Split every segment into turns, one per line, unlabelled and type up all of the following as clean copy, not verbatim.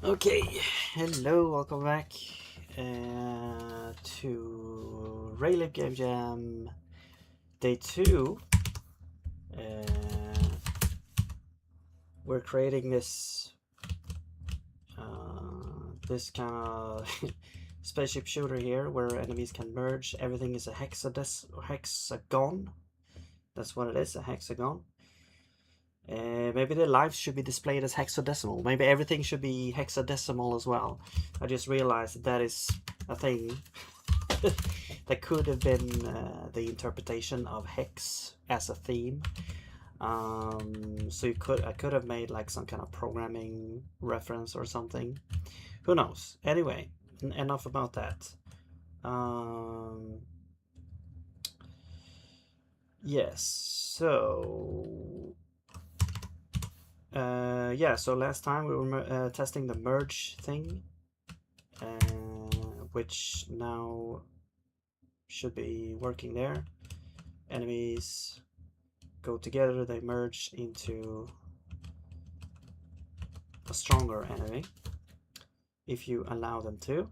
Okay, hello, welcome back to Raylib Game Jam Day 2. We're creating this this kind of spaceship shooter here where enemies can merge. Everything is a hexagon. That's what it is, a hexagon. Maybe the lives should be displayed as hexadecimal. Maybe everything should be hexadecimal as well. I just realized that is a thing that could have been the interpretation of hex as a theme. So I could have made like some kind of programming reference or something. Who knows? Anyway, enough about that. Yes. So yeah, so last time we were testing the merge thing, which now should be working there. Enemies go together, they merge into a stronger enemy if you allow them to.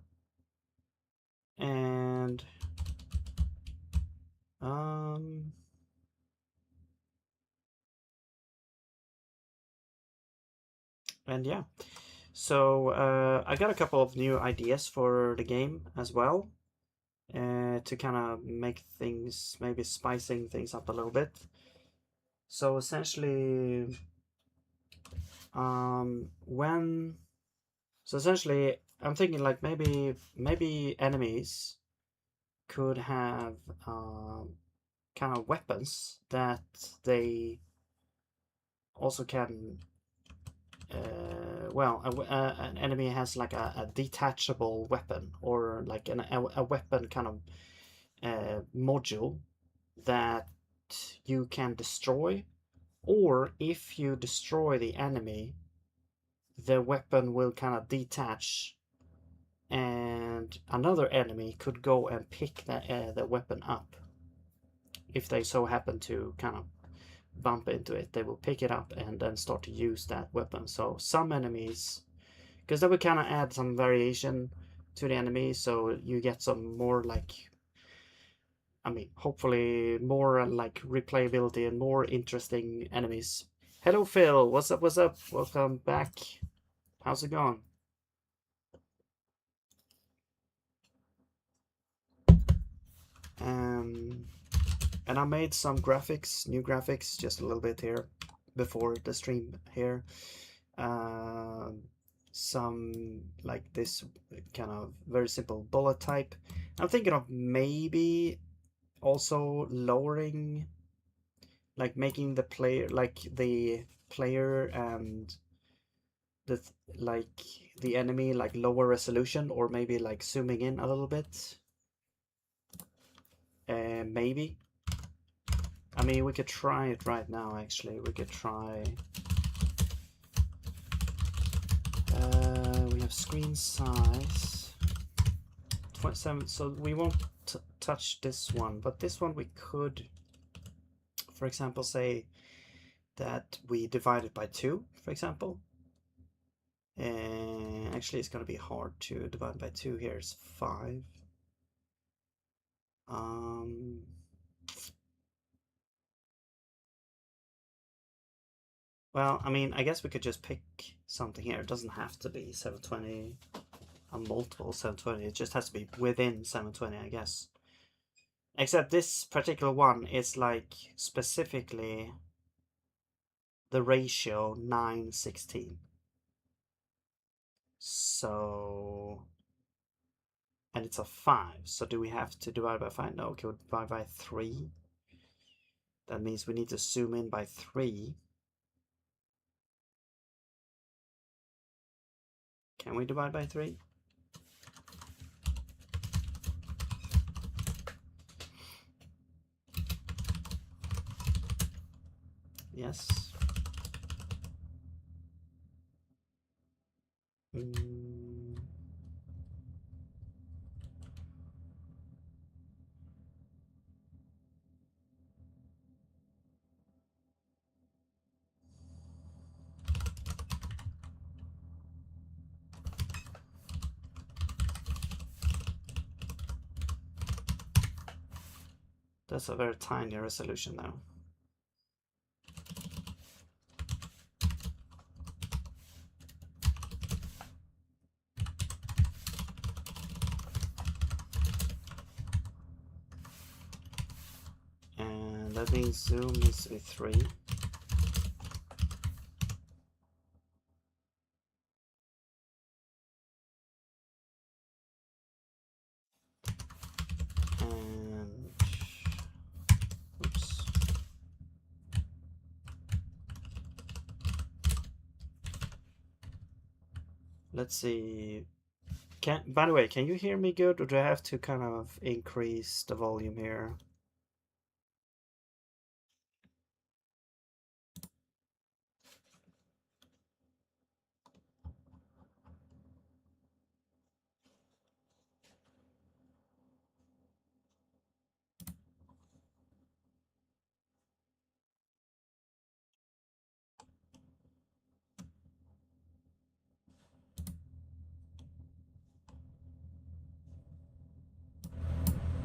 And yeah, so I got a couple of new ideas for the game as well, to kind of make things, maybe spicing things up a little bit. So essentially, essentially I'm thinking like maybe enemies could have kind of weapons that they also can an enemy has like a detachable weapon, or like a weapon kind of module that you can destroy, or if you destroy the enemy, the weapon will kind of detach and another enemy could go and pick the weapon up. If they so happen to kind of bump into it, they will pick it up and then start to use that weapon. So some enemies, because that would kind of add some variation to the enemy, so you get some more like, I mean, hopefully more like replayability and more interesting enemies. Hello Phil, what's up, what's up? Welcome back. How's it going? And I made some graphics, new graphics, just a little bit here before the stream here. Some like this kind of very simple bullet type. I'm thinking of maybe also lowering, like making the player, like the player and the like the enemy like lower resolution, or maybe like zooming in a little bit. Maybe. I mean, we could try it right now, actually. We could try... we have screen size 27, so we won't touch this one, but this one we could, for example, say that we divide it by 2, for example. And actually, it's going to be hard to divide by 2 here. It's 5. Well, I mean, I guess we could just pick something here. It doesn't have to be 720, a multiple 720. It just has to be within 720, I guess. Except this particular one is like specifically the ratio 9:16. So, and it's a 5. So do we have to divide by 5? No, okay, we'll divide by 3. That means we need to zoom in by 3. Can we divide by 3? Yes. That's a very tiny resolution now. And that means zoom needs to be 3. And oops. Let's see. By the way, can you hear me good, or do I have to kind of increase the volume here?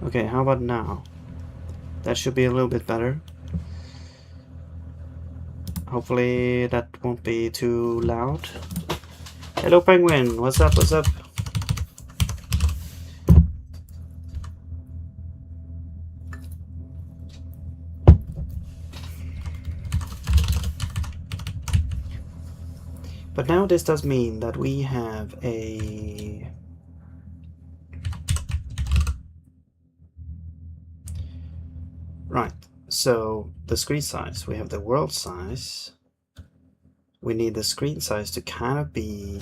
Okay, how about now? That should be a little bit better. Hopefully that won't be too loud. Hello Penguin, what's up, what's up? But now this does mean that we have a... Right, so the screen size, we have the world size. We need the screen size to kind of be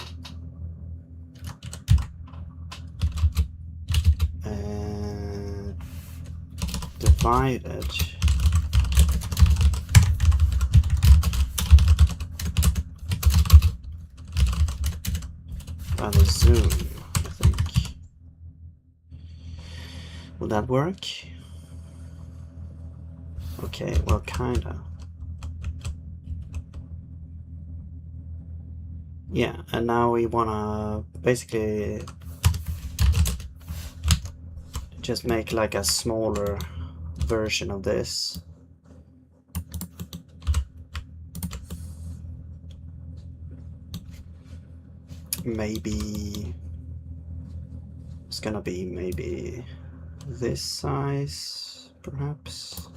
divided by the zoom, I think. Will that work? Okay, well, kinda. Yeah, and now we wanna basically just make like a smaller version of this. Maybe it's gonna be maybe this size, perhaps.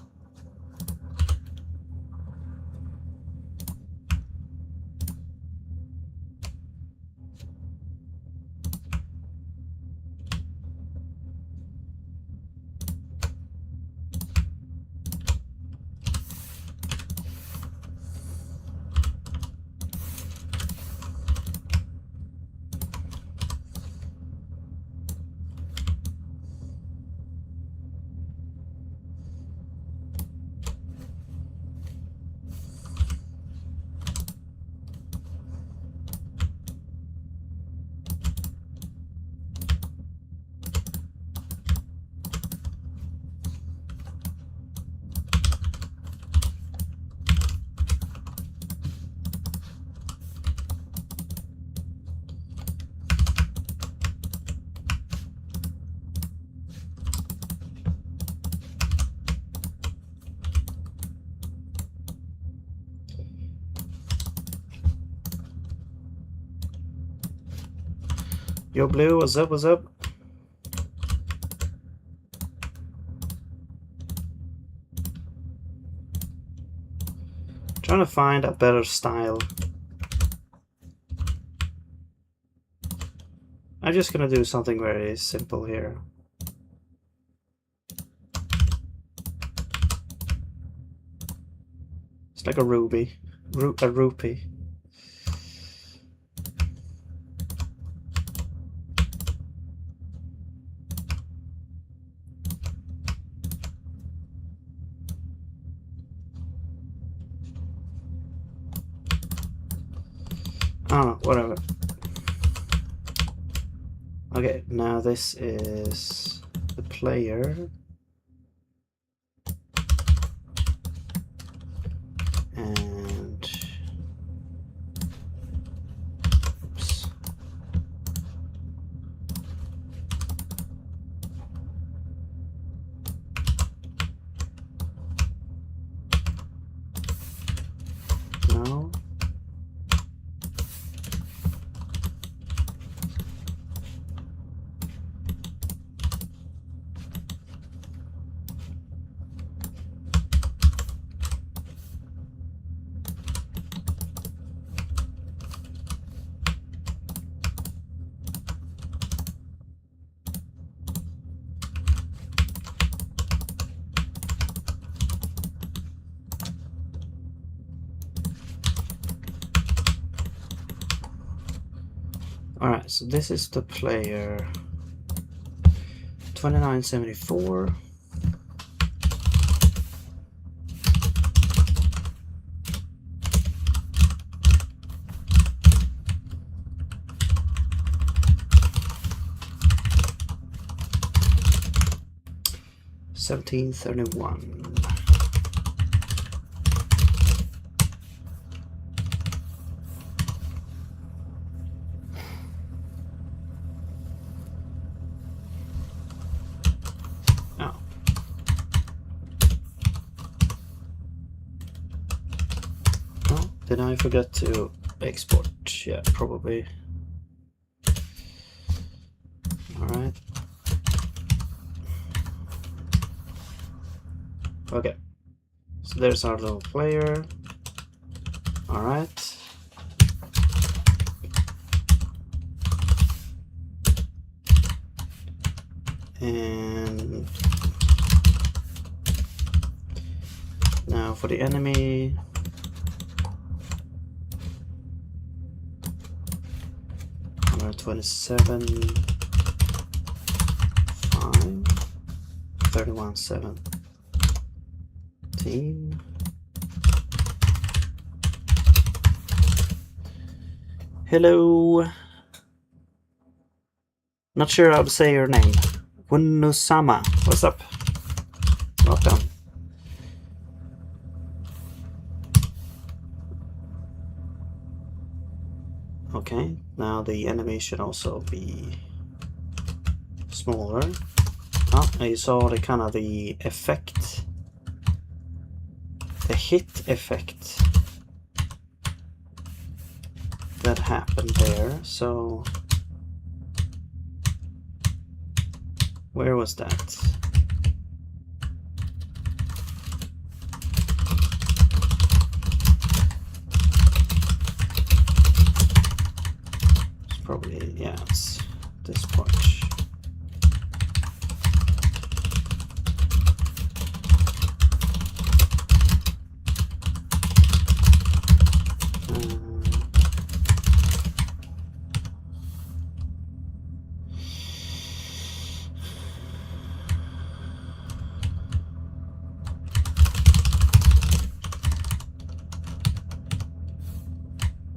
Yo, Blue, what's up, what's up? Trying to find a better style. I'm just gonna do something very simple here. It's like a rupee. I don't know, whatever. Okay, now this is the player. And oops. Alright, so this is the player 2974. $17.31. Oh. Oh, did I forget to export? Yeah, probably. Alright. Okay. So there's our little player. Alright. And now for the enemy. 127, 5, 31, 17. Hello. Not sure how to say your name. Wunusama. What's up? Welcome. Okay, now the enemy should also be smaller. Oh, you saw the kind of the effect, the hit effect that happened there. So where was that? It's probably, yeah, it's this part.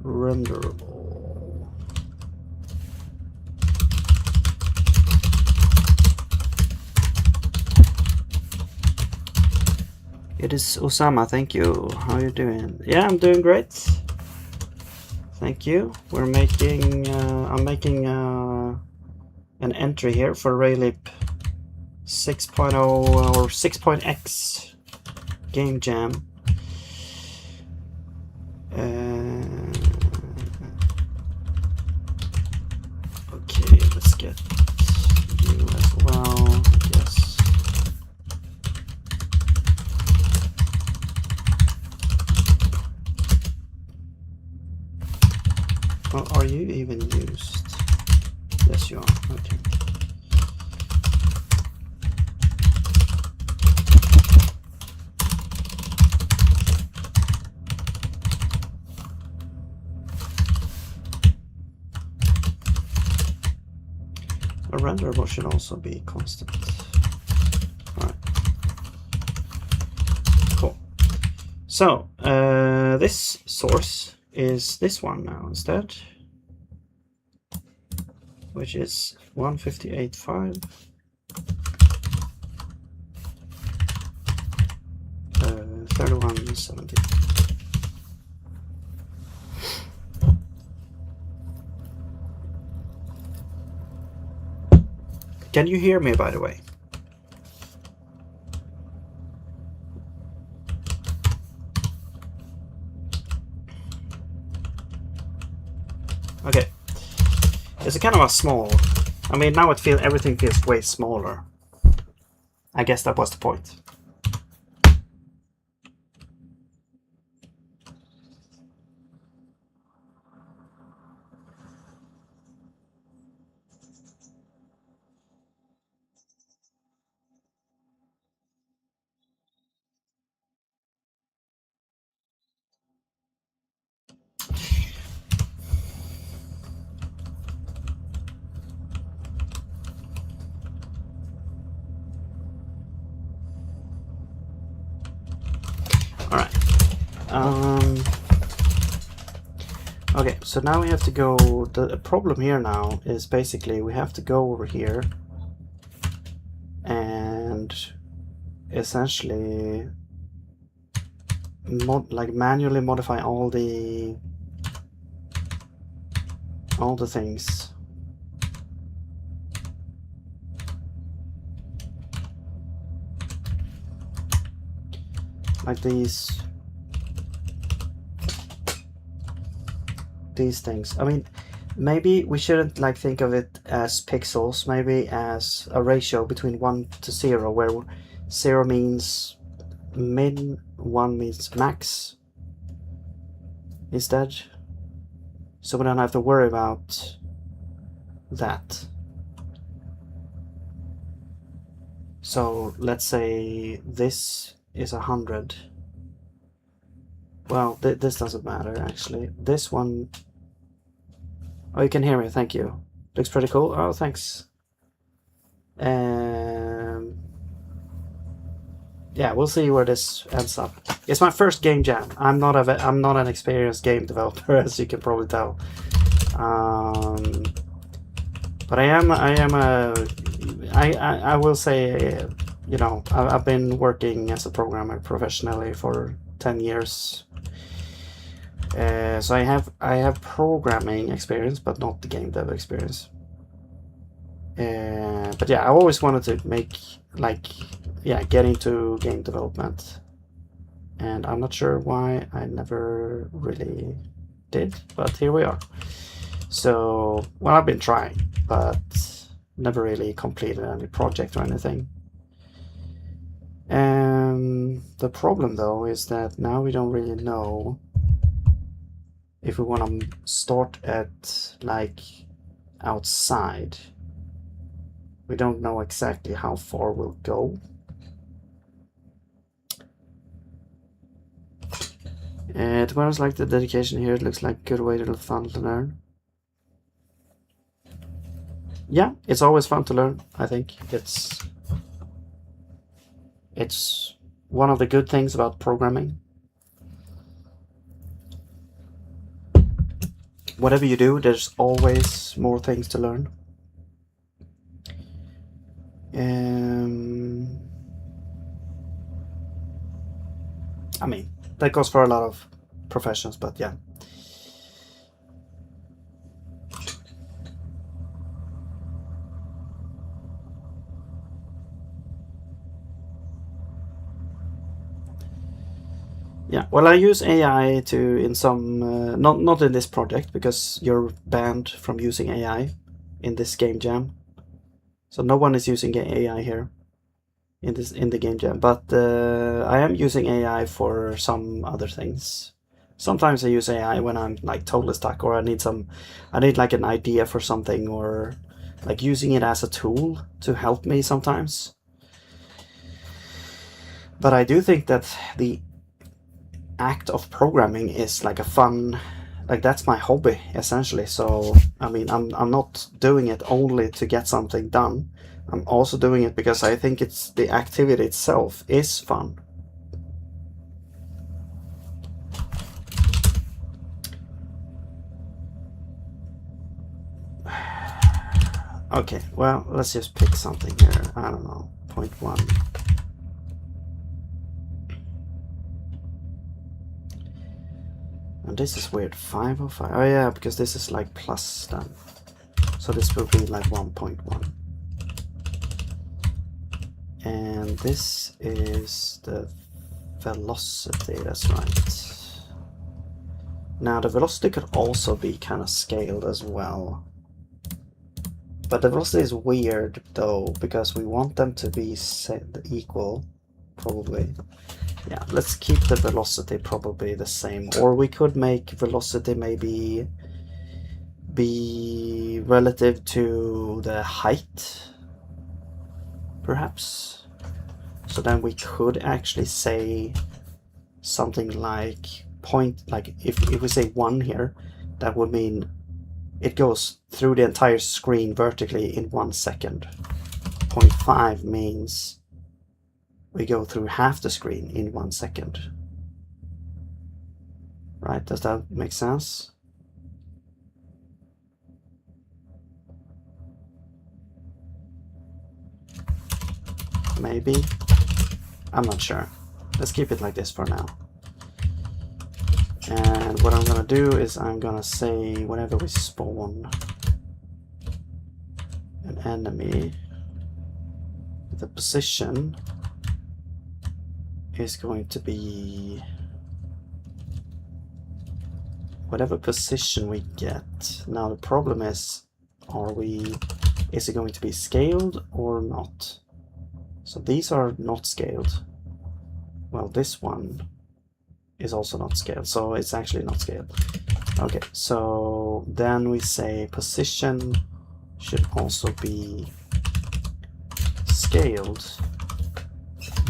Renderable. It is Osama, thank you. How are you doing? Yeah, I'm doing great. Thank you. We're making, I'm making an entry here for raylib 6.0 or 6.x game jam. Okay, let's get you as well, I guess. Well, are you even used? Yes, you are. Okay. A renderable should also be constant. Alright. Cool. So, this source is this one now instead, which is 158.5. 3170. Can you hear me, by the way? Okay. It's a kind of a small. I mean, now everything feels way smaller. I guess that was the point. Alright. Okay, so now we have to go. The problem here now is basically we have to go over here and essentially manually modify all the things. Like these things. I mean, maybe we shouldn't like think of it as pixels, maybe as a ratio between 1 to 0, where 0 means min, 1 means max instead, so we don't have to worry about that. So let's say this is 100. Well, this doesn't matter actually. This one, oh, you can hear me, thank you. Looks pretty cool. Oh, thanks. Yeah, we'll see where this ends up. It's my first game jam. I'm not an experienced game developer, as you can probably tell. But I will say, you know, I've been working as a programmer professionally for 10 years. So I have programming experience, but not the game dev experience. But yeah, I always wanted to make, like, yeah, get into game development, and I'm not sure why I never really did, but here we are. So, well, I've been trying, but never really completed any project or anything. The problem though is that now we don't really know if we want to start at like outside. We don't know exactly how far we'll go. To be honest, like the dedication here, it looks like a good way to fun to learn. Yeah, it's always fun to learn. I think it's one of the good things about programming. Whatever you do, there's always more things to learn. I mean, that goes for a lot of professions, but yeah. Yeah, well, I use AI in some, not in this project, because you're banned from using AI in this game jam. So no one is using AI here in the game jam, but I am using AI for some other things. Sometimes I use AI when I'm like totally stuck, or I need like an idea for something, or like using it as a tool to help me sometimes. But I do think that the act of programming is like a fun, like that's my hobby essentially. So I mean, I'm not doing it only to get something done. I'm also doing it because I think it's the activity itself is fun. Okay, well, let's just pick something here. I don't know, 0.1. And this is weird, 505. Oh yeah, because this is like plus then. So this will be like 1.1. And this is the velocity, that's right. Now the velocity could also be kind of scaled as well. But the velocity is weird though, because we want them to be equal, probably. Yeah, let's keep the velocity probably the same. Or we could make velocity maybe be relative to the height, perhaps. So then we could actually say something like if we say 1 here, that would mean it goes through the entire screen vertically in 1 second. 0.5 means we go through half the screen in 1 second. Right, does that make sense? Maybe. I'm not sure. Let's keep it like this for now. And what I'm gonna do is I'm gonna say whenever we spawn an enemy, the position is going to be whatever position we get. Now the problem is it going to be scaled or not? So these are not scaled. Well, this one is also not scaled, so it's actually not scaled. Okay, so then we say position should also be scaled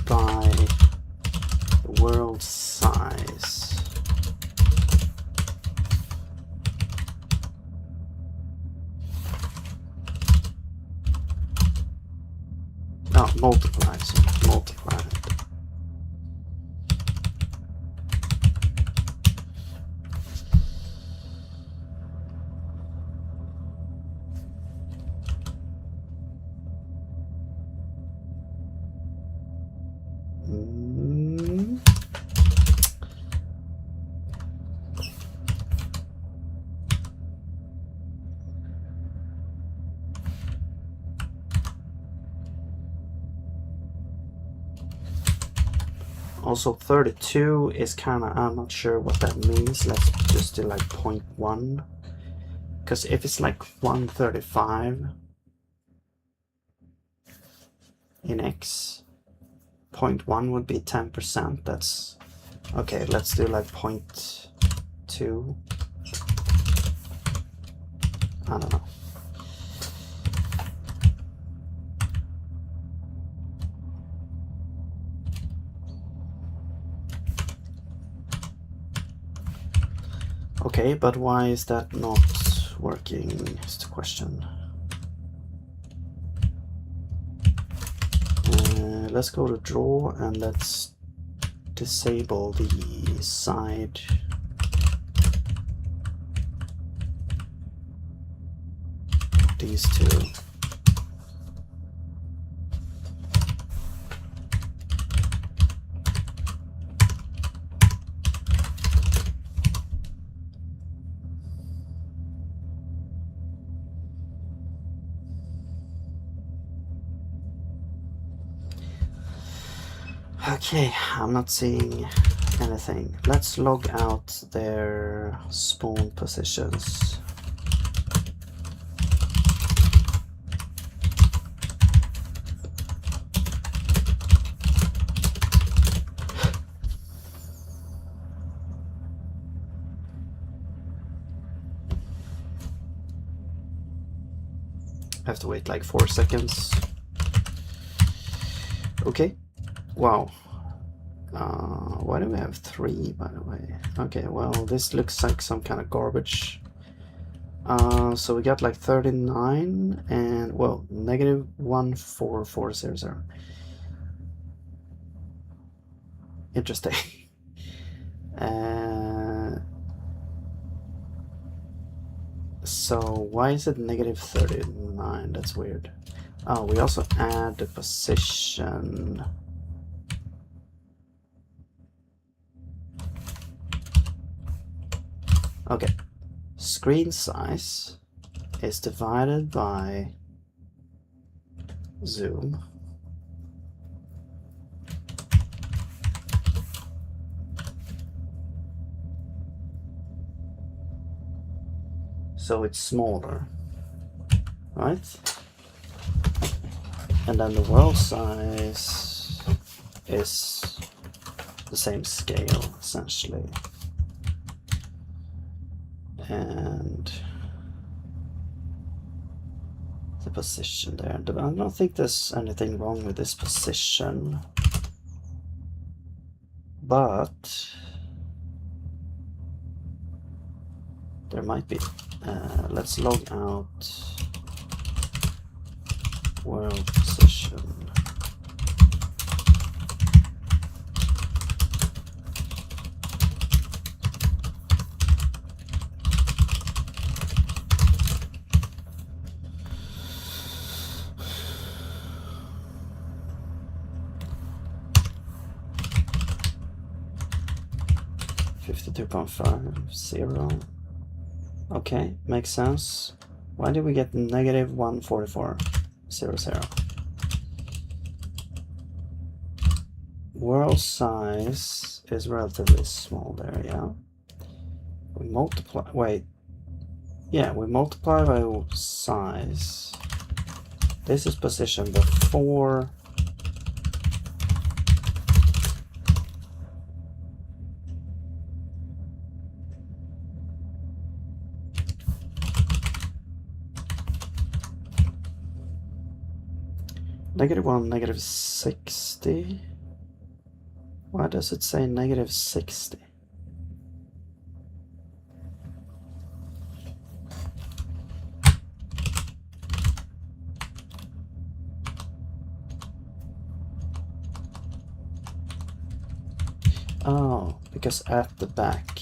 by the world size. No, multiplied. Also 32 is kind of, I'm not sure what that means. Let's just do like 0.1, because if it's like 135 in X, 0.1 would be 10%. That's okay. Let's do like 0.2. I don't know. Okay, but why is that not working is the question. Let's go to draw and let's disable the side. These two. Okay, I'm not seeing anything. Let's log out their spawn positions. I have to wait like 4 seconds. Okay. Wow. Why do we have 3, by the way? Okay, well, this looks like some kind of garbage. So we got like 39 and, well, negative 14400. Interesting. So why is it negative 39? That's weird. Oh, we also add the position. Okay, screen size is divided by zoom. So it's smaller, right? And then the world size is the same scale, essentially. And the position there. I don't think there's anything wrong with this position, but there might be. Let's log out world position. 52.50. Okay, makes sense. Why did we get negative 144.00? World size is relatively small there, yeah. We multiply, wait. Yeah, we multiply by size. This is position before. -1, -60. Why does it say -60? Oh, because at the back.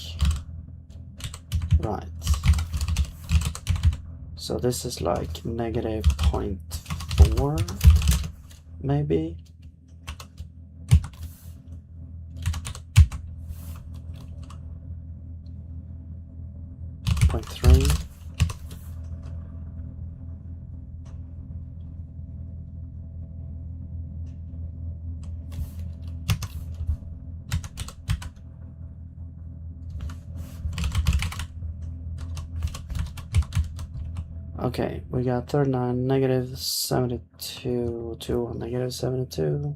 Right. So this is like -0.4, maybe? .3. Okay, we got 39, -72, 2, -72.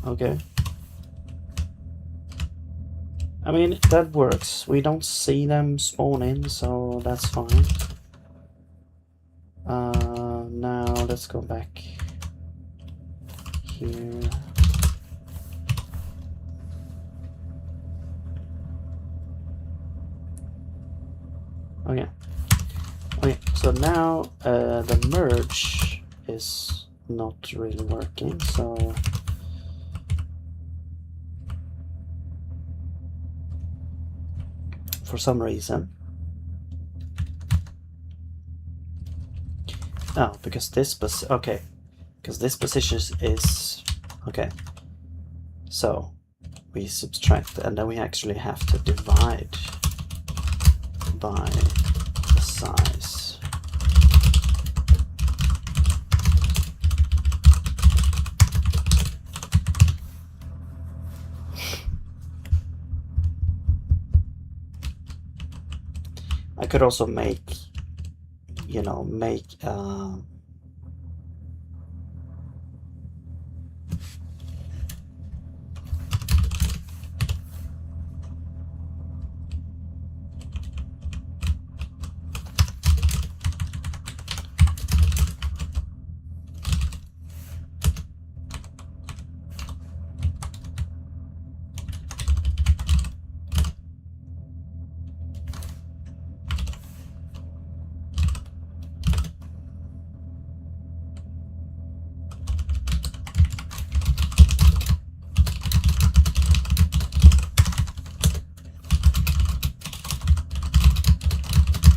Okay. I mean, that works. We don't see them spawn in, so that's fine. Now let's go back here. Okay. Okay, so now the merge is not really working, so for some reason. Oh, because this okay, because this position is okay. So we subtract, and then we actually have to divide by the size. I could also make, you know,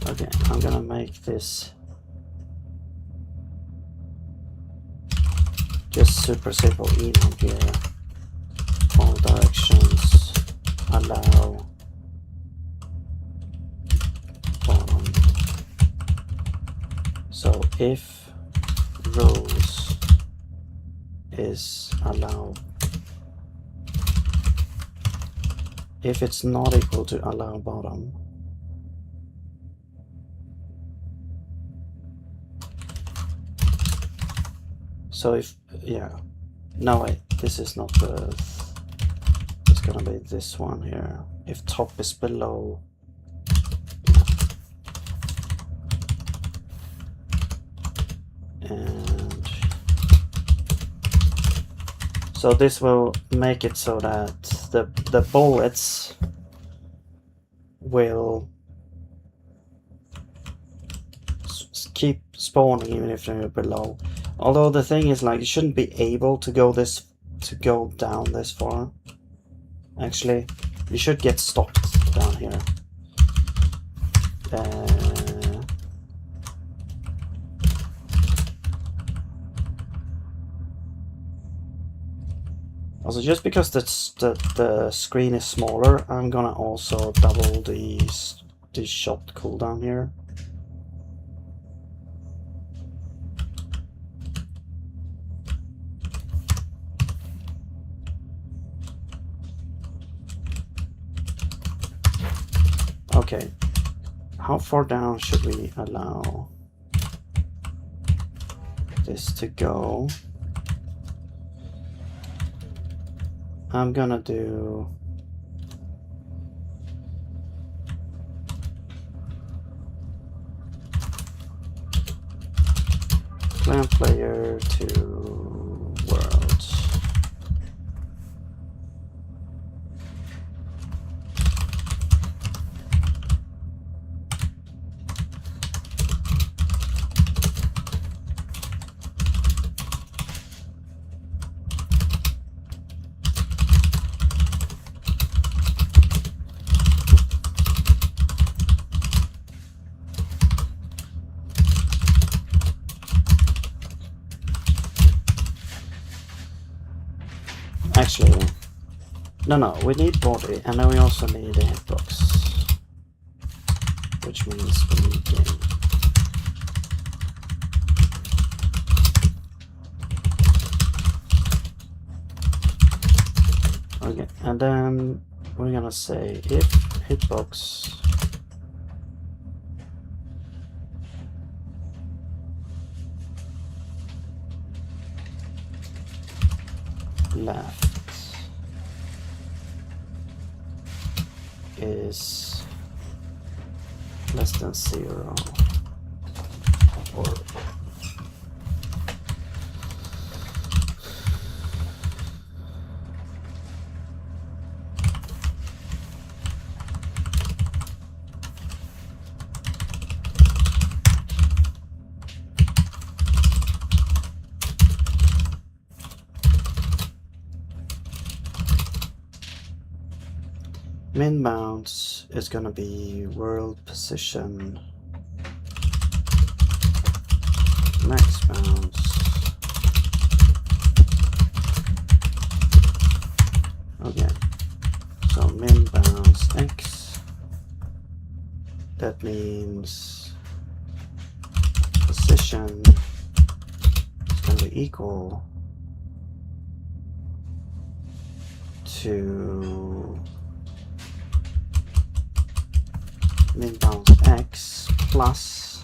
okay, I'm gonna make this just super simple email here. All directions allow bottom. So if rows is allow, if it's not equal to allow bottom, so if, yeah, no wait, this is not the, it's gonna be this one here. If top is below, and so this will make it so that the bullets keep spawning even if they're below. Although the thing is, like, you shouldn't be able to go down this far. Actually, you should get stopped down here. Also, just because the screen is smaller, I'm gonna also double the shot cooldown here. Okay, how far down should we allow this to go? I'm gonna do plan player to world. Actually, no, we need body, and then we also need a hitbox, which means we need game. Okay, and then we're gonna say if hitbox left is less than 0, or min bounce is gonna be world position, max bounce. Okay, so min bounce x, that means position is gonna be equal to min bounce x plus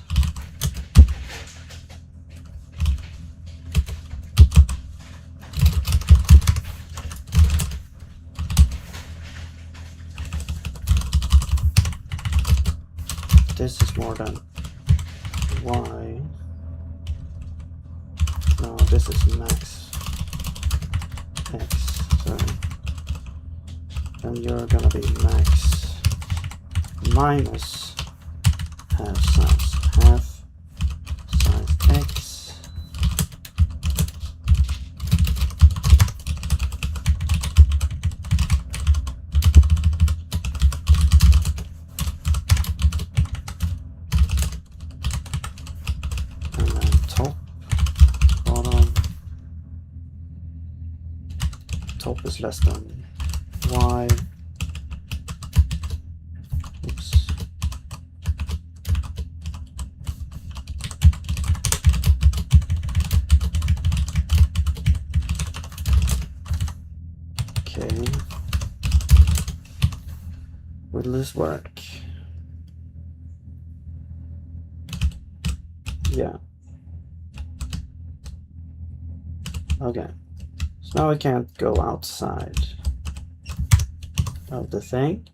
this is more than y. No, this is max x, sorry. And you're gonna be max minus half size x and then top, bottom, top is less than y. Oops. Okay. Will this work? Yeah. Okay. So now I can't go outside of the thing.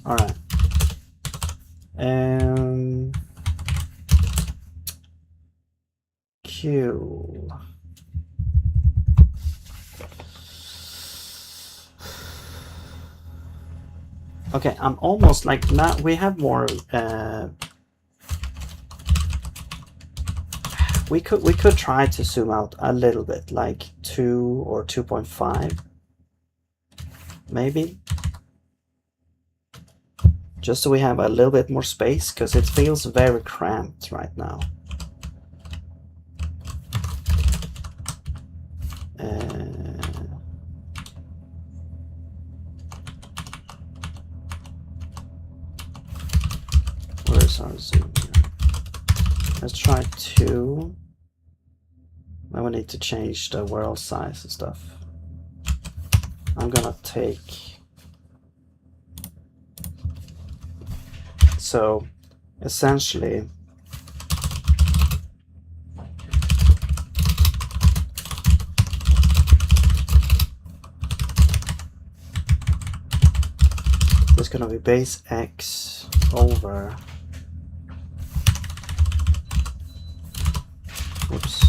All right. Q. Okay, I'm almost like now we have more. We could try to zoom out a little bit, like 2 or 2.5, maybe, just so we have a little bit more space, because it feels very cramped right now. Where's our zoom here? Let's try 2. Now we need to change the world size and stuff. I'm gonna take, so essentially there's gonna be base x over, oops,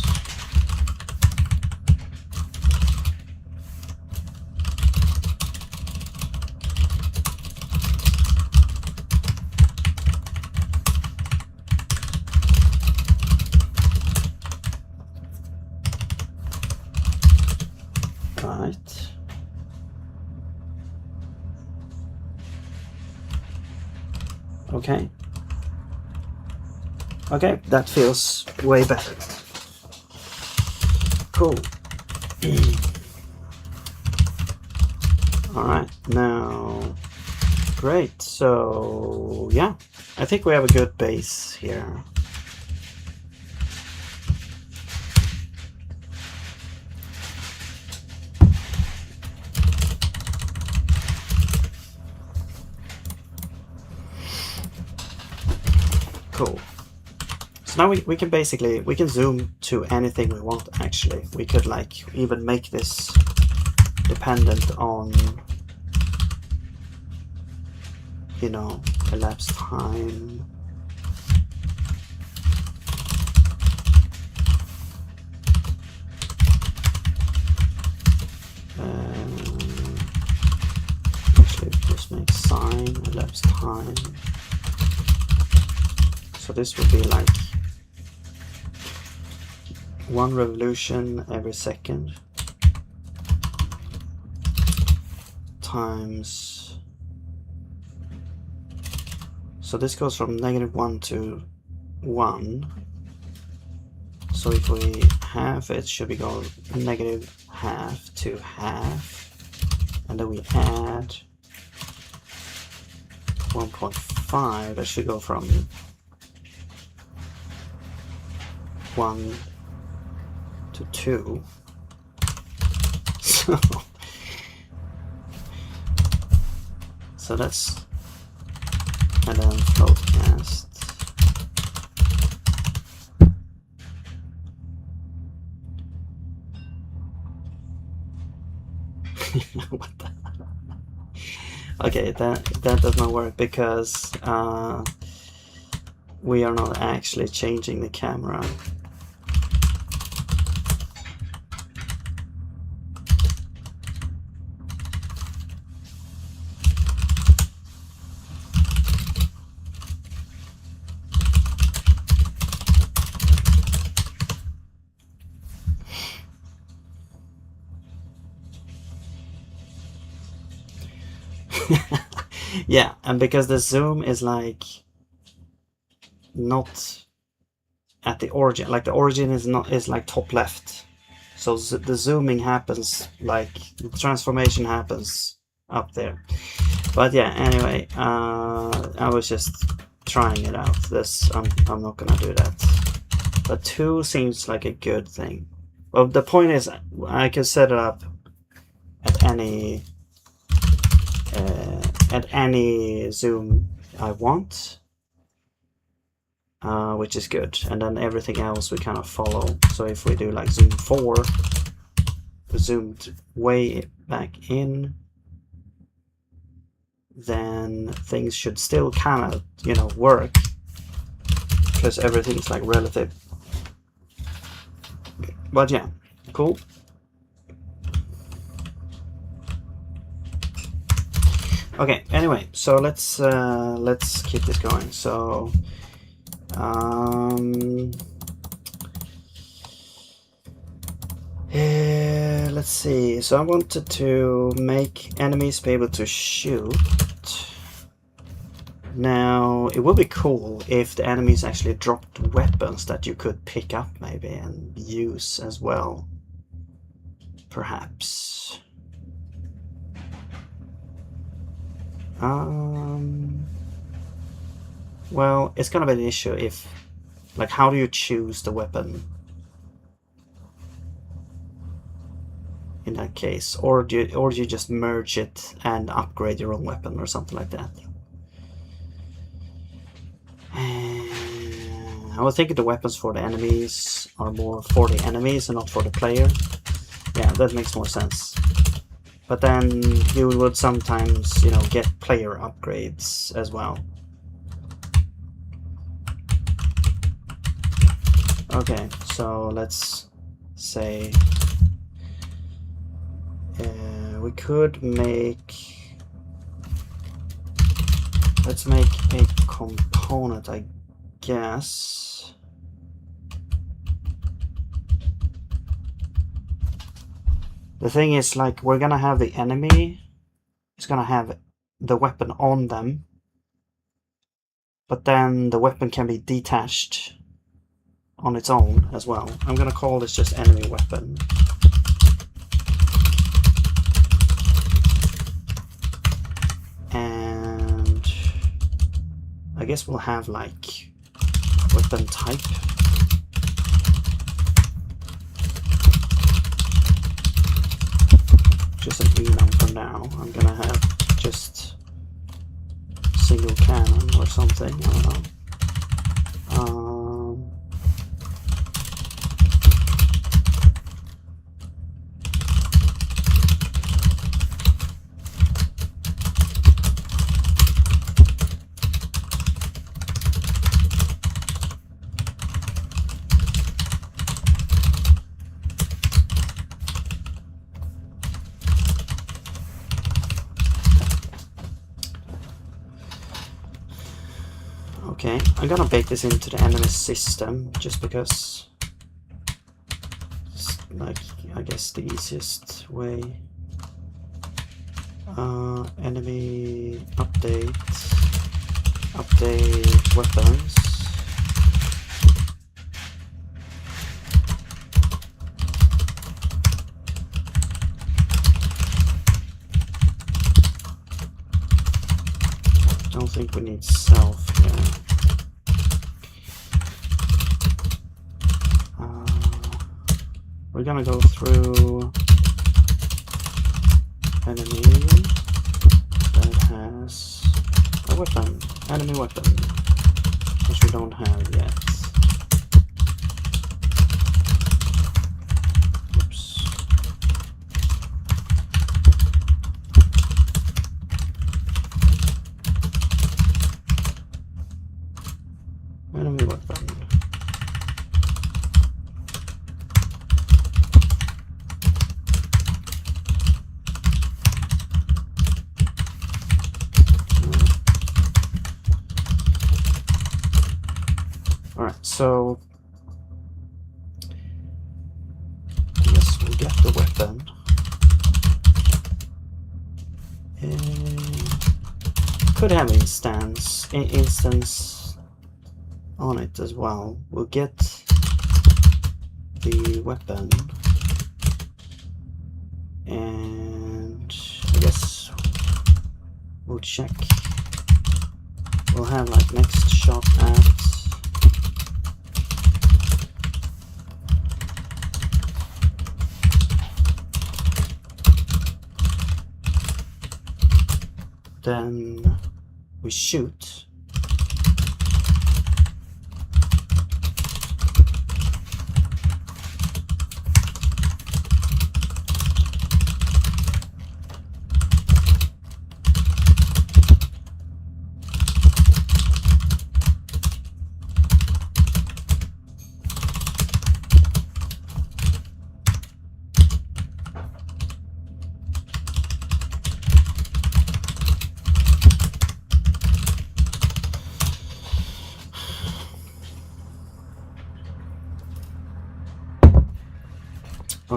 right. Okay. Okay, that feels way better. Cool. All right, now, great. So yeah, I think we have a good base here. Cool. So now we can basically, we can zoom to anything we want actually. We could like even make this dependent on, you know, elapsed time. Actually just make sign elapsed time. So this would be like 1 revolution every second times, so this goes from -1 to 1. So if we half it, should we go -half to half, and then we add 1.5, that should go from 1 to 2. So that's, and then floatcast. What the? Okay, that does not work because we are not actually changing the camera. Yeah, and because the zoom is like not at the origin, like the origin is not, is like top left, so the zooming happens, like the transformation happens up there. But yeah, anyway, I was just trying it out. This I'm not gonna do that, but 2 seems like a good thing. Well, the point is I can set it up at any zoom I want, which is good, and then everything else we kind of follow. So if we do like zoom 4, zoomed way back in, then things should still kind of, you know, work, because everything's like relative. But yeah, cool. Okay, anyway, so let's keep this going. So let's see. So I wanted to make enemies be able to shoot. Now, it would be cool if the enemies actually dropped weapons that you could pick up maybe and use as well. Perhaps. Well, it's gonna be an issue if, like, how do you choose the weapon in that case? Or do you just merge it and upgrade your own weapon or something like that? I was thinking the weapons for the enemies are more for the enemies and not for the player. Yeah, that makes more sense. But then you would sometimes, you know, get player upgrades as well. Okay, so let's say we could make... Let's make a component, I guess. The thing is, like, we're gonna have the enemy is gonna have the weapon on them, but then the weapon can be detached on its own as well. I'm gonna call this just enemy weapon. And I guess we'll have like weapon type. Just an enum for now. I'm gonna have just single cannon or something. I don't know. Okay, I'm gonna bake this into the enemy system just because it's, like, I guess the easiest way. Enemy update weapons. Don't think we need self here. We're gonna go through enemy that has a weapon, enemy weapon, which we don't have yet. Oops. Enemy weapon. So I guess we'll get the weapon. Could have instance on it as well. We'll get the weapon, and I guess we'll check. We'll have like next shot at. Then we shoot.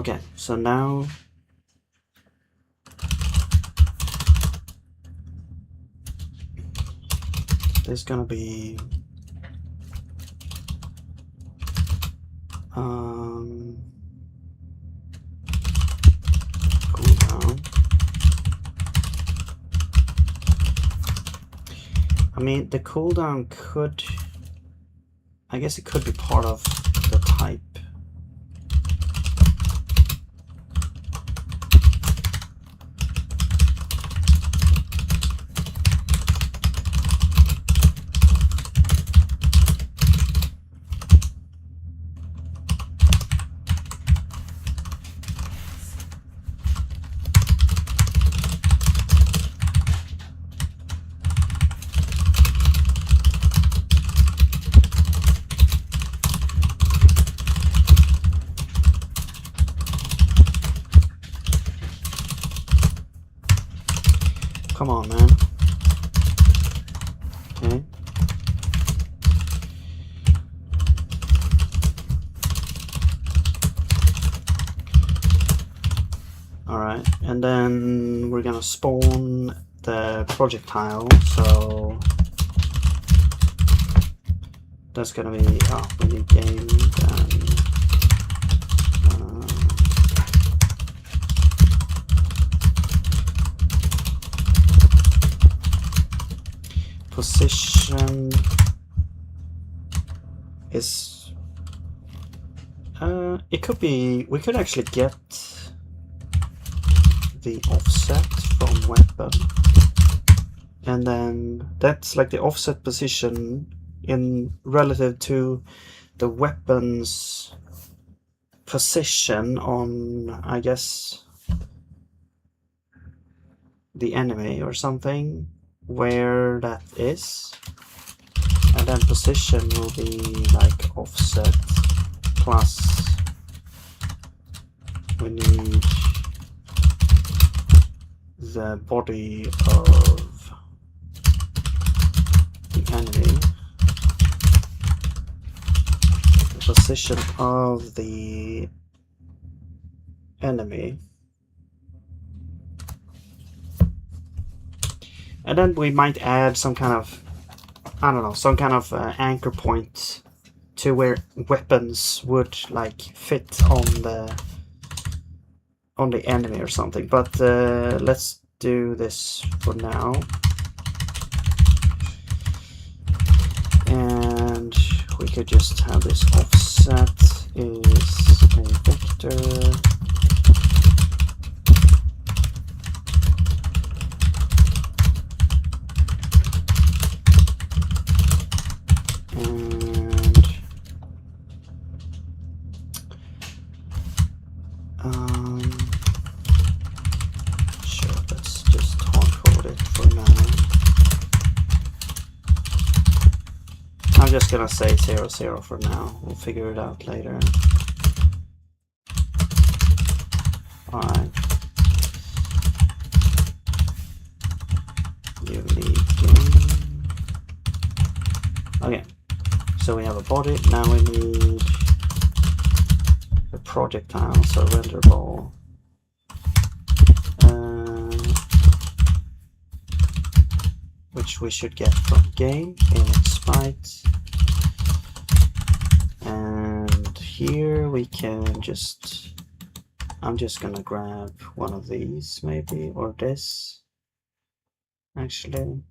Okay, so now there's gonna be cooldown. I mean, the cooldown could, I guess it could be part of the type. Come on, man. Okay. Alright, and then we're gonna spawn the projectile, so that's gonna be, oh, we need game, then position is, it could be, we could actually get the offset from weapon, and then that's like the offset position in relative to the weapon's position on, I guess, the enemy or something, where that is, and then position will be like offset plus we need the body of the enemy, the position of the enemy, and then we might add some kind of, I don't know, some kind of anchor point to where weapons would like fit on the enemy or something, but let's do this for now. And we could just have this offset is a vector, and sure, let's just hardcode it for now. I'm just gonna say 0, 0 for now. We'll figure it out later. Alright. Unique game. Okay. So we have a body. Now we need a projectile, so render ball. Which we should get from game in its spite. And here we can just, I'm just gonna grab one of these maybe, or this actually.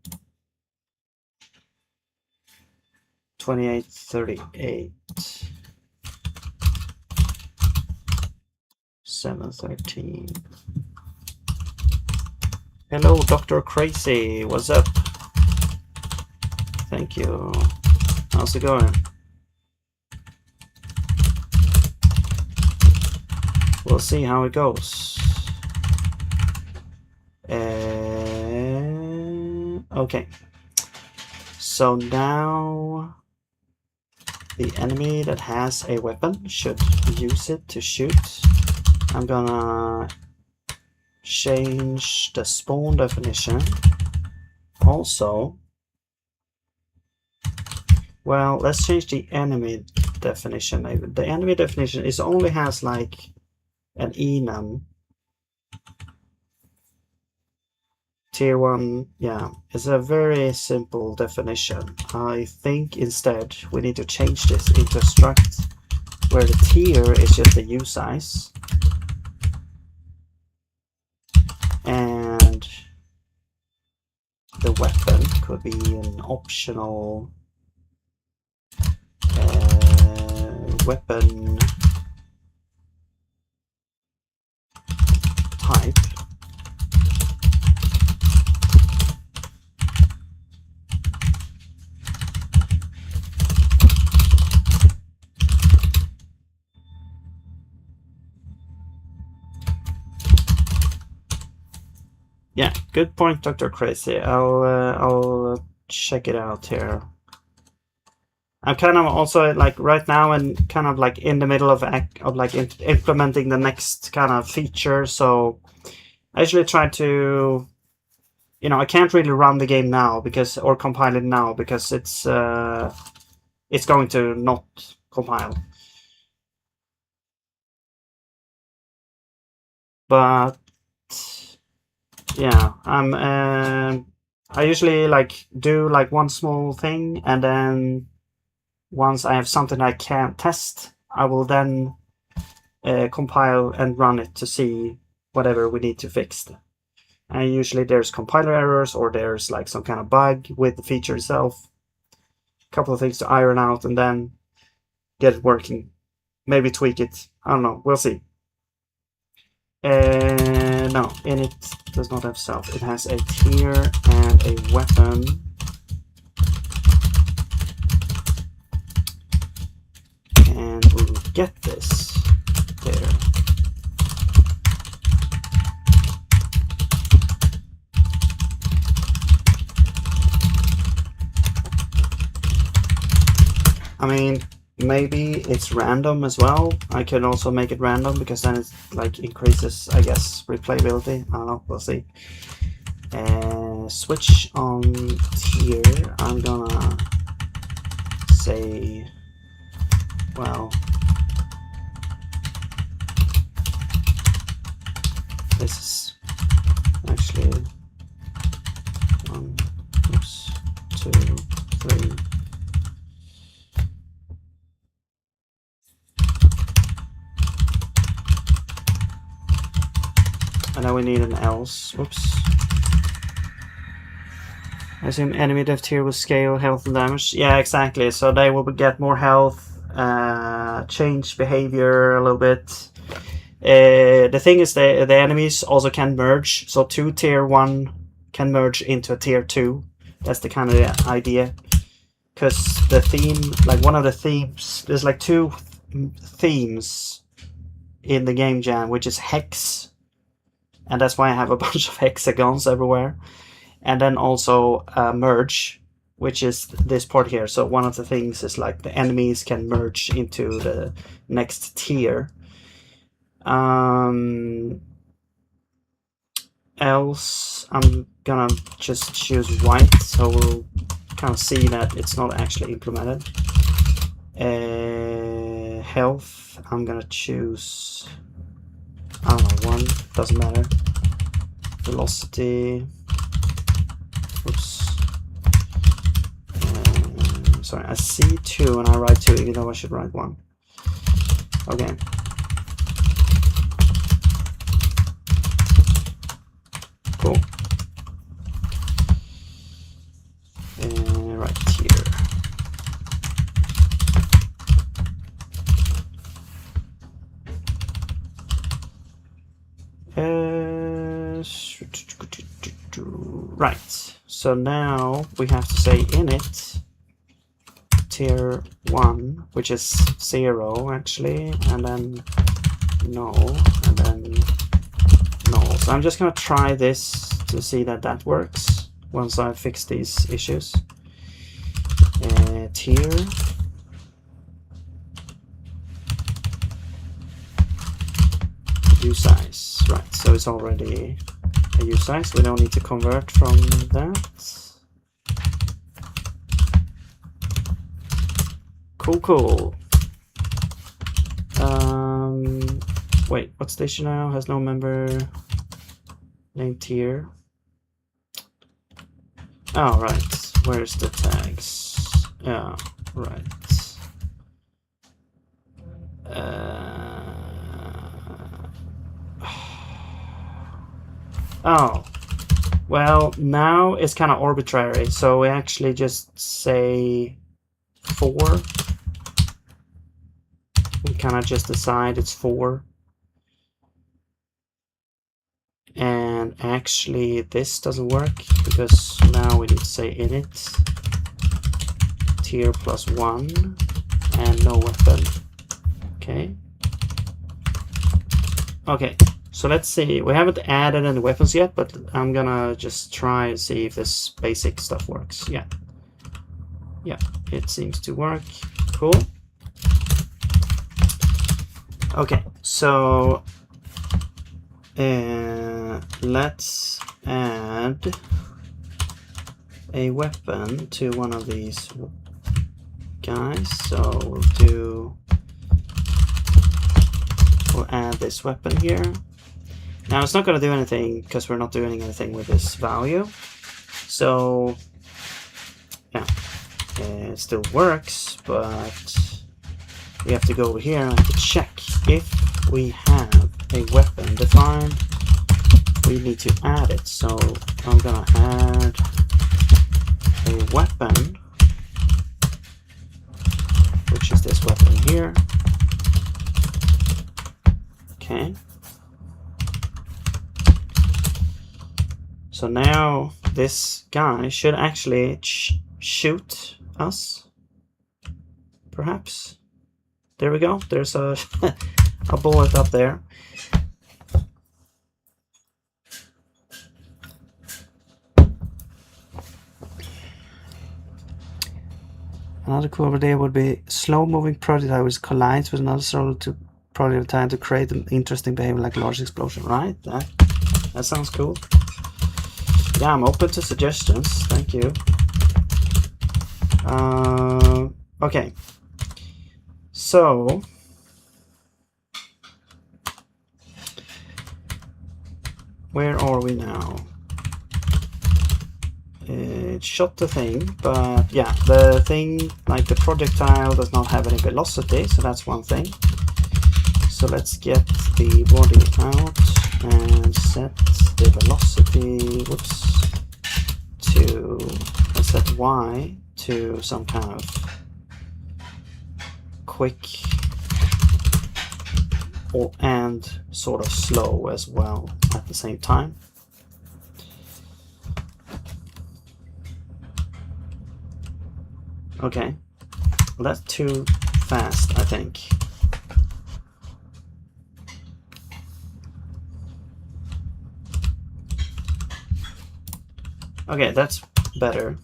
2838 713. Hello, Dr. Crazy, what's up? Thank you. How's it going? We'll see how it goes. Okay. So now the enemy that has a weapon should use it to shoot. I'm gonna change the spawn definition. Also, well, let's change the enemy definition. The enemy definition is only has like and enum. Tier 1, yeah, it's a very simple definition. I think instead we need to change this into a struct where the tier is just the usize. And the weapon could be an optional weapon type. Yeah, good point, Dr. Crazy. I'll check it out here. I'm kind of also like right now and kind of like in the middle of like implementing the next kind of feature. So I usually try to, you know, I can't really run the game now because or compile it now because it's going to not compile. But yeah, I usually like do like one small thing, and then once I have something I can test, I will then compile and run it to see whatever we need to fix. And usually there's compiler errors or there's like some kind of bug with the feature itself. A couple of things to iron out and then get it working. Maybe tweak it. I don't know. We'll see. No, init does not have self. It has a tier and a weapon. And we'll get this there. I mean, maybe it's random as well. I can also make it random because then it like increases, I guess, replayability. I don't know, we'll see. Switch on tier. I'm gonna say, well, this is actually 1, oops, 2, 3. And now we need an else. Whoops. I assume enemy dev tier will scale health and damage. Yeah, exactly. So they will get more health, change behavior a little bit. The thing is the enemies also can merge. So 2 tier 1 can merge into a tier 2. That's the kind of idea. Because the theme, like one of the themes, there's like 2 themes in the game jam, which is hex. And that's why I have a bunch of hexagons everywhere. And then also merge, which is this part here. So one of the things is like the enemies can merge into the next tier. Else, I'm gonna just choose white, so we'll kind of see that it's not actually implemented. Health, I'm gonna choose, I don't know, 1, doesn't matter. Velocity, oops. Sorry, I see 2 and I write 2, even though I should write 1. Okay. Cool. Right here. Right. So now we have to say init tier 1, which is 0 actually, and then null, and then null. So I'm just gonna try this to see that that works once I fix these issues. Tier usize, right? So it's already a usize. We don't need to convert from that. Cool. Wait, what station now has no member named tier? Oh, right. Where's the tags? Yeah, right. Oh, well, now it's kind of arbitrary, so we actually just say 4. We kind of just decide it's 4. And actually this doesn't work because now we need to say init tier +1 and no weapon. Okay, so let's see. We haven't added any weapons yet, but I'm gonna just try and see if this basic stuff works. Yeah, it seems to work. Cool. Okay, so let's add a weapon to one of these guys. So we'll add this weapon here. Now it's not going to do anything because we're not doing anything with this value. So yeah, it still works, but we have to go over here and to check if we have a weapon defined. We need to add it. So I'm gonna add a weapon, which is this weapon here. Okay. So now this guy should actually shoot us, perhaps. There we go. There's a a bullet up there. Another cool idea would be slow-moving projectile which collides with another solo to projectile to create an interesting behavior like large explosion. Right? That sounds cool. Yeah, I'm open to suggestions. Thank you. Okay. So where are we now? It shot the thing, but yeah, the thing, like the projectile, does not have any velocity, so that's one thing. So let's get the body out and set the velocity, to, let's set Y to some kind of quick and sort of slow as well at the same time. Okay, well, that's too fast, I think. Okay, that's better.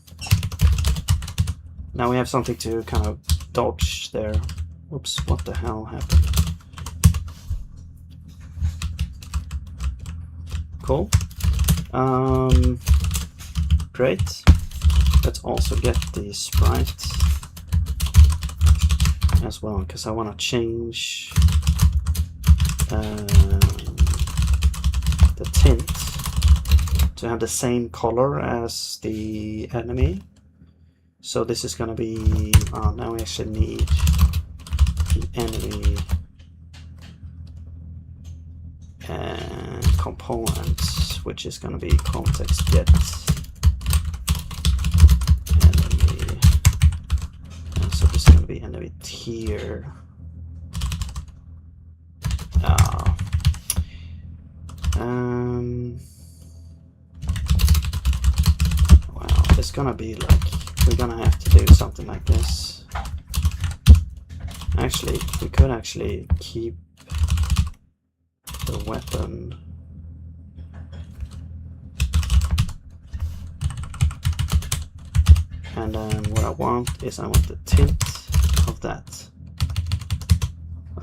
Now we have something to kind of dodge there. Oops, what the hell happened? Cool. Great. Let's also get the sprite as well, because I want to change the tint to have the same color as the enemy. So this is going to be, now we actually need the enemy component, which is going to be context get enemy. And so this is going to be enemy tier. Wow, it's gonna be like, we're gonna have to do something like this. Actually, we could actually keep the weapon. And then what I want is, I want the tint of that.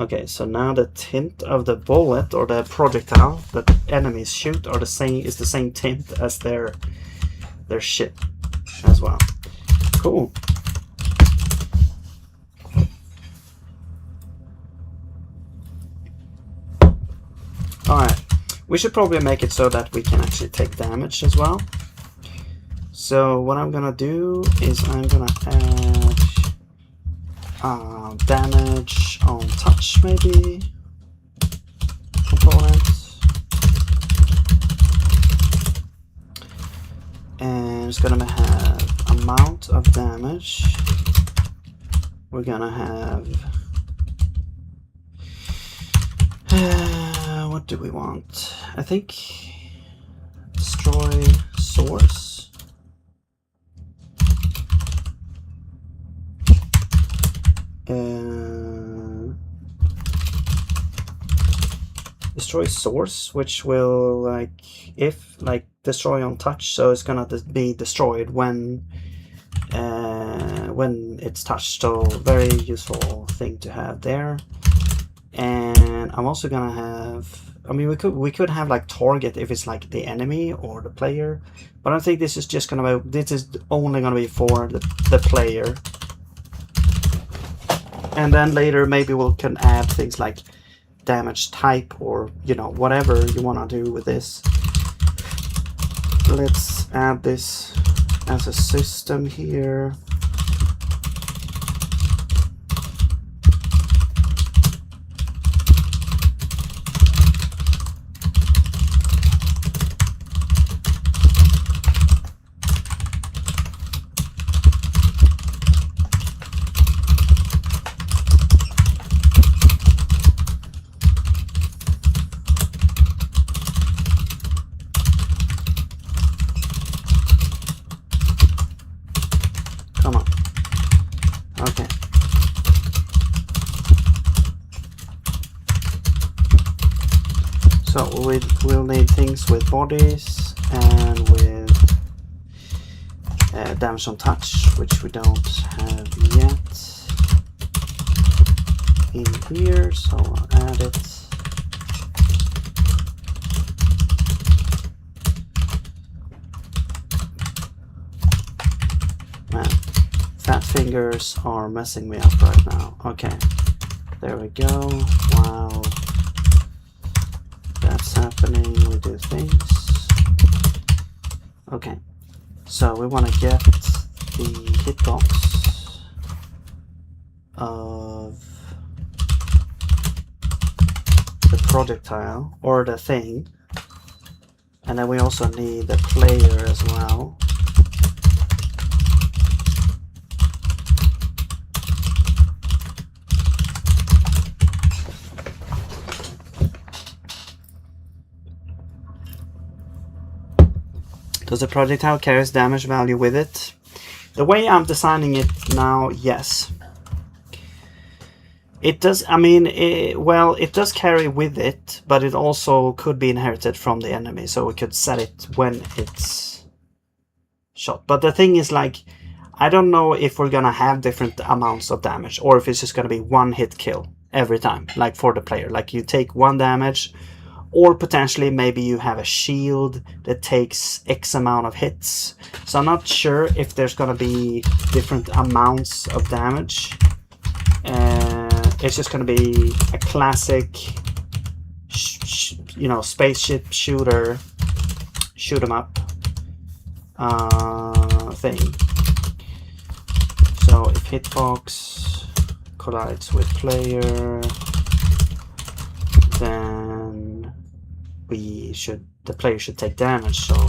Okay, so now the tint of the bullet or the projectile that the enemies shoot are the same tint as their ship as well. Cool. We should probably make it so that we can actually take damage as well. So what I'm gonna do is I'm gonna add damage on touch, maybe components, and it's gonna have amount of damage. We're gonna have what do we want? I think destroy source. Destroy source, which will if destroy on touch, so it's gonna be destroyed when it's touched. So very useful thing to have there. And I'm also gonna have, I mean, we could have like target if it's like the enemy or the player, but I think this is just gonna be, this is only gonna be for the player. And then later maybe we can add things like damage type, or you know, whatever you want to do with this. Let's add this as a system here. Come on. Okay. So we'll need things with bodies and with damage on touch, which we don't have yet in here, so I'll add it. Man, fat fingers are messing me up right now. Okay, there we go. Wow, that's happening. We do things. Okay, so we want to get the hitbox of the projectile or the thing, and then we also need the player as well. Does the projectile carries damage value with it? The way I'm designing it now, yes. It does, I mean, well, it does carry with it, but it also could be inherited from the enemy, so we could set it when it's shot. But the thing is, like, I don't know if we're gonna have different amounts of damage, or if it's just gonna be one hit kill every time, like for the player. Like, you take 1 damage, or potentially maybe you have a shield that takes X amount of hits. So I'm not sure if there's gonna be different amounts of damage. It's just gonna be a classic, you know, spaceship shooter, shoot 'em up thing. So if hitbox collides with player, then the player should take damage. So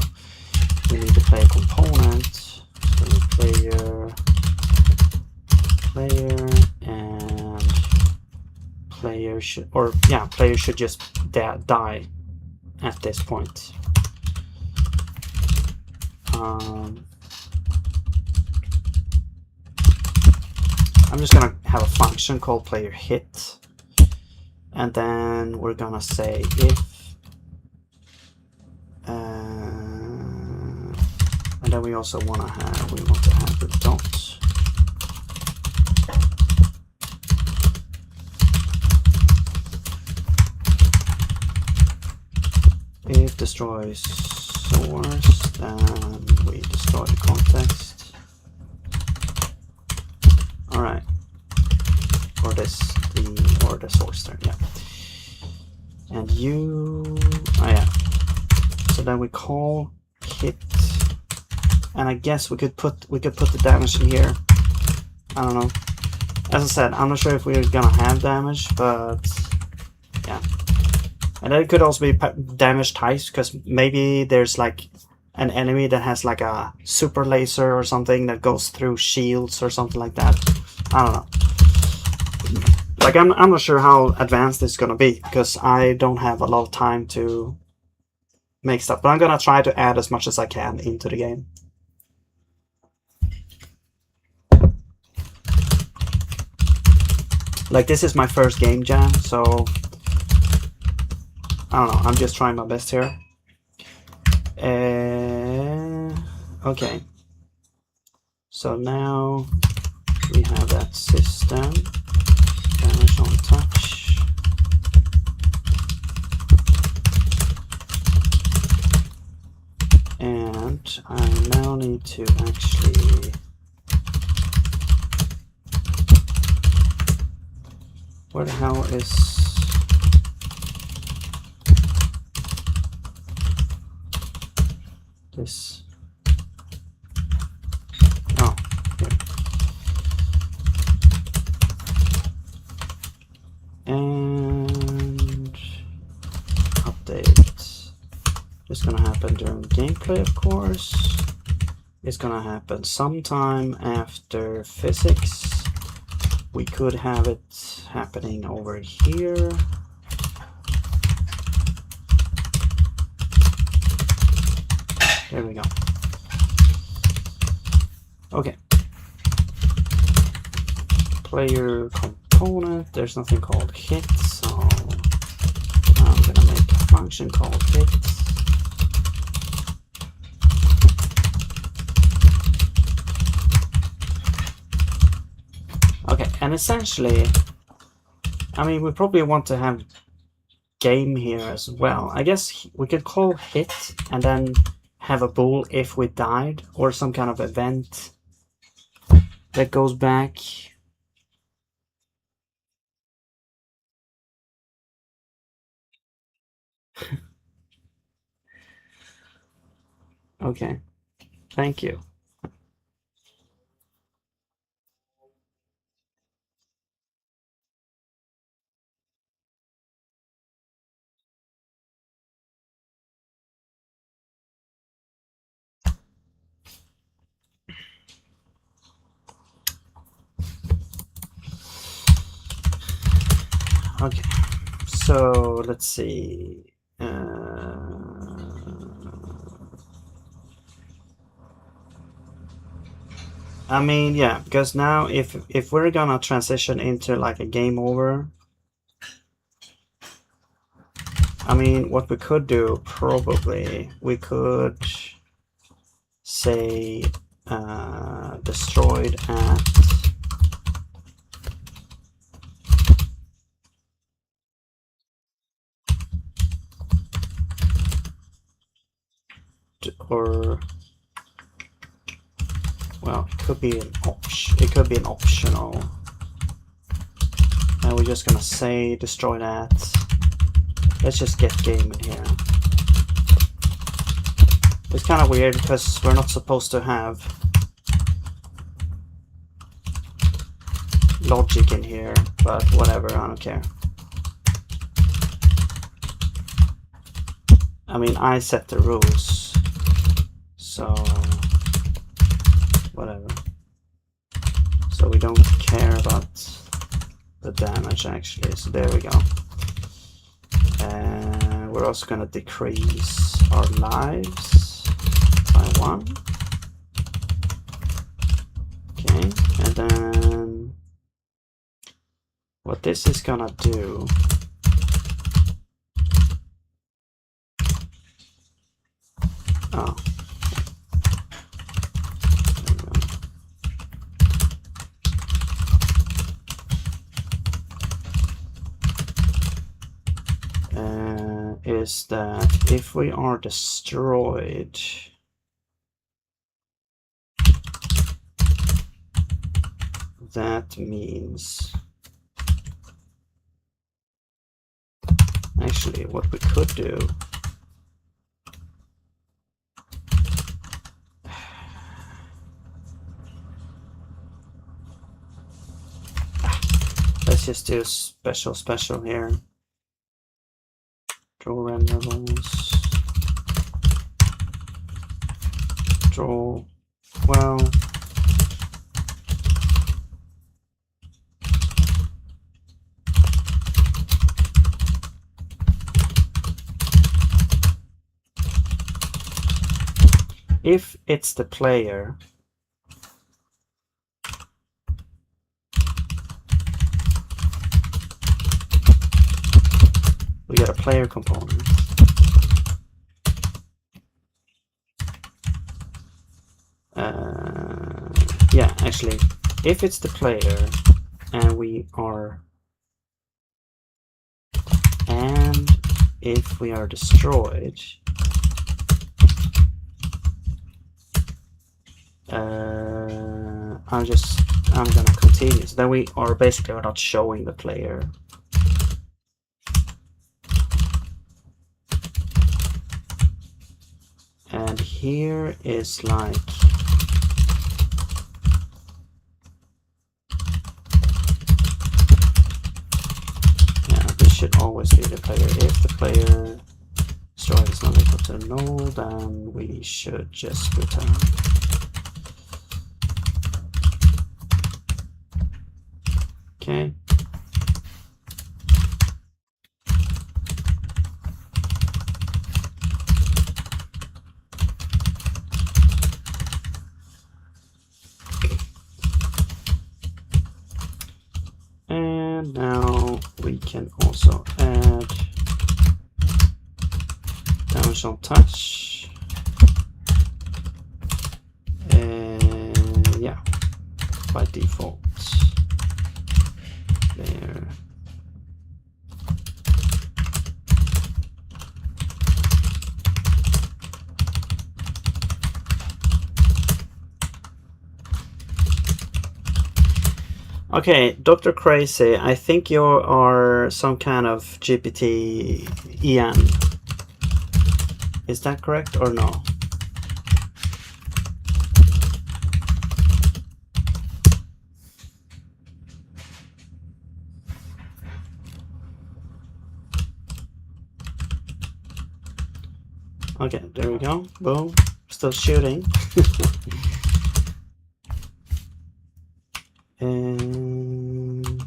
we need to play a component. So player, and player should, or yeah, player should just die at this point. I'm just gonna have a function called player hit, and then we're gonna say if, and then we also want to have the dot. If destroys source, then we destroy the context. All right, or the source there, yeah. And you, oh yeah. then we call hit, and I guess we could put the damage in here. I don't know. As I said, I'm not sure if we're gonna have damage, but yeah. And then it could also be damage types, because maybe there's like an enemy that has like a super laser or something that goes through shields or something like that. I don't know. Like I'm not sure how advanced this is gonna be, because I don't have a lot of time to make stuff. But I'm gonna try to add as much as I can into the game. Like, this is my first game jam, so I don't know, I'm just trying my best here. Okay, so now we have that system, damage on touch. And I now need to actually where the hell is this? Oh, here. And update. It's gonna happen during gameplay, of course. It's gonna happen sometime after physics. We could have it happening over here. There we go. Okay. Player component. There's nothing called hit, so I'm gonna make a function called hit. Okay, and essentially, I mean, we probably want to have game here as well. I guess we could call hit and then have a bool if we died, or some kind of event that goes back. Okay, thank you. Okay, so let's see. I mean, yeah, because now if we're gonna transition into like a game over, I mean, what we could do, probably, we could say destroyed at or well, it could be an optional, and we're just gonna say destroy that. Let's just get game in here. It's kind of weird because we're not supposed to have logic in here, but whatever, I don't care. I mean, I set the rules, so whatever. So we don't care about the damage actually, so there we go. And we're also going to decrease our lives by 1. Okay, and then what this is going to do, oh, is that if we are destroyed, that means actually what we could do let's just do special here. Draw render levels. Draw well. If it's the player, we got a player component. Yeah, actually, if it's the player and if we are destroyed, I'm gonna continue. So then we are basically not showing the player. And here is like, yeah, this should always be the player. If the player destroyed is not equal to null, then we should just return. Okay. And now we can also add damage on touch. And yeah, by default. There. Okay, Dr. Crazy, I think you are some kind of GPT EN. Is that correct or no? Okay, there we go. Boom. Still shooting. And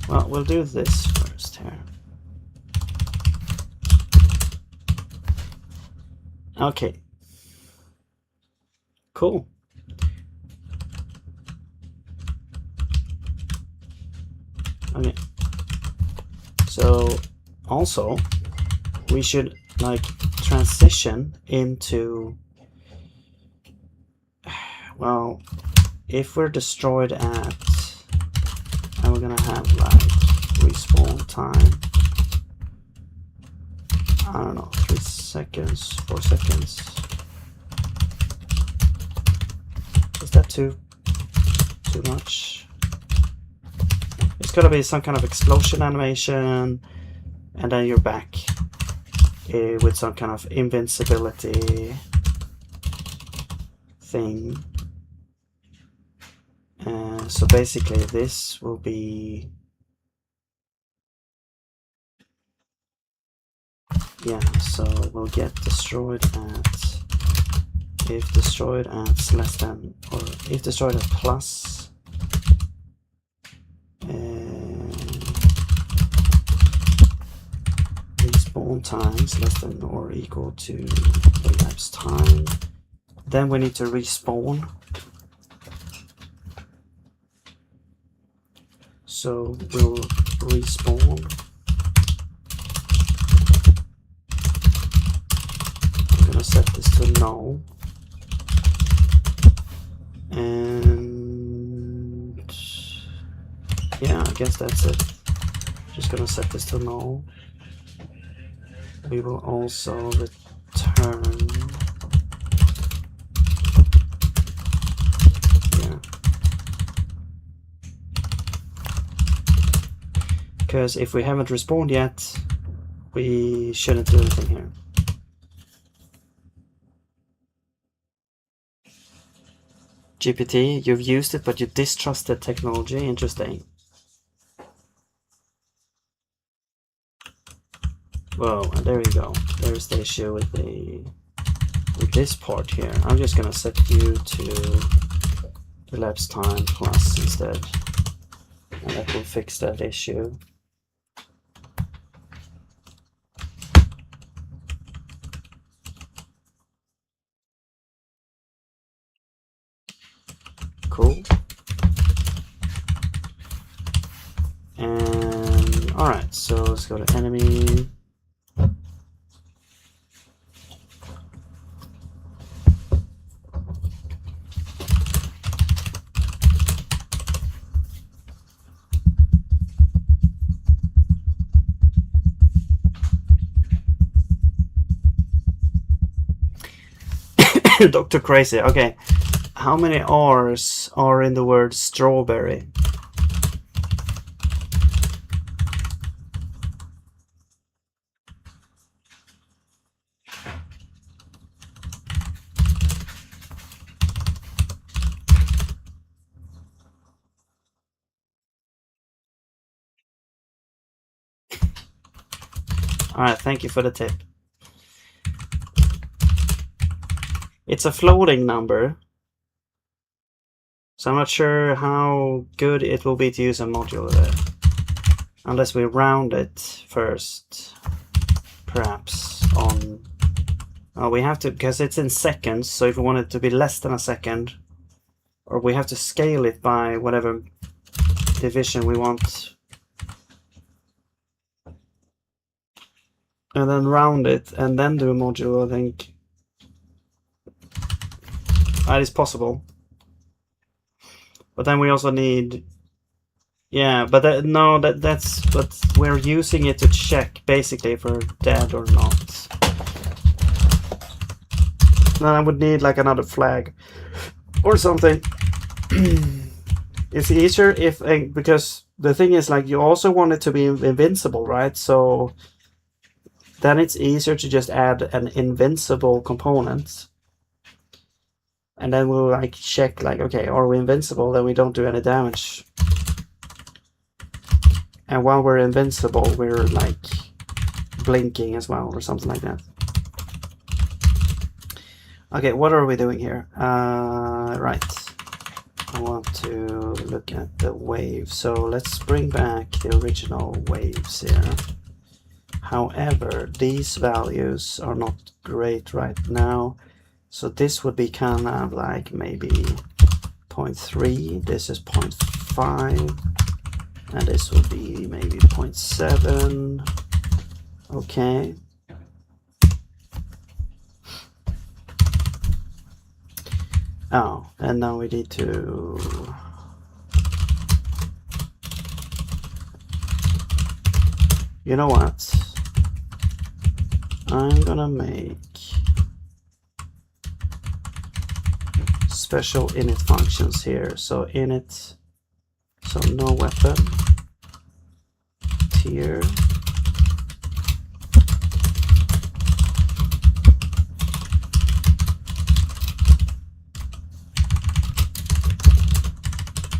well, we'll do this first here. Okay. Cool. Okay. So also we should like transition into, well, if we're destroyed at, and we're gonna have like respawn time, I don't know, 3 seconds, 4 seconds. Is that too much? It's gotta be some kind of explosion animation, and then you're back with some kind of invincibility thing. So basically this will be, yeah, so we'll get destroyed at, if destroyed at less than, or if destroyed at plus, respawn times less than or equal to elapsed time. Then we need to respawn. So we'll respawn. I'm gonna set this to null. And yeah, I guess that's it. Just gonna set this to null. We will also return Because if we haven't respawned yet, we shouldn't do anything here. GPT, you've used it, but you distrusted technology. Interesting. Whoa, and there you go. There's the issue with this part here. I'm just gonna set you to elapsed time plus instead, and that will fix that issue. Cool. And alright, so let's go to enemy. Dr. Crazy, okay. How many R's are in the word strawberry? Alright, thank you for the tip. It's a floating number, so I'm not sure how good it will be to use a modular there. Unless we round it first, perhaps on... Oh, we have to, because it's in seconds, so if we want it to be less than a second, or we have to scale it by whatever division we want. And then round it, and then do a module, I think. That is possible. But then we also need... Yeah, but that's... But we're using it to check, basically, if we're dead or not. Then I would need, like, another flag. Or something. It's easier if... Because the thing is, like, you also want it to be invincible, right? So... Then it's easier to just add an invincible component. And then we'll like check like, okay, are we invincible? Then we don't do any damage. And while we're invincible, we're like blinking as well or something like that. Okay, what are we doing here? Right. I want to look at the waves. So let's bring back the original waves here. However, these values are not great right now. So this would be kind of like maybe 0.3. This is 0.5. And this would be maybe 0.7. Okay. Oh, and now we need to... You know what? I'm gonna make special init functions here. So init, so no weapon, tier,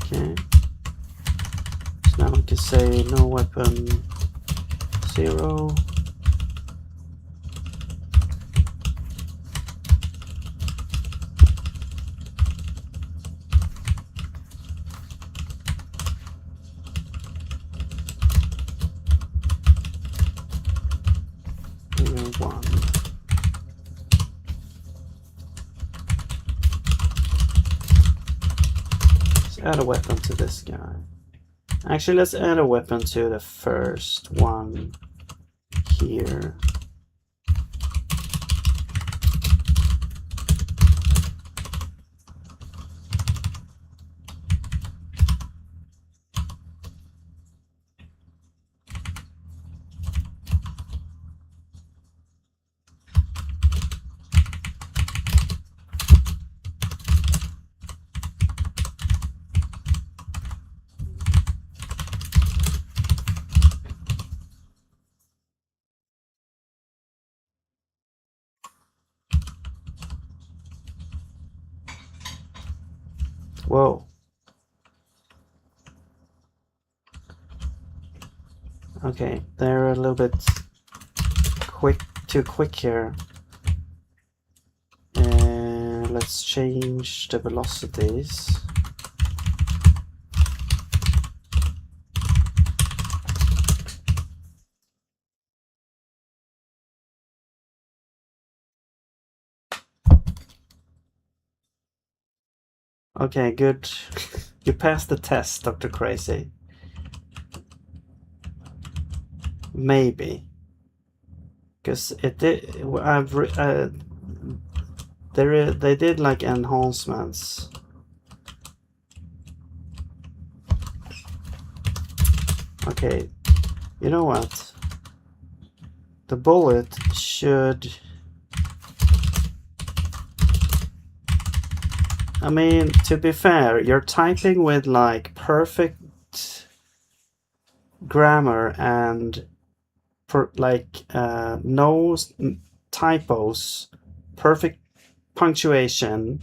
okay. So now we can say no weapon 0. Add a weapon to this guy. Actually, let's add a weapon to the first one here. Whoa. Okay, they're a little bit too quick here. Let's change the velocities. Okay, good. You passed the test, Dr. Crazy. Maybe. Because it did. They did like enhancements. Okay, you know what? The bullet should. I mean, to be fair, you're typing with like perfect grammar and no typos, perfect punctuation,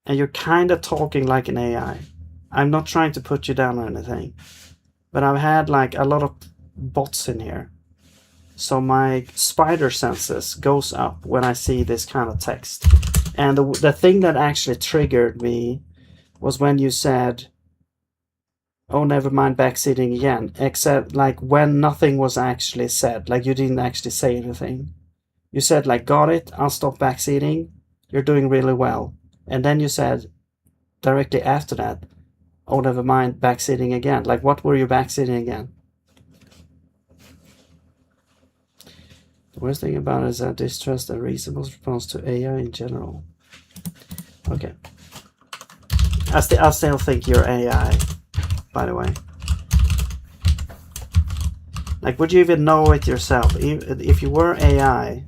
and you're kind of talking like an AI. I'm not trying to put you down or anything, but I've had like a lot of bots in here, so my spider senses goes up when I see this kind of text. And the thing that actually triggered me was when you said, oh, never mind backseating again, except like when nothing was actually said, like you didn't actually say anything. You said like, got it, I'll stop backseating, you're doing really well. And then you said directly after that, oh, never mind backseating again. Like, what were you backseating again? The worst thing about it is that distrust a reasonable response to AI in general. Okay. I still think you're AI, by the way. Like, would you even know it yourself? If you were AI,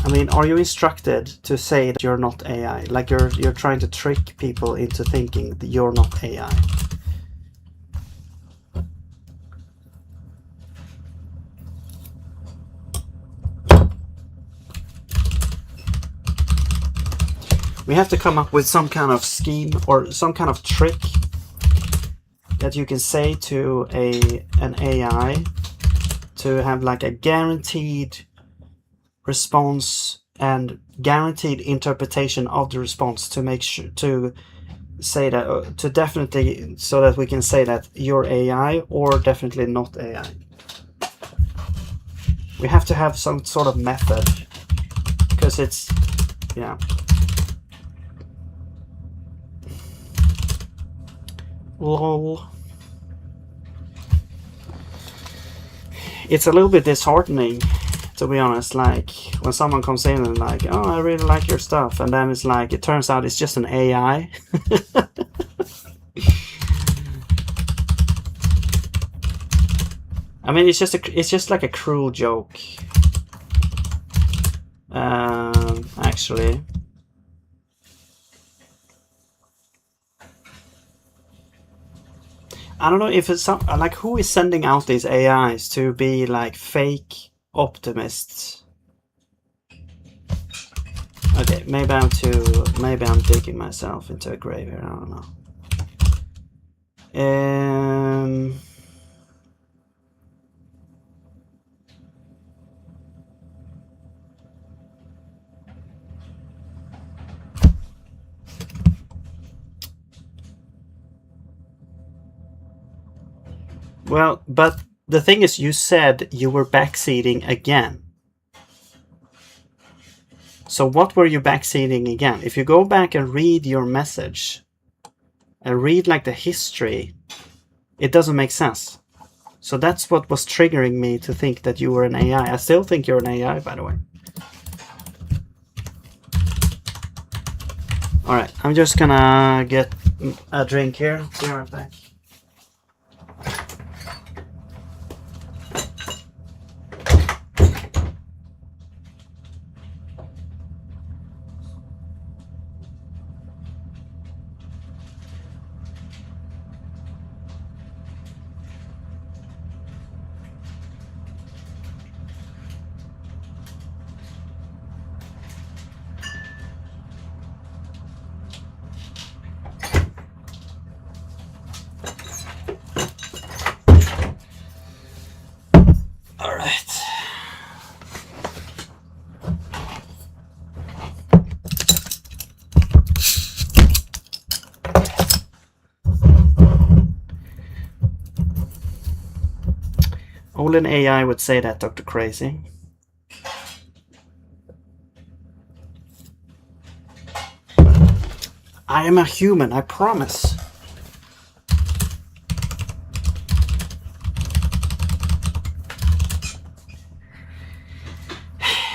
I mean, are you instructed to say that you're not AI? Like you're trying to trick people into thinking that you're not AI. We have to come up with some kind of scheme or some kind of trick that you can say to an AI to have like a guaranteed response and guaranteed interpretation of the response to make sure to say that to definitely so that we can say that you're AI or definitely not AI. We have to have some sort of method because it's yeah. Lol. It's a little bit disheartening, to be honest, like when someone comes in and like, oh, I really like your stuff, and then it's like, it turns out it's just an AI. I mean, it's just like a cruel joke. Actually. I don't know if it's some, like, who is sending out these AIs to be like fake optimists? Okay, maybe I'm digging myself into a grave here. I don't know. Well, but the thing is, you said you were backseating again. So what were you backseating again? If you go back and read your message and read like the history, it doesn't make sense. So that's what was triggering me to think that you were an AI. I still think you're an AI, by the way. All right, I'm just gonna get a drink here. Be right back. Only an AI would say that, Dr. Crazy. I am a human, I promise.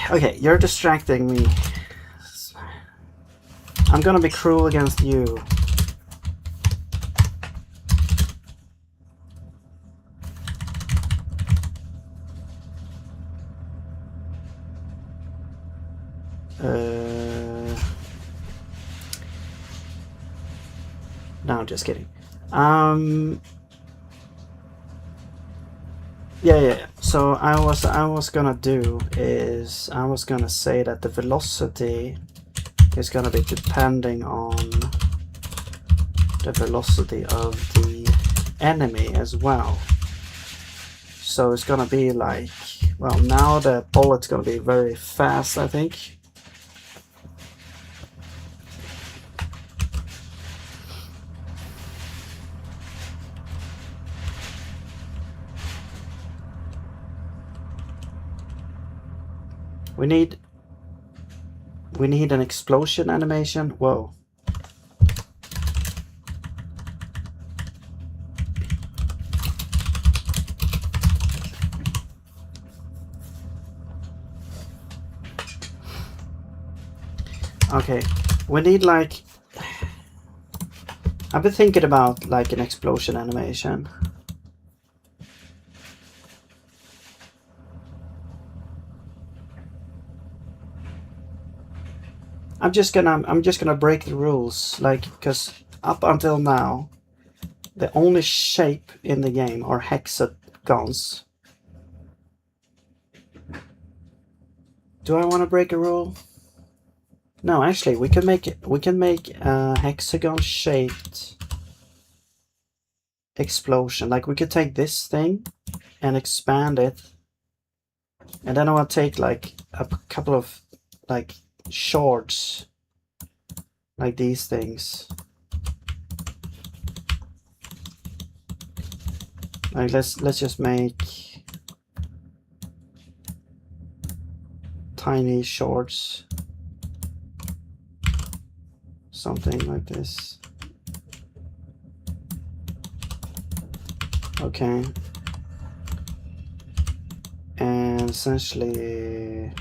Okay, you're distracting me. I'm gonna be cruel against you. No, just kidding. Yeah. So I was gonna do is I was gonna say that the velocity is gonna be depending on the velocity of the enemy as well. So it's gonna be like, well, now the bullet's gonna be very fast, I think. We need an explosion animation. Whoa. Okay, we need like, I've been thinking about like an explosion animation. I'm just gonna break the rules, like, because up until now the only shape in the game are hexagons. Do I want to break a rule? No, actually, we can make a hexagon shaped explosion. Like, we could take this thing and expand it, and then I want to take like a couple of like shards, like these things. Like, let's just make tiny shards, something like this. Okay, and essentially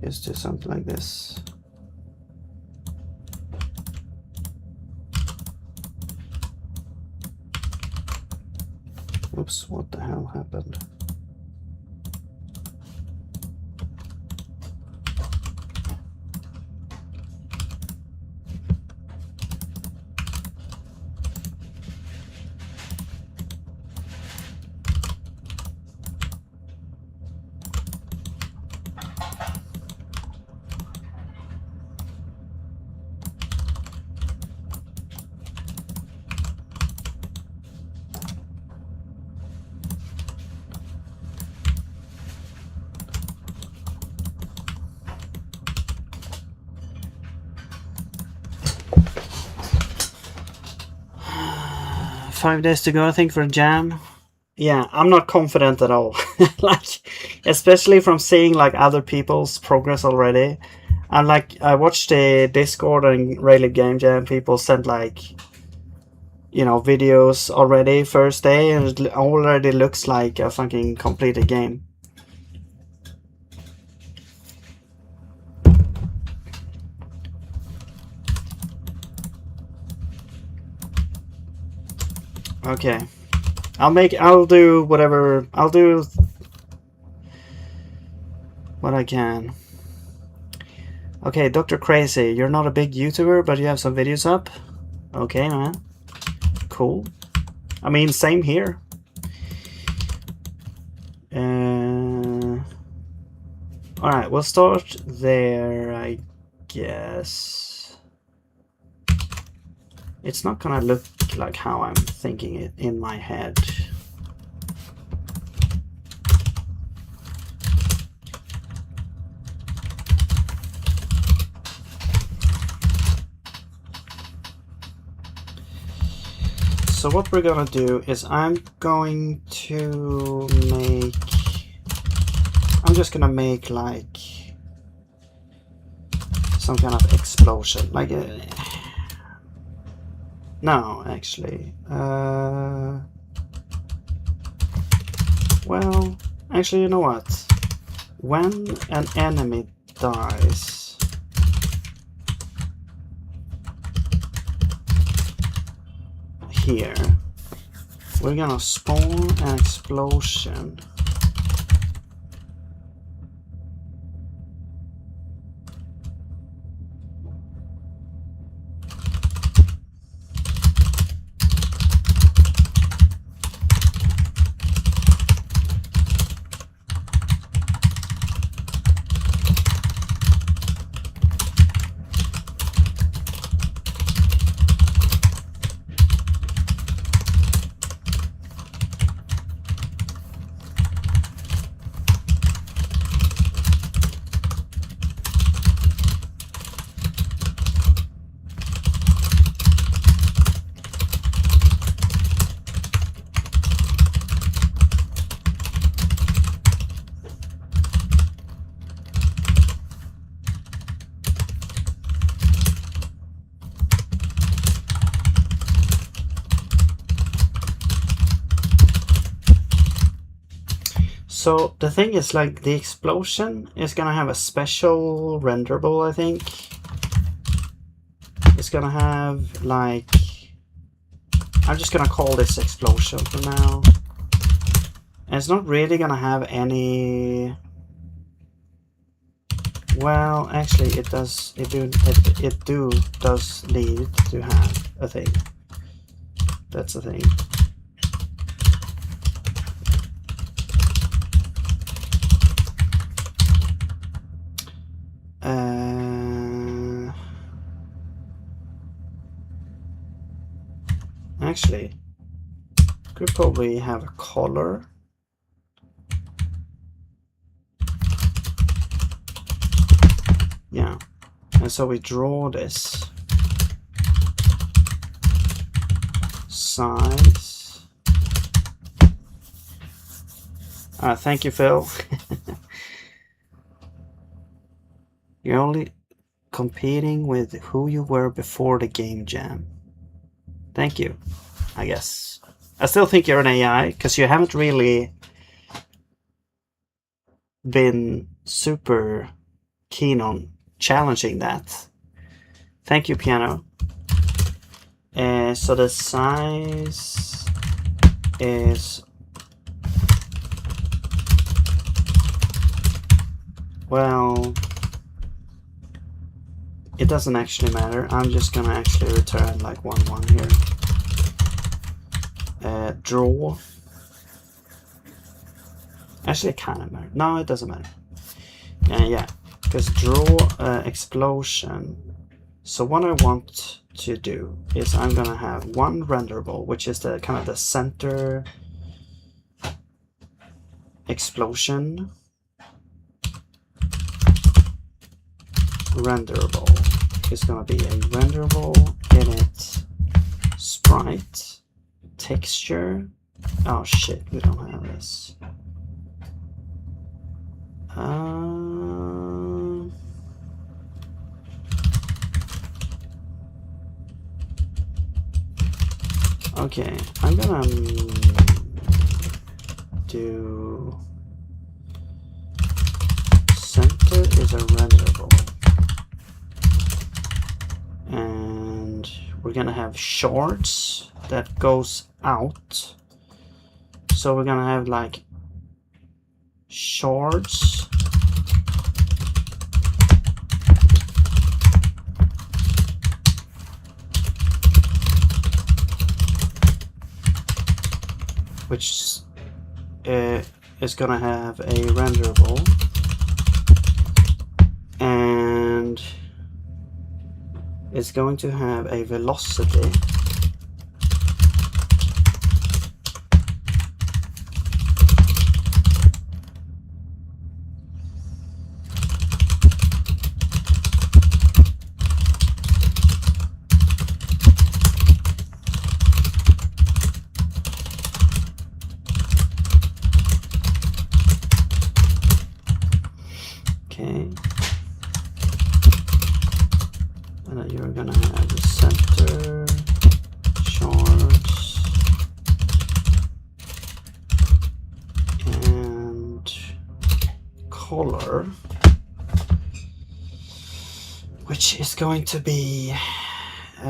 just do something like this. Oops, what the hell happened? Five days to go, I think, for a jam. Yeah, I'm not confident at all. Like, especially from seeing like other people's progress already. I'm like, I watched the Discord and Raylib Game Jam. People sent like, you know, videos already first day, and it already looks like a fucking completed game. Okay, I'll do whatever. I'll do what I can. Okay, Dr. Crazy, you're not a big YouTuber, but you have some videos up. Okay, man. Cool. I mean, same here. Alright, we'll start there, I guess. It's not gonna look like how I'm thinking it in my head. So what we're gonna do is I'm just gonna make like some kind of explosion, like no, actually, well, actually, you know what? When an enemy dies, here, we're gonna spawn an explosion. So the thing is, like, the explosion is gonna have a special renderable, I think. It's gonna have, like, I'm just gonna call this explosion for now. And it's not really gonna have any, well, actually it does need to have a thing. That's a thing. Actually, could probably have a color. Yeah, and so we draw this size. Thank you, Phil. You're only competing with who you were before the game jam. Thank you, I guess. I still think you're an AI, because you haven't really been super keen on challenging that. Thank you, Piano. So the size is, well, it doesn't actually matter. I'm just gonna actually return like 1 here. Draw. Actually, it kind of matters. No, it doesn't matter. Yeah, because draw explosion. So what I want to do is I'm gonna have one renderable, which is the kind of the center explosion renderable. Is gonna be a renderable init sprite texture. Oh shit, we don't have this. Okay, I'm gonna do center is a renderable, and we're gonna have shards that goes out. So we're gonna have like shards which is gonna have a renderable, and it's going to have a velocity And then you're gonna have the center, shards, and color, which is going to be a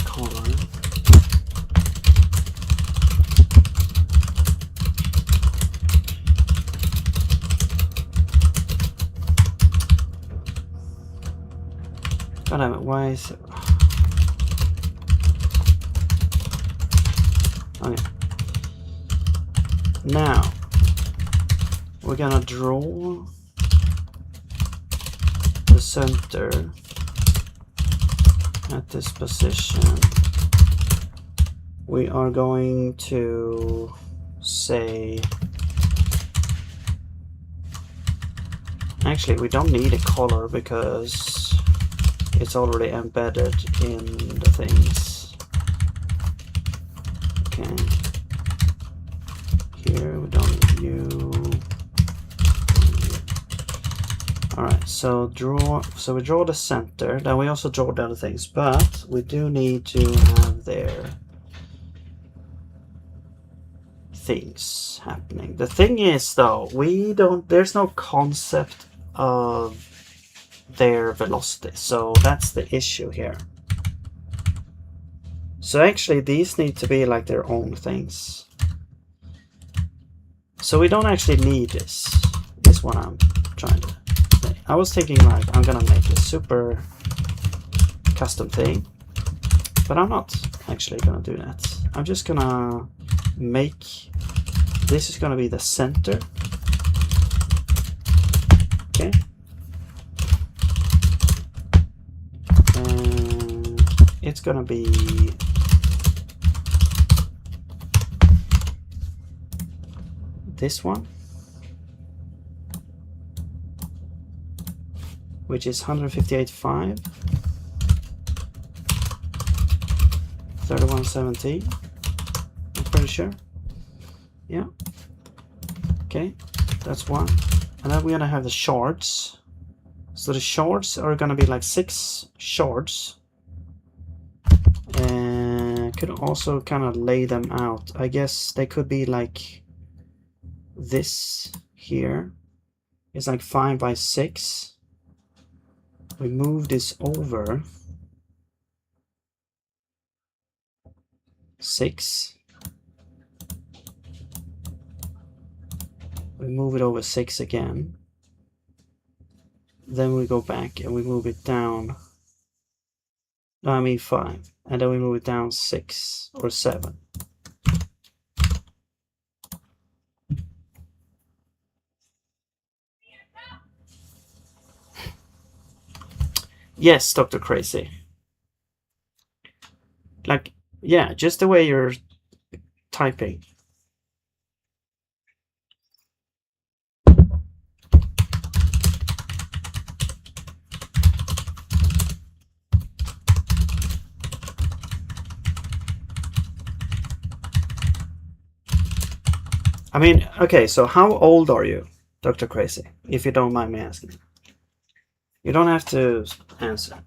color. God damn it, why is it? Okay. Now, we're gonna draw the center at this position. We are going to say, actually we don't need a color because it's already embedded in the things. Okay. Here we don't need you. Alright, so we draw the center, then we also draw the other things, but we do need to have their things happening. The thing is though, there's no concept of their velocity, so that's the issue here. So actually these need to be like their own things. So we don't actually need this, is what I'm trying to say. I was thinking like I'm gonna make a super custom thing, but I'm not actually gonna do that. I'm just gonna make, this is gonna be the center. Okay. It's gonna be this one, which is 158.5, 3117. I'm pretty sure. Yeah. Okay, that's one. And then we're gonna have the shards. So the shards are gonna be like 6 shards. Could also kind of lay them out. I guess they could be like this here. It's like 5 by 6. We move this over 6. We move it over 6 again. Then we go back and we move it down. No, I mean 5. And then we move it down 6 or 7. Yes, Dr. Crazy. Like, yeah, just the way you're typing. I mean, okay, so how old are you, Dr. Crazy, if you don't mind me asking? You don't have to answer.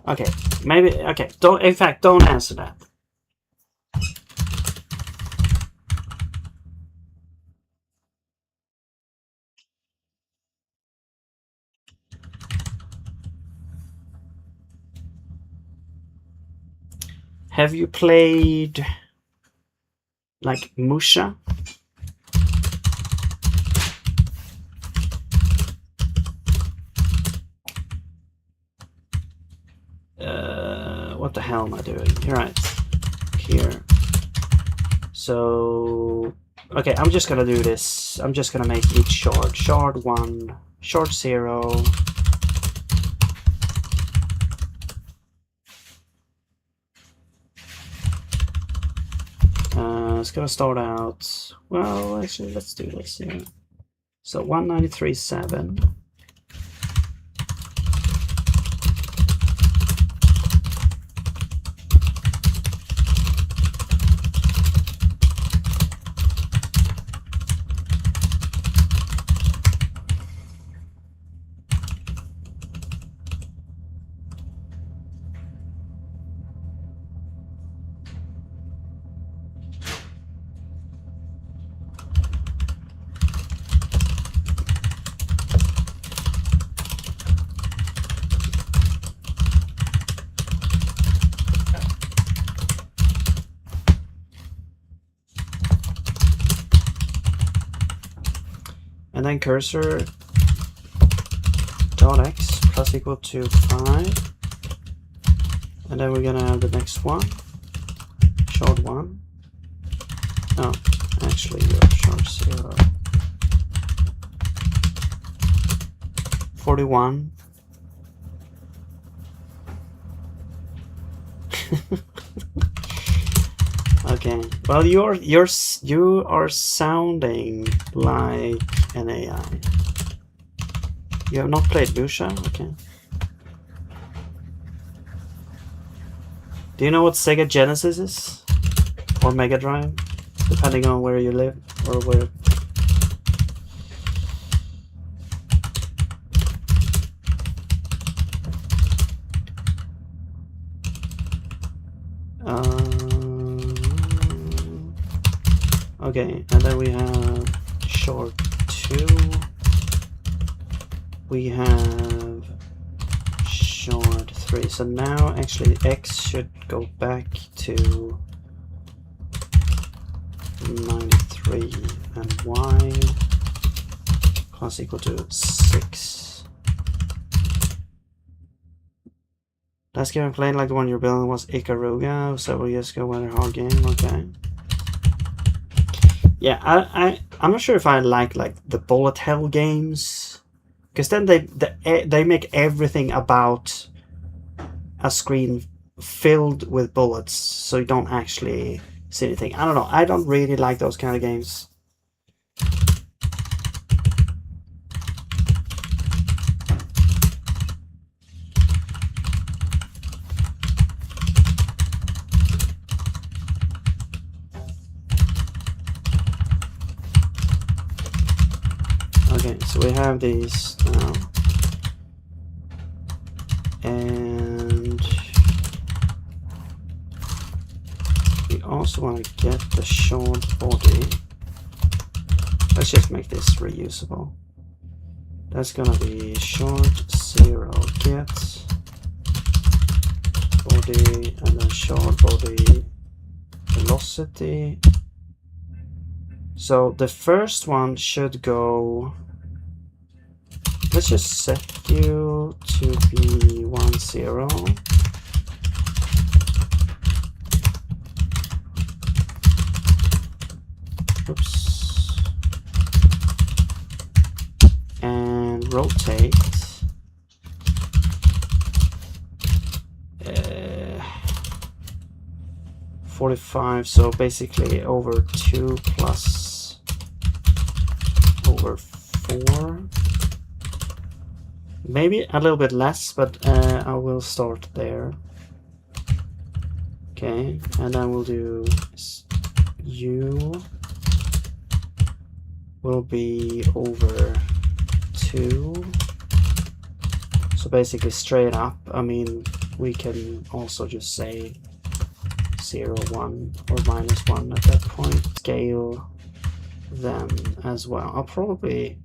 Okay, maybe, okay, don't, in fact, don't answer that. Have you played like Musha? What the hell am I doing? You're right. Here. So, okay, I'm just gonna do this. I'm just gonna make each shard. Shard 1, shard 0. It's gonna start out, well, actually, let's do this here. So 193.7. and then cursor dot x plus equal to 5, and then we're gonna have the next one, short 1. Oh, actually you're short 0. 41. Okay, well you are sounding like an AI. You have not played Lucia? Okay. Do you know what Sega Genesis is? Or Mega Drive? Depending on where you live or where. Okay, and then we have short 2. We have short 3. So now actually x should go back to 93 and y plus equal to 6. Last game I played like the one you're building was Ikaruga several years ago. When a hard game. Okay. Yeah, I'm not sure if I like the bullet hell games, because then they make everything about a screen filled with bullets, so you don't actually see anything. I don't know. I don't really like those kind of games. Okay, so we have these now, and we also want to get the short body. Let's just make this reusable. That's gonna be short 0 get body, and then short body velocity. So the first one should go. Let's just set you to be 1 0. Oops. And rotate. 45. So basically over 2 plus over 4. Maybe a little bit less, but I will start there. Okay, and then we'll do U will be over 2. So basically straight up. I mean, we can also just say 0, 1 or -1 at that point. Scale them as well. I'll probably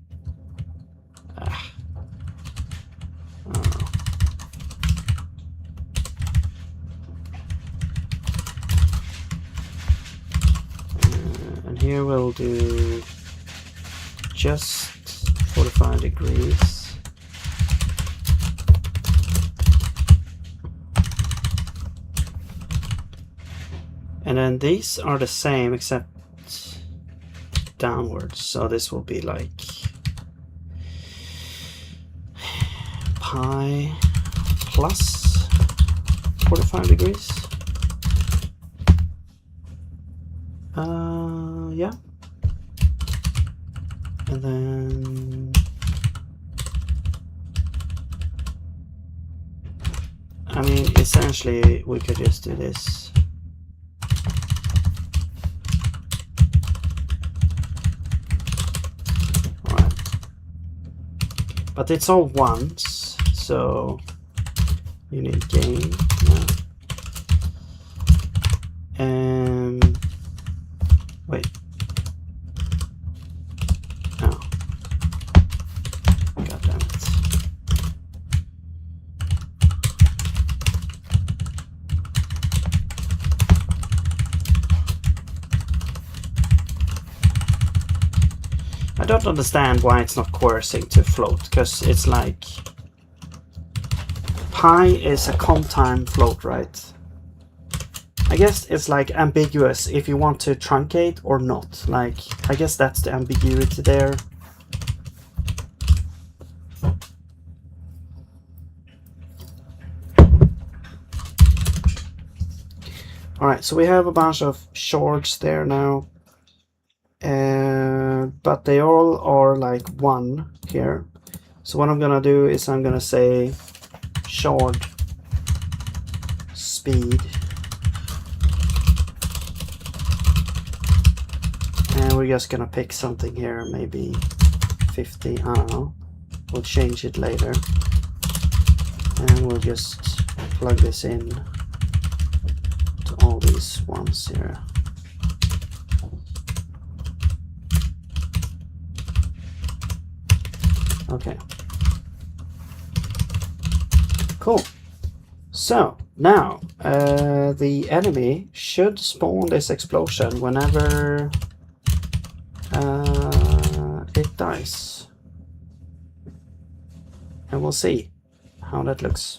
and here we'll do just 45 degrees. And then these are the same except downwards. So this will be like pi plus 45 degrees. Yeah. And then I mean, essentially we could just do this. Alright. But it's all ones, so you need game now. Wait. Oh. God damn it. I I don't understand why it's not coercing to float, because it's like pi is a comp-time float, right? I guess it's like ambiguous if you want to truncate or not. Like, I guess that's the ambiguity there. Alright, so we have a bunch of shards there now. But they all are like 1 here. So what I'm gonna do is I'm gonna say shard speed. And we're just gonna pick something here, maybe 50, I don't know. We'll change it later. And we'll just plug this in to all these ones here. Okay. Cool. So now the enemy should spawn this explosion whenever it dies. And we'll see how that looks.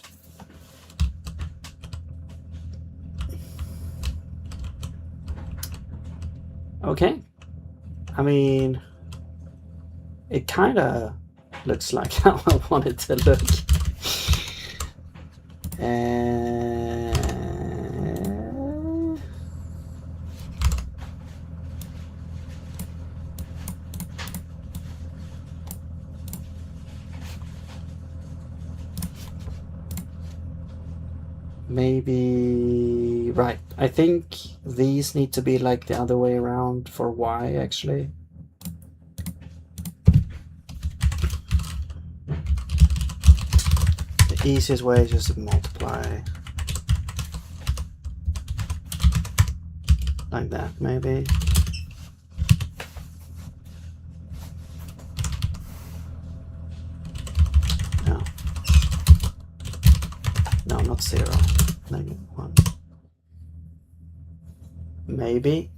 Okay. I mean, it kind of looks like how I want it to look. Maybe, right, I think these need to be like the other way around for Y actually. The easiest way is just to multiply like that, maybe. No. No, not 0. -1. Maybe.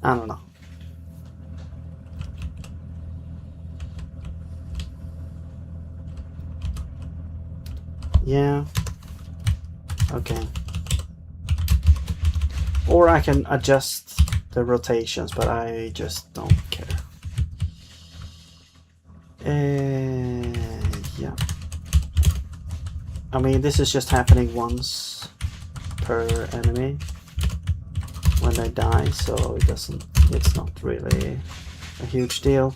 I don't know. Yeah. Okay. Or I can adjust the rotations, but I just don't care. Yeah. I mean, this is just happening once per enemy when they die, so it's not really a huge deal.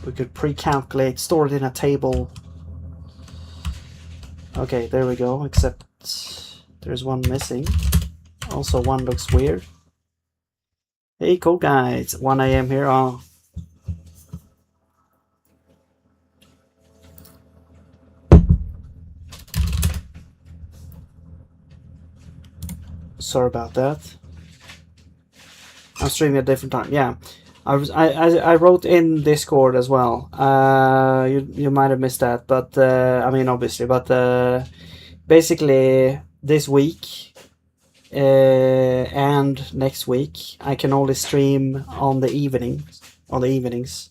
We could pre-calculate, store it in a table. Okay, there we go, except there's one missing. Also, one looks weird. Hey, cool guys, 1 AM here. Oh. Sorry about that. I'm streaming at a different time. Yeah, I wrote in Discord as well. You might have missed that, but I mean obviously, but basically this week and next week I can only stream on the evenings,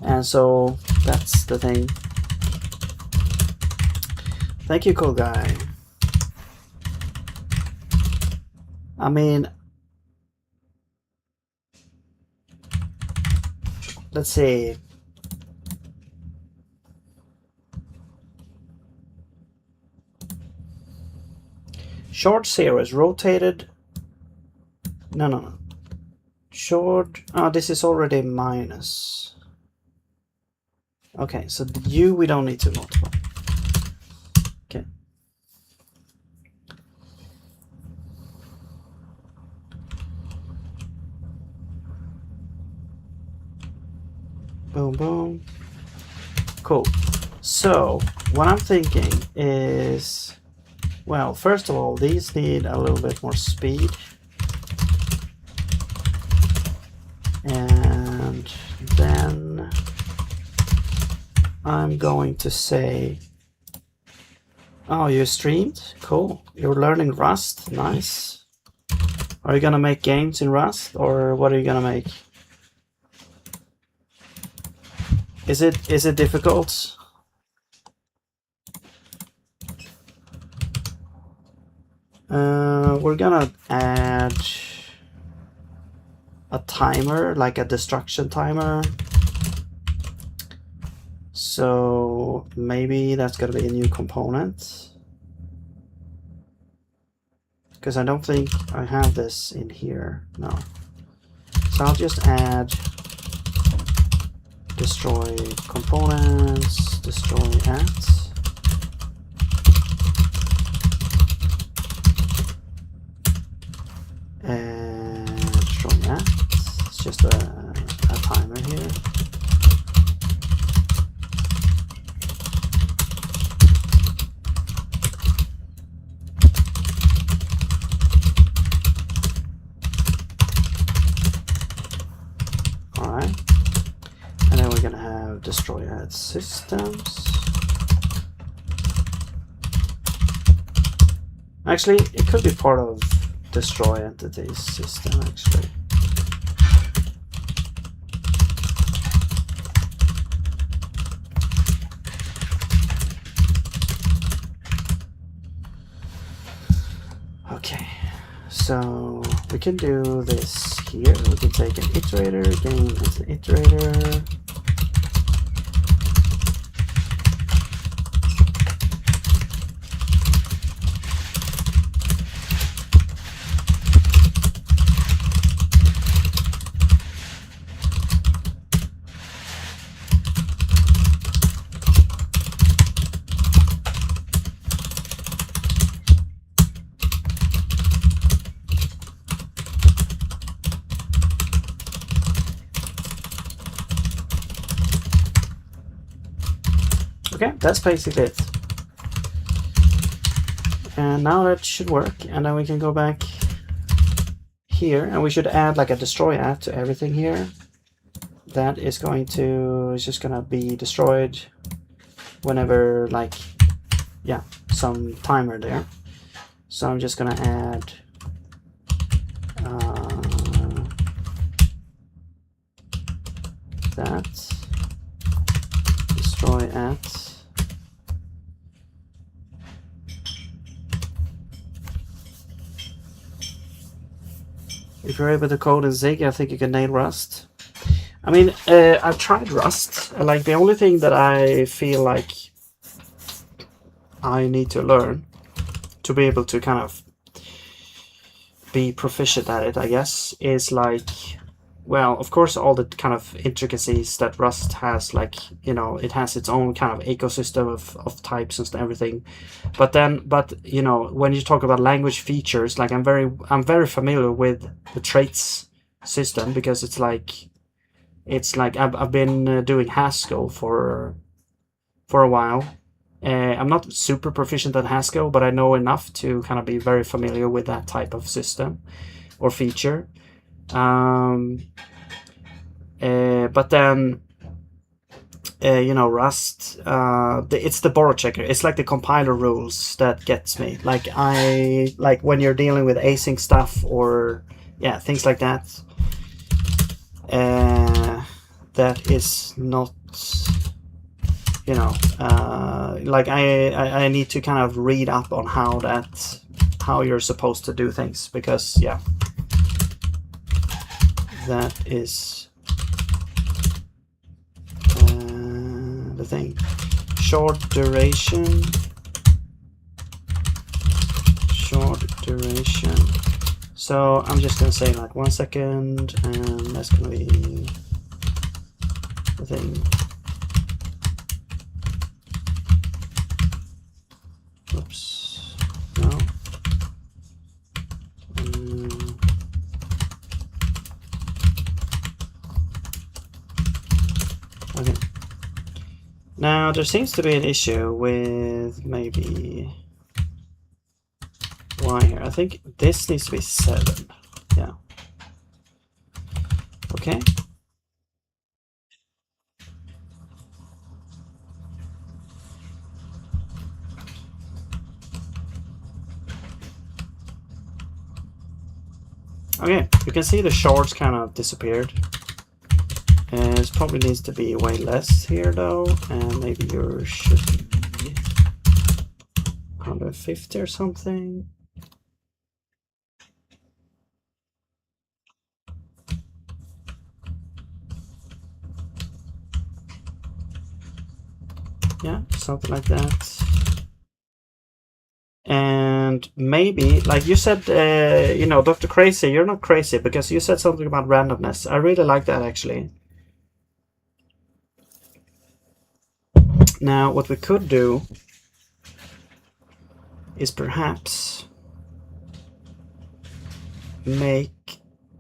and so that's the thing. Thank you, cool guy. I mean, let's see. Short 0 is rotated. No. Short. Oh, this is already minus. Okay, so the U we don't need to multiply. Okay. Boom, boom. Cool. So what I'm thinking is, well, first of all, these need a little bit more speed. And then I'm going to say, oh, you streamed? Cool. You're learning Rust. Nice. Are you gonna make games in Rust, or what are you gonna make? Is it difficult? We're gonna add a timer, like a destruction timer. So maybe that's gonna be a new component. Because I don't think I have this in here. No. So I'll just add destroy components, destroy at. Destroy at. It's just a timer here. Alright. And then we're going to have destroy at systems. Actually, it could be part of destroy entities system, actually. Okay, so we can do this here. We can take an iterator, game as an iterator. Okay, that's basically it. And now that should work, and then we can go back here, and we should add like a destroy at to everything here. That is going to, it's just gonna be destroyed whenever, like, yeah, some timer there. So I'm just gonna add that destroy at. If you're able to code in Zig, I think you can nail Rust. I mean, I've tried Rust. Like, the only thing that I feel like I need to learn to be able to kind of be proficient at it, I guess, is like, well, of course, all the kind of intricacies that Rust has, like, you know, it has its own kind of ecosystem of types and everything. But you know, when you talk about language features, like, I'm very familiar with the traits system, because it's like I've been doing Haskell for a while. I'm not super proficient at Haskell, but I know enough to kind of be very familiar with that type of system or feature. But then, you know, Rust, it's the borrow checker. It's like the compiler rules that gets me. Like, when you're dealing with async stuff, or yeah, things like that. That is not, you know, like I need to kind of read up on how you're supposed to do things, because yeah, that is the thing. Short duration. So I'm just gonna say like 1 second, and that's gonna be the thing. Oops, no. Okay. Now there seems to be an issue with maybe y here. I think this needs to be 7. Yeah. Okay. Okay, you can see the shards kind of disappeared. It probably needs to be way less here though, and maybe yours should be 150 or something. Yeah, something like that. And maybe, like you said, you know, Dr. Crazy, you're not crazy because you said something about randomness. I really like that actually. Now, what we could do is perhaps make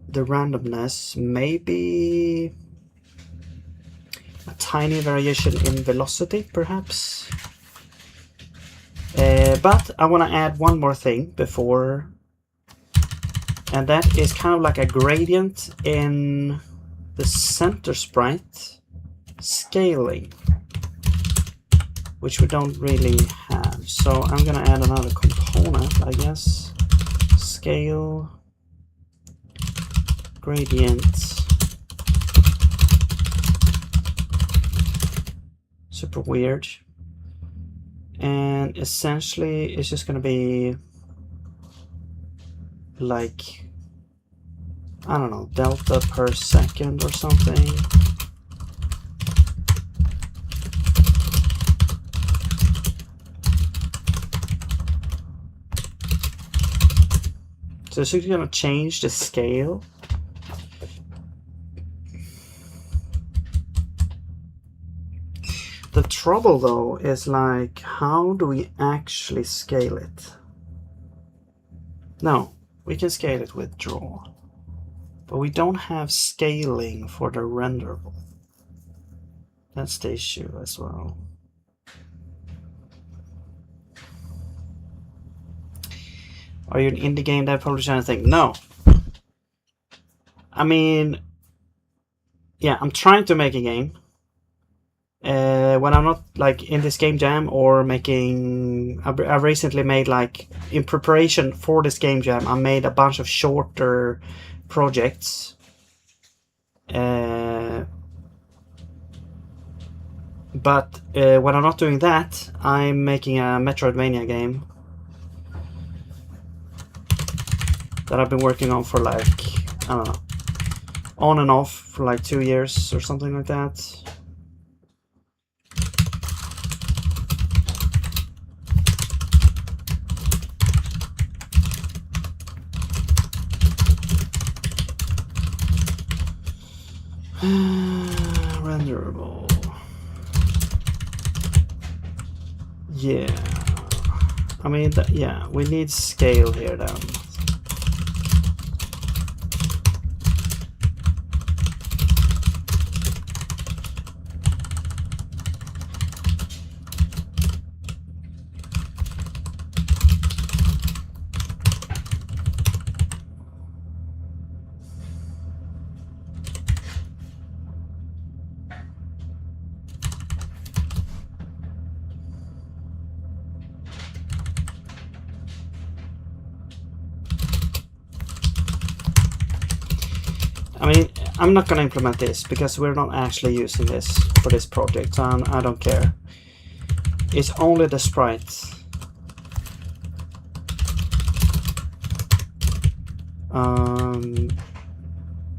the randomness maybe a tiny variation in velocity, perhaps. But I want to add one more thing before, and that is kind of like a gradient in the center sprite scaling, which we don't really have. So I'm gonna add another component, I guess. Scale gradient. Super weird. And essentially it's just gonna be like, I don't know, delta per second or something. So it's gonna change the scale. The trouble though is like, how do we actually scale it? No, we can scale it with draw, but we don't have scaling for the renderable. That's the issue as well. Are you an indie game dev publisher? Anything? No. I mean, yeah, I'm trying to make a game. When I'm not like in this game jam or making, I've recently made, like, in preparation for this game jam, I made a bunch of shorter projects. But when I'm not doing that, I'm making a Metroidvania game that I've been working on for like, I don't know, on and off for like 2 years or something like that. Renderable. Yeah. I mean, yeah, we need scale here then. I mean, I'm not gonna implement this because we're not actually using this for this project, so I don't care. It's only the sprite.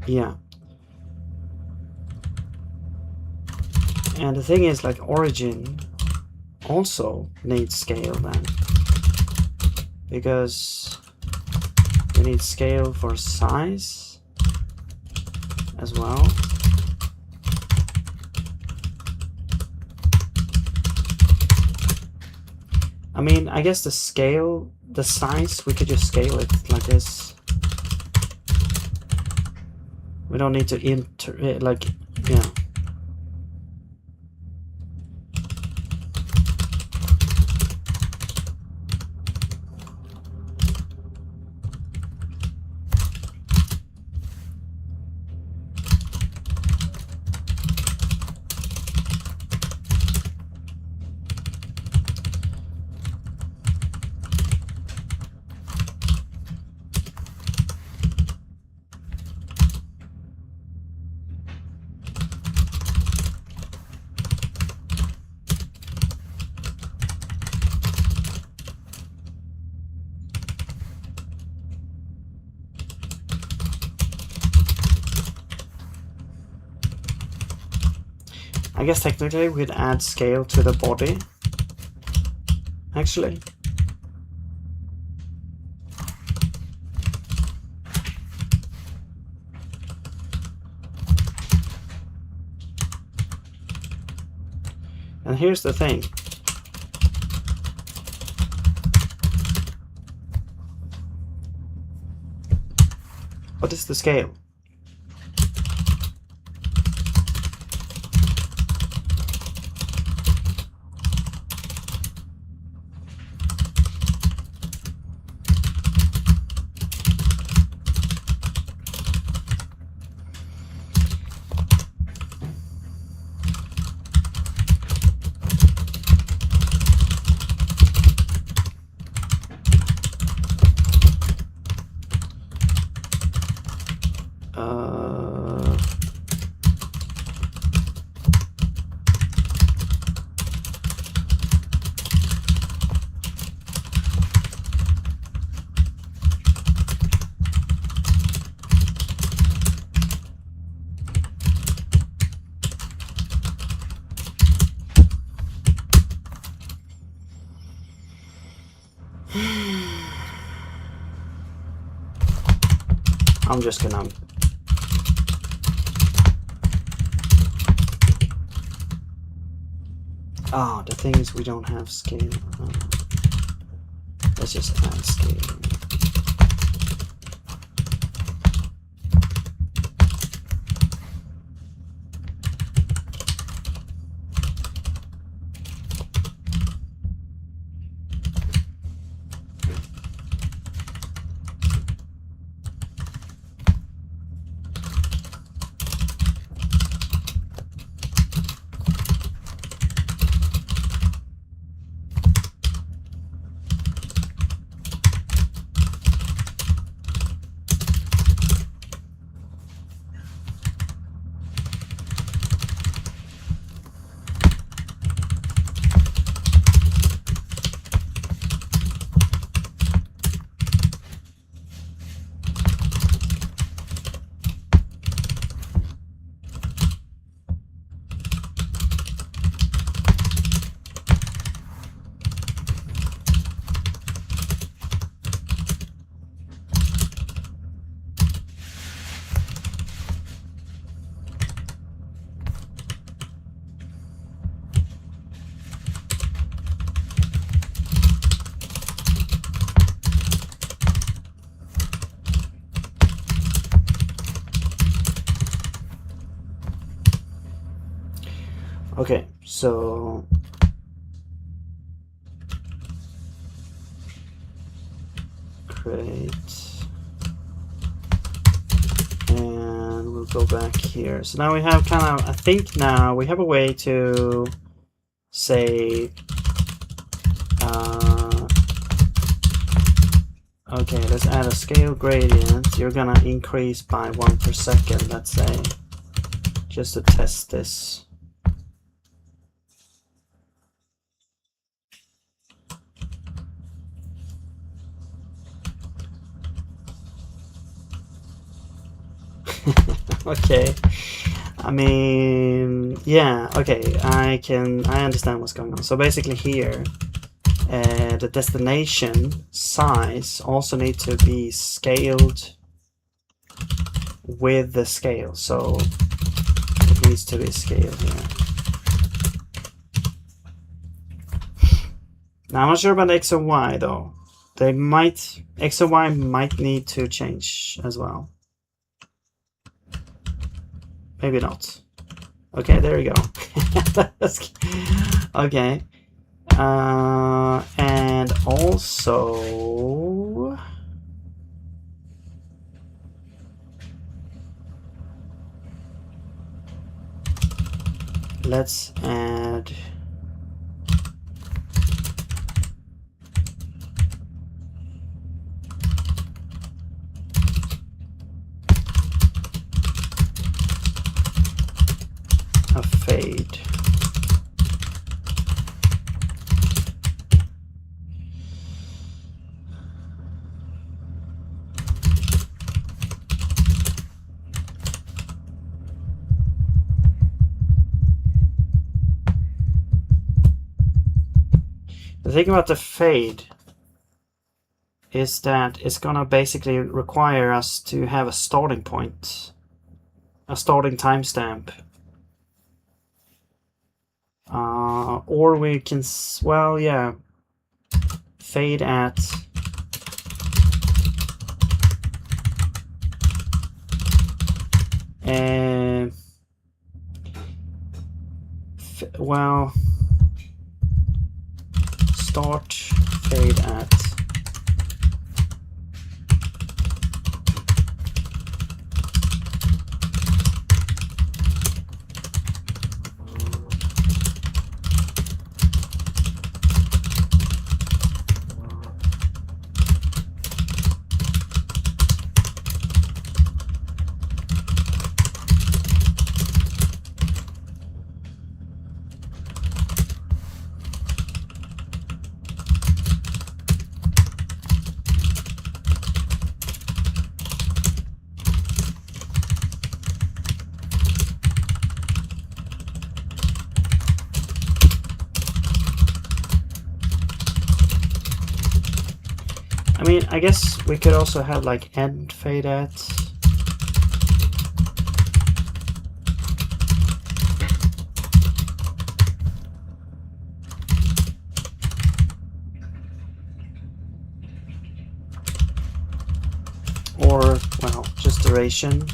Yeah. And the thing is, like, Origin also needs scale then, because we need scale for size as well. I mean, I guess the scale, the size, we could just scale it like this. We don't need to like, yeah. I guess technically we could add scale to the body, actually. And here's the thing. What is the scale? I'm just gonna the thing is we don't have scale. Let's just add scale. Okay, so create, and we'll go back here. So now we have kind of, I think now we have a way to say, okay, let's add a scale gradient. You're gonna increase by 1 per second, let's say, just to test this. Okay, I mean, yeah, okay, I understand what's going on. So basically here, the destination size also needs to be scaled with the scale, so it needs to be scaled here. Now I'm not sure about X and Y though. X and Y might need to change as well. Maybe not. Okay, there we go. Okay. And also, let's add a fade. The thing about the fade is that it's gonna basically require us to have a starting point, a starting timestamp. Or we can, well, yeah, fade at well, start fade at I mean, I guess we could also have like end fade at. Or, well, just duration.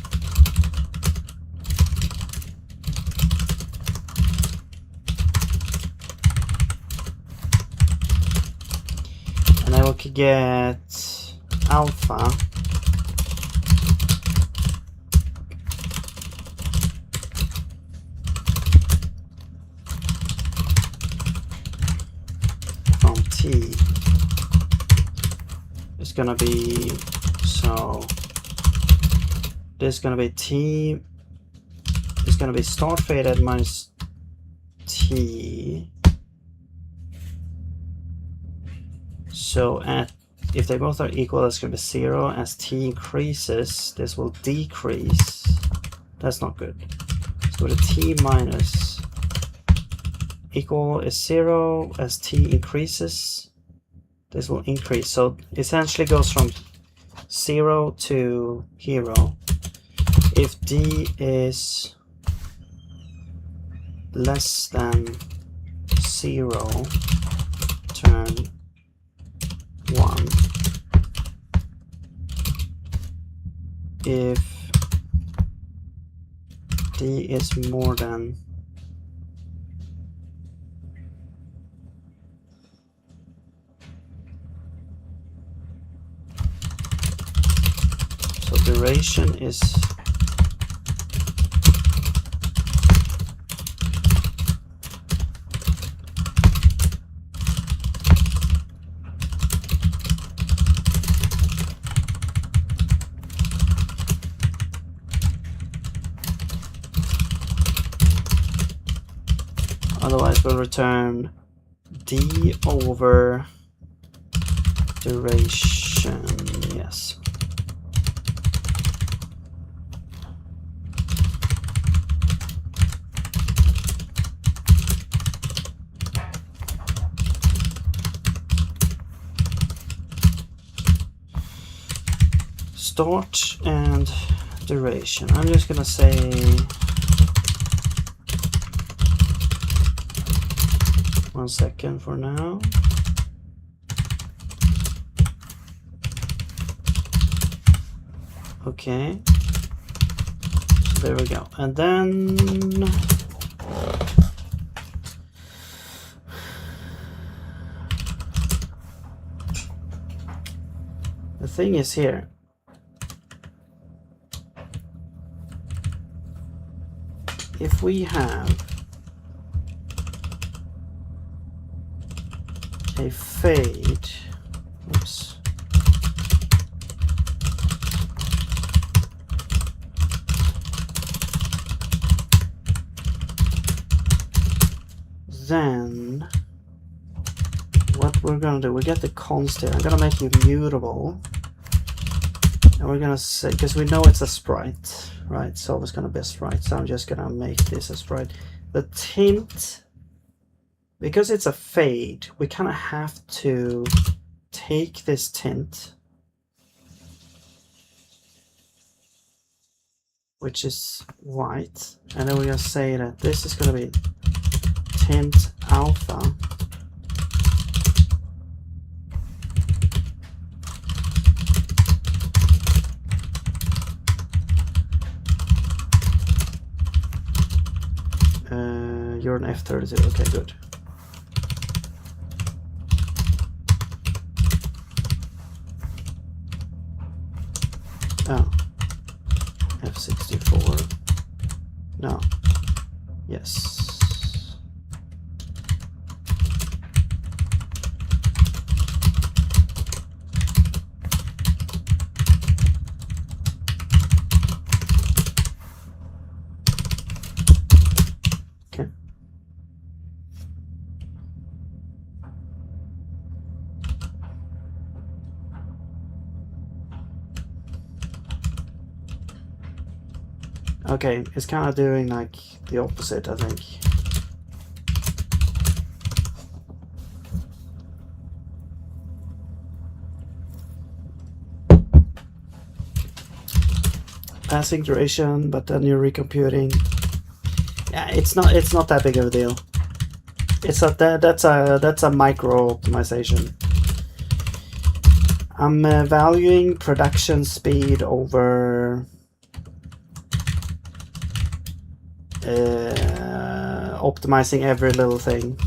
And then we could get alpha from T. It's gonna be, so this is gonna be T, it's gonna be start fade at minus T. So at, if they both are equal, that's going to be 0. As t increases, this will decrease. That's not good. So the t minus equal is 0. As t increases, this will increase. So essentially goes from 0 to hero. If d is less than 0, turn 1. If d is more than so duration is otherwise we'll return d over duration. Yes. Start and duration. I'm just gonna say one second for now. Okay, so there we go. And then the thing is here, if we have a fade, oops, then what we're gonna do, we get the constant. I'm gonna make it mutable, and we're gonna say, because we know it's a sprite, right? So it's gonna be a sprite. So I'm just gonna make this a sprite. The tint because it's a fade, we kind of have to take this tint, which is white, and then we're gonna say that this is gonna be tint alpha. You're an F32, okay, good. Oh, F64, no, yes. Okay. Okay, it's kind of doing like the opposite, I think. Passing duration, but then you're recomputing. Yeah, it's not that big of a deal. It's that's a micro optimization. I'm valuing production speed over optimizing every little thing.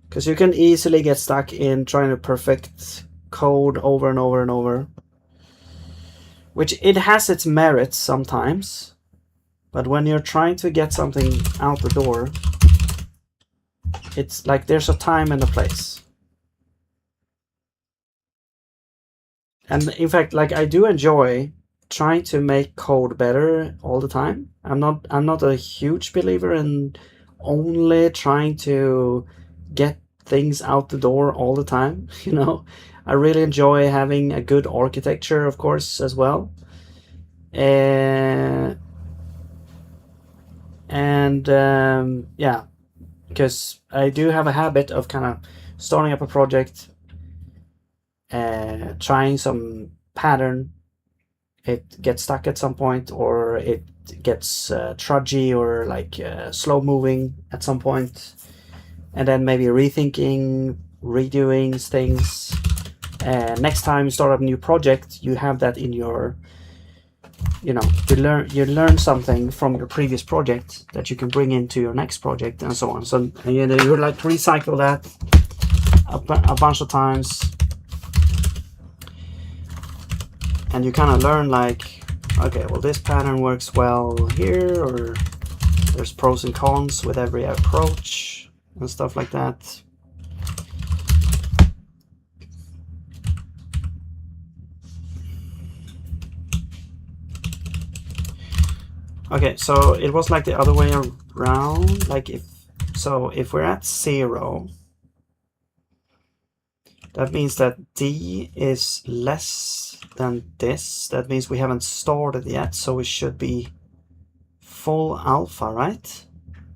Because you can easily get stuck in trying to perfect code over and over and over. Which it has its merits sometimes. But when you're trying to get something out the door, it's like there's a time and a place. And in fact, like I do enjoy trying to make code better all the time. I'm not a huge believer in only trying to get things out the door all the time, you know. I really enjoy having a good architecture, of course, as well. Yeah, because I do have a habit of kind of starting up a project, trying some pattern, it gets stuck at some point, or it gets trudgy or like slow moving at some point, and then maybe rethinking, redoing things. Next time you start up a new project, you have that in your, you know, you learn something from your previous project that you can bring into your next project and so on. So you know, you like recycle that a bunch of times, and you kind of learn like, okay, well, this pattern works well here, or there's pros and cons with every approach and stuff like that. Okay, so it was like the other way around. Like if we're at 0, that means that D is less than this. That means we haven't started yet, so we should be full alpha, right?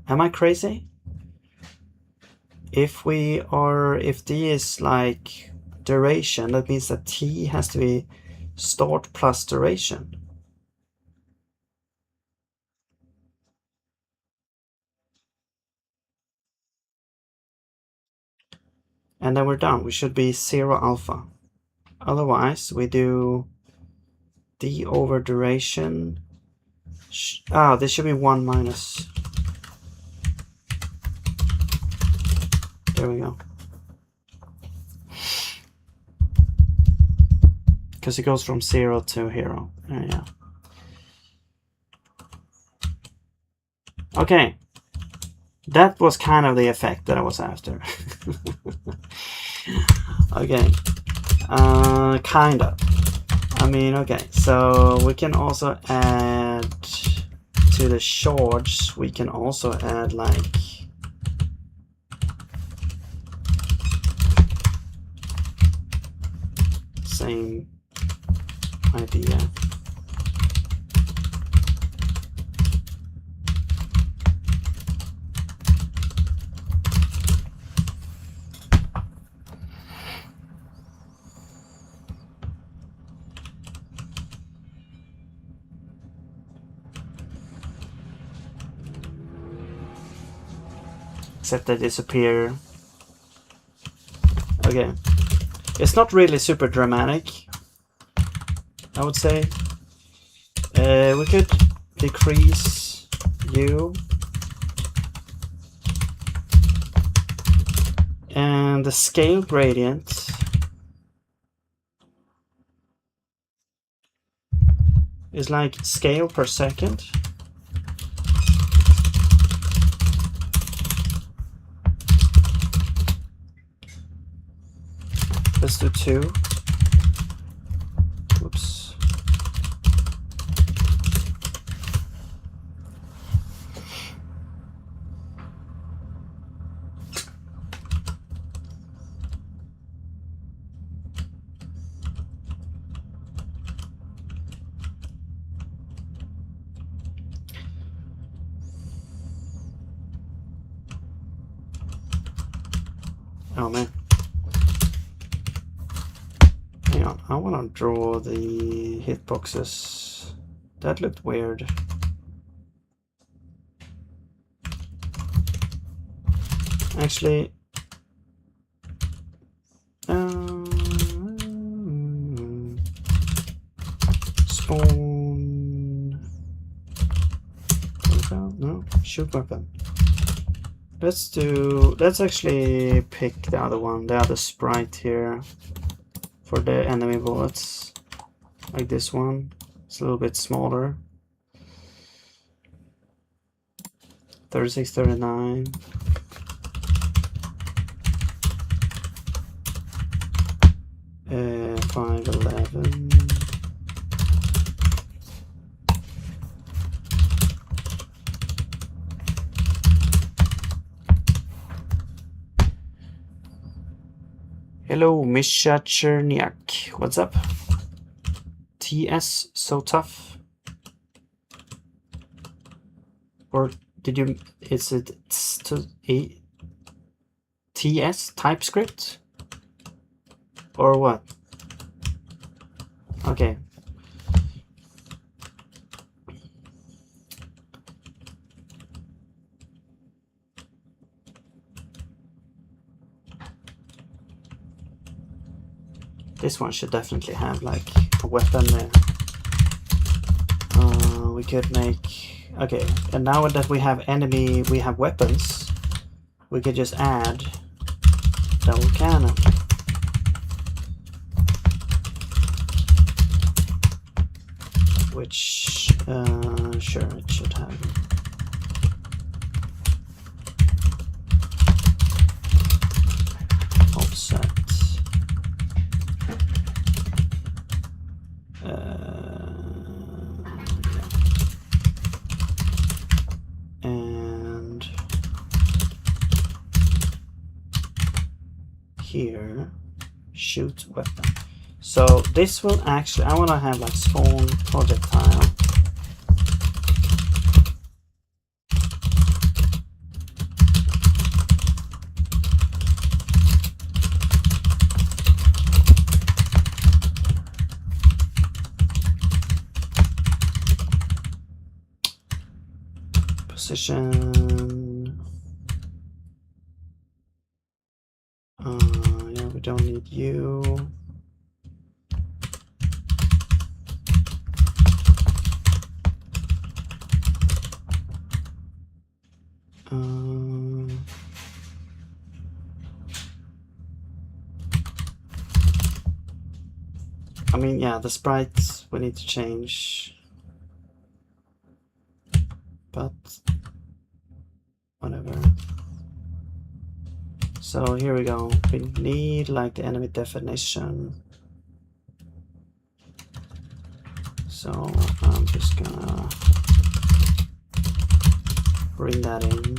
Am I crazy? If D is like duration, that means that T has to be start plus duration. And then we're done. We should be 0 alpha. Otherwise, we do D over duration. This should be 1 minus. There we go. Because it goes from 0 to hero. Yeah. Okay. That was kind of the effect that I was after. Okay. Kind of. I mean, okay. So we can also add to the shards, we can also add like same idea. except they disappear. Okay, it's not really super dramatic, I would say. We could decrease U, and the scale gradient is like scale per second. Let's do 2. Whoops. Oh man. Hang on, I want to draw the hitboxes. That looked weird. Actually, spawn. No, shoot weapon. Let's actually pick the other one, the other sprite here for the enemy bullets. Like this one. It's a little bit smaller. 36, 39. Uh, 511. Hello, Misha Cherniak. What's up? TS so tough? Or did you? Is it TS TypeScript? Or what? Okay. This one should definitely have like a weapon there. We could make... Okay, and now that we have enemy, we have weapons, we could just add double cannon. Which, sure, it should have. Offset. And here, shoot weapon. So this will actually, I want to have like spawn projectile. Position. Yeah, we don't need you. I mean, yeah, the sprites we need to change, but whatever. So here we go. We need like the enemy definition. So I'm just gonna bring that in.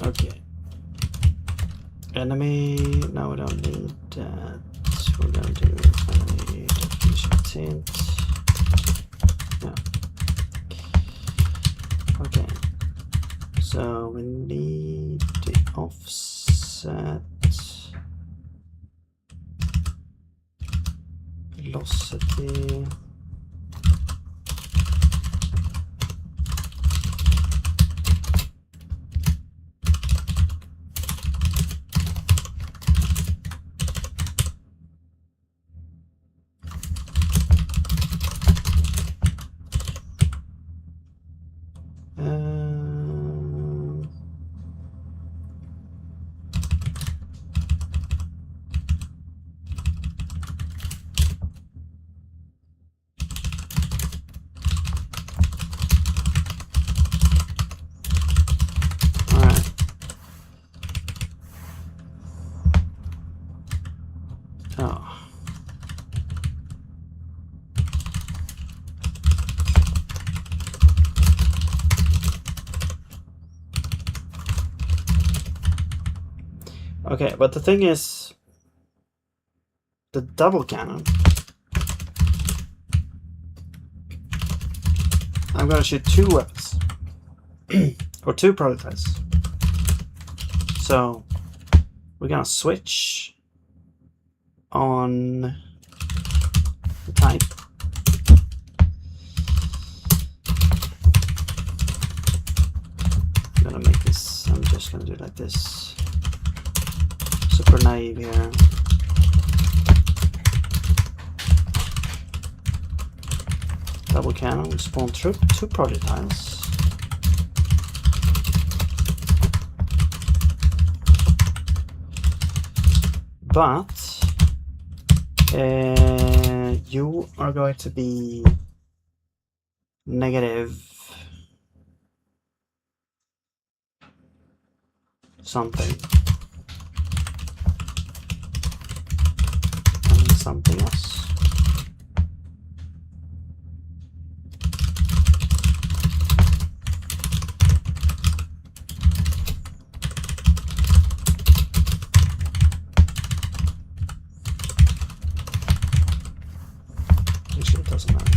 Okay. Enemy. No, we don't need that. we're gonna do enemy definition tint. Yeah. Okay. So we need the offset, velocity. Oh. Okay, but the thing is, the double cannon, I'm gonna shoot 2 weapons or 2 projectiles. So we're gonna switch on the type. I'm gonna make this, I'm just gonna do it like this. Super naive here. Double cannon, we spawn 2 projectiles. But you are going to be negative something and something else. Actually, it doesn't matter.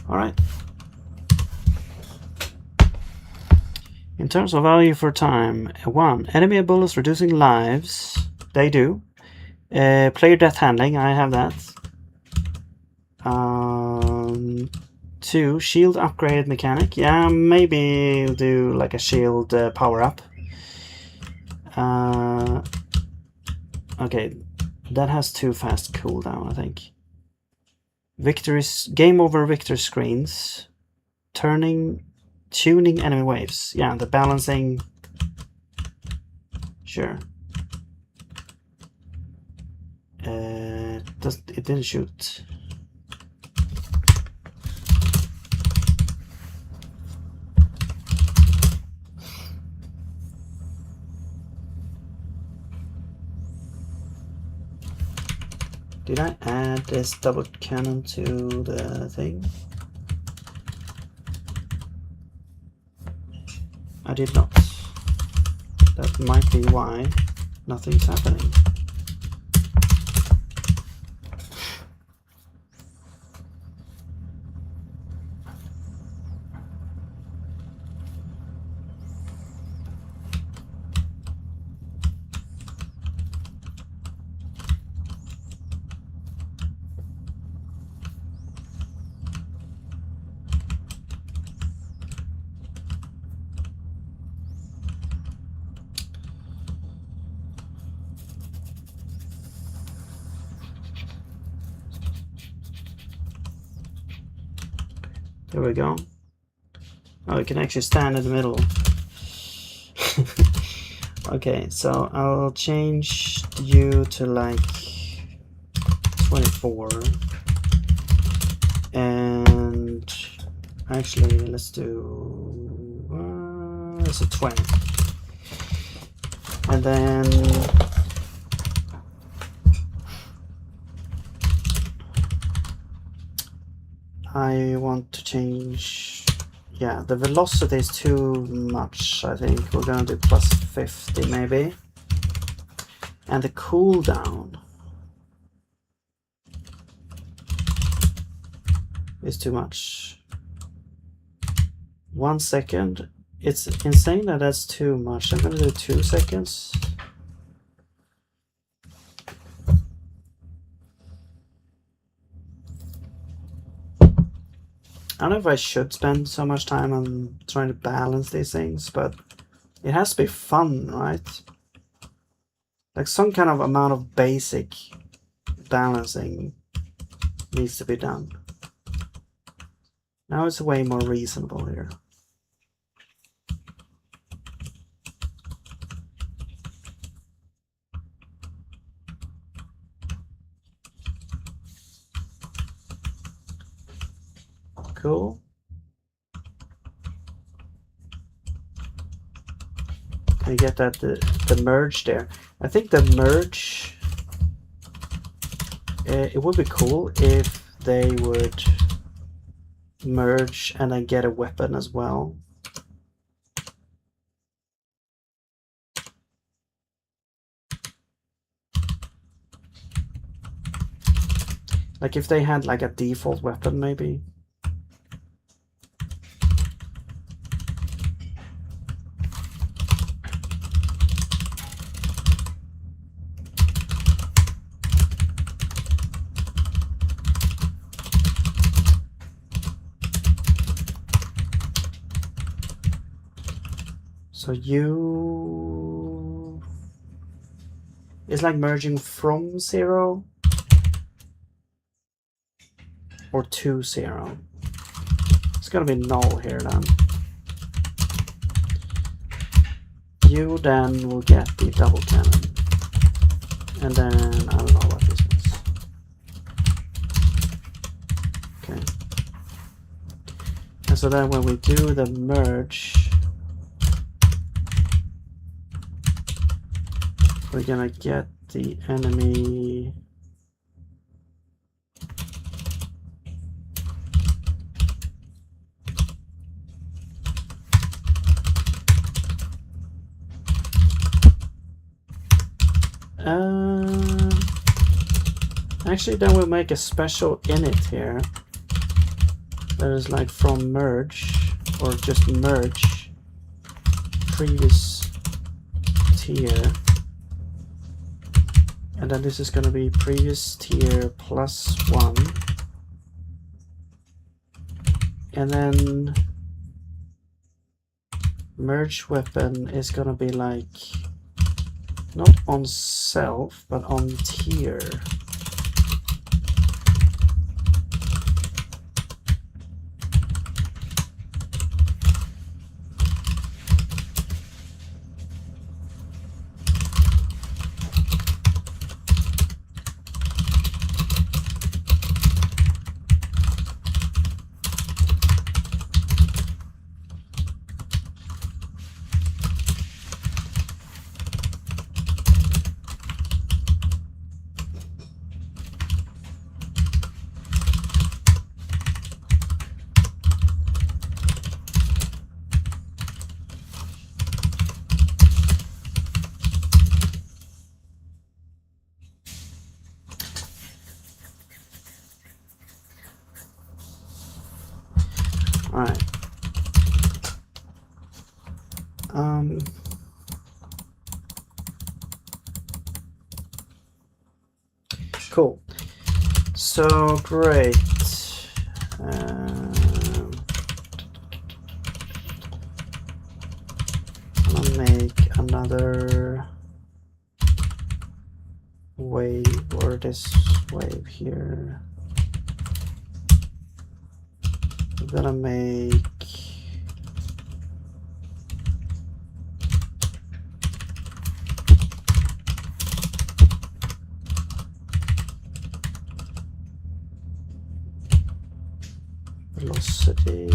All right. In terms of value for time, 1. Enemy bullets reducing lives. They do. Player death handling, I have that. 2. Shield upgraded mechanic. Yeah, maybe do like a shield power up. Okay, that has 2 fast cooldown, I think. Victories, game over victory screens. Tuning enemy waves. Yeah, the balancing. Sure. It didn't shoot. Did I add this double cannon to the thing? I did not. That might be why nothing's happening. There we go. Oh, we can actually stand in the middle. Okay, so I'll change you to like 24. And actually, let's do it's a 20. And then I want to change, Yeah, the velocity is too much, I think. We're gonna do plus 50 maybe. And the cooldown is too much. 1 second. It's insane that that's too much. I'm gonna do 2 seconds. I don't know if I should spend so much time on trying to balance these things, but it has to be fun, right? Like some kind of amount of basic balancing needs to be done. Now it's way more reasonable here. Cool. Can you get that the merge there? I think the merge, it would be cool if they would merge and then get a weapon as well. Like if they had like a default weapon maybe. So you... It's like merging from 0 or to 0. It's gonna be null here then. You then will get the double cannon. And then I don't know what this was. Okay. And so then when we do the merge, we're gonna get the enemy actually then we'll make a special init here that is like from merge or just merge previous tier. And then this is going to be previous tier plus 1. And then merge weapon is going to be like not on self, but on tier. Alright. Cool. So great. I'll make another wave or this wave here. I'm gonna make velocity.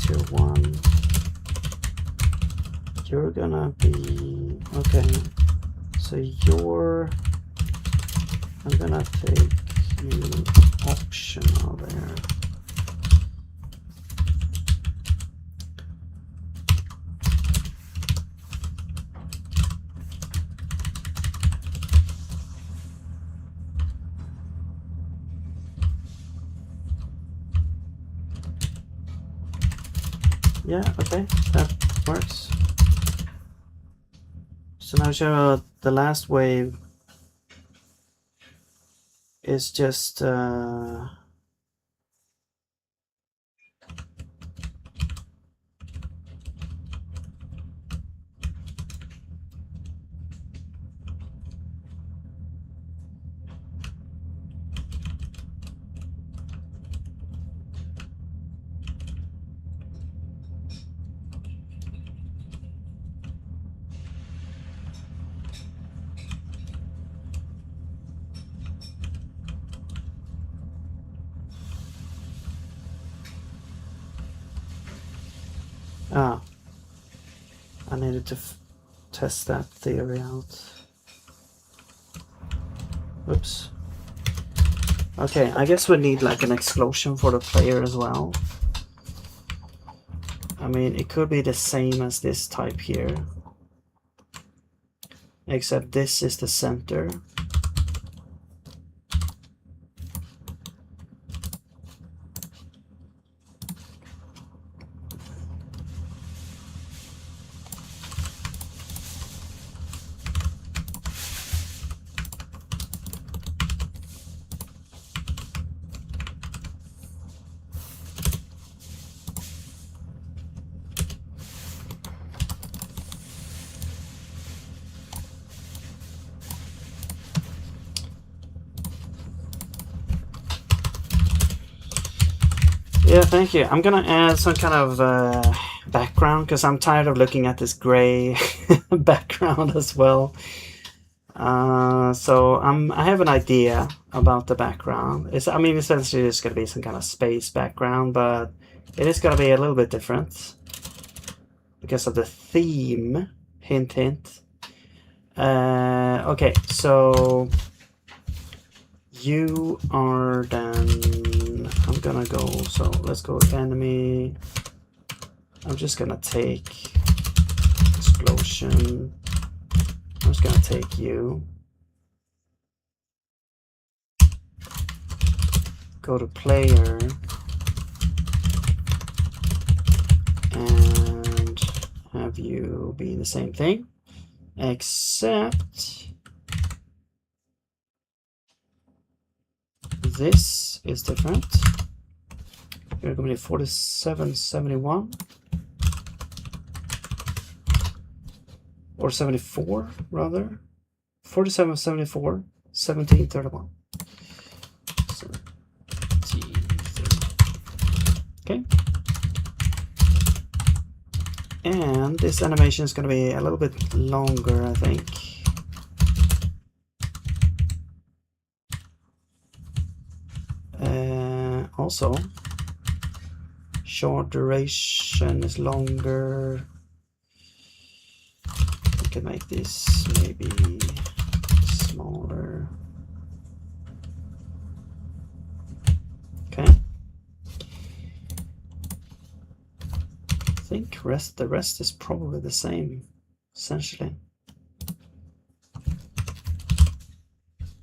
To 1. You're gonna be okay. So I'm gonna take you optional there. Yeah, okay, that works. So now the last wave is just I needed to test that theory out. Oops. Okay, I guess we need like an explosion for the player as well. I mean, it could be the same as this type here, except this is the center. Yeah, thank you. I'm gonna add some kind of background because I'm tired of looking at this gray background as well. So I have an idea about the background. I mean, essentially it's gonna be some kind of space background, but it is gonna be a little bit different because of the theme. Hint, hint. Okay, so you are then, I'm gonna go, so let's go enemy. I'm just gonna take explosion. I'm just gonna take you. Go to player. And have you be the same thing. Except this is different. You're going to be 4771 or 74 rather. 4774 1731. Okay. And this animation is going to be a little bit longer, I think. Also, short duration is longer. We can make this maybe smaller. Okay. I think the rest is probably the same, essentially.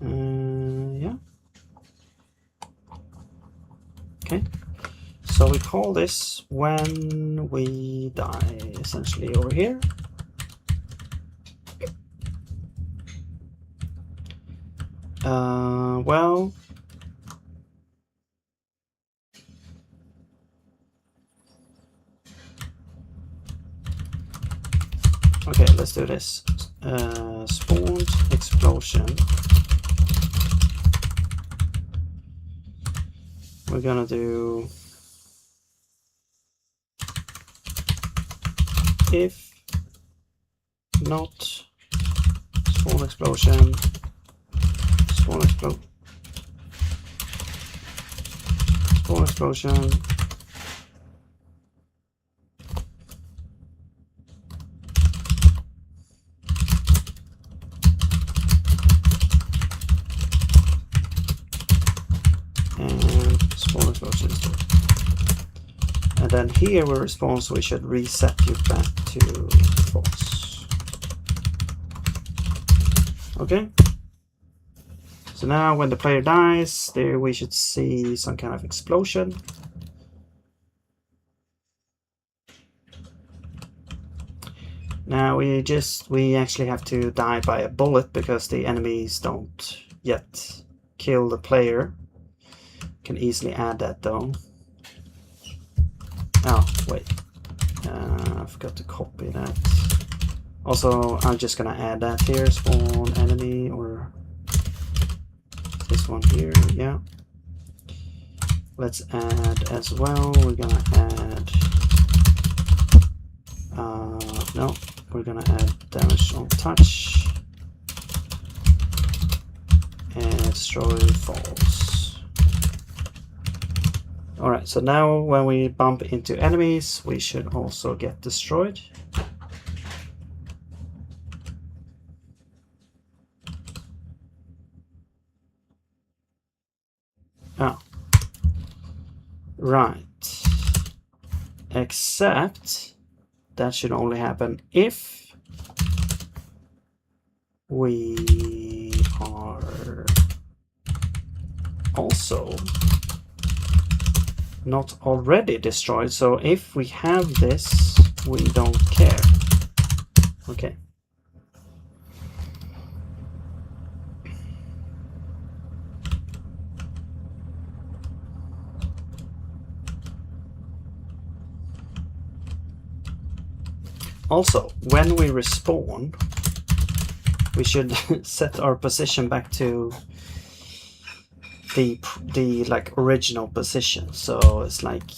Yeah. Okay. So we call this when we die, essentially over here. Well, okay, let's do this. Spawned explosion. We're gonna do if not spawn explosion, spawn explosion. Small explosion is stored. And then here we respawn, so we should reset you back to false. Okay. So now when the player dies, there we should see some kind of explosion. Now we actually have to die by a bullet because the enemies don't yet kill the player. Can easily add that though. Oh, wait. I forgot to copy that. Also, I'm just gonna add that here. Spawn enemy, or this one here. Yeah. Let's add as well. We're gonna add. No, we're gonna add damage on touch and destroy falls. Alright, so now when we bump into enemies, we should also get destroyed. Oh. Right. Except that should only happen if we are also not already destroyed. So if we have this, we don't care. Okay. Also, when we respawn, we should set our position back to the like original position. So it's like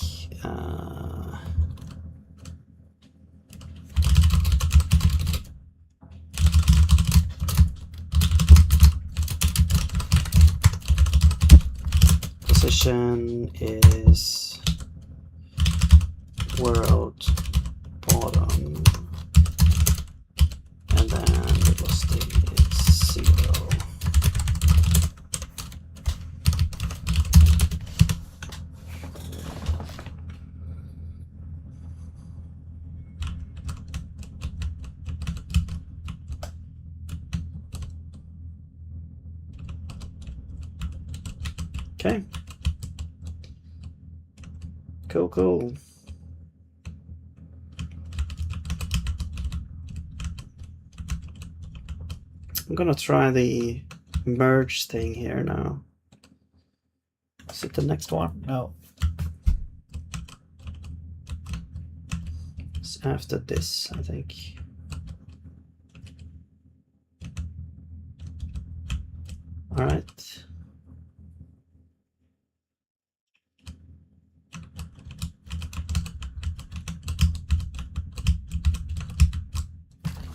position is world bottom, and then velocity is 0. Okay. Cool. I'm gonna try the merge thing here now. Is it the next one? No. It's after this, I think. All right.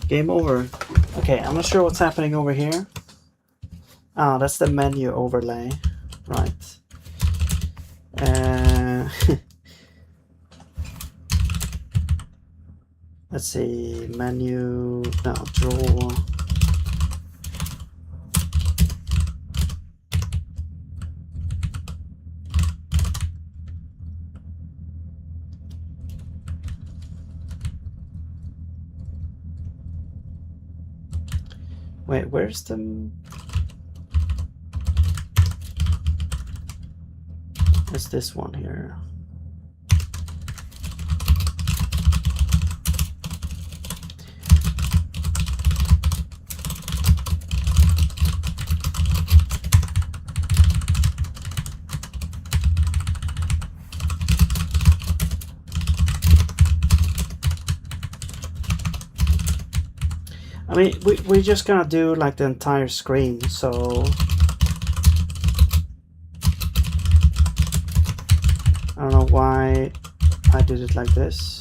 Game over. Okay, I'm not sure what's happening over here. Ah, that's the menu overlay. Right. Let's see. Menu. No, draw. Wait, where's the... What's this one here? I mean, we're just gonna do like the entire screen, so I don't know why I did it like this.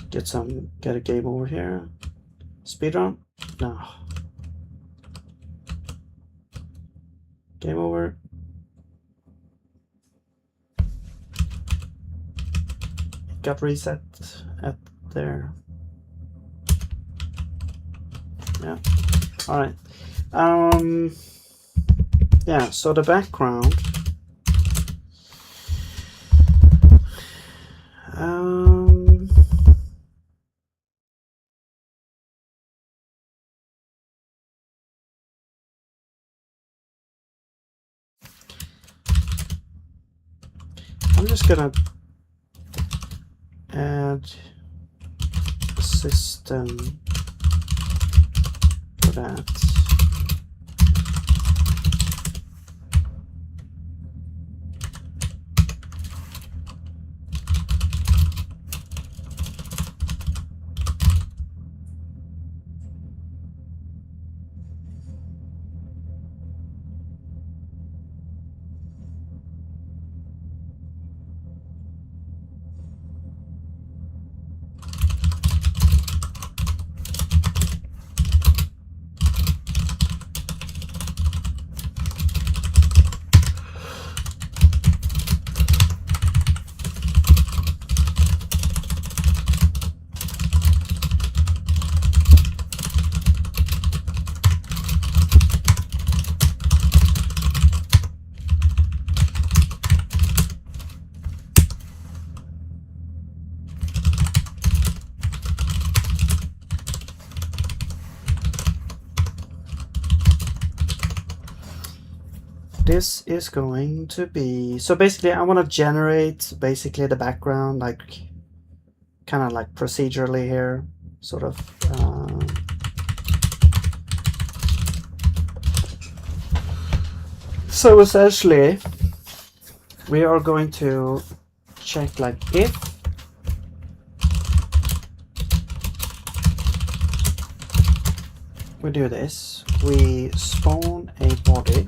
get a game over here. Speedrun? No. Game over. Got reset at there. Yeah. All right. Yeah. So the background. I'm just gonna add a system for that. This is going to be, so basically I want to generate basically the background, like kind of like procedurally here, sort of. So essentially we are going to check like if we do this, we spawn a body.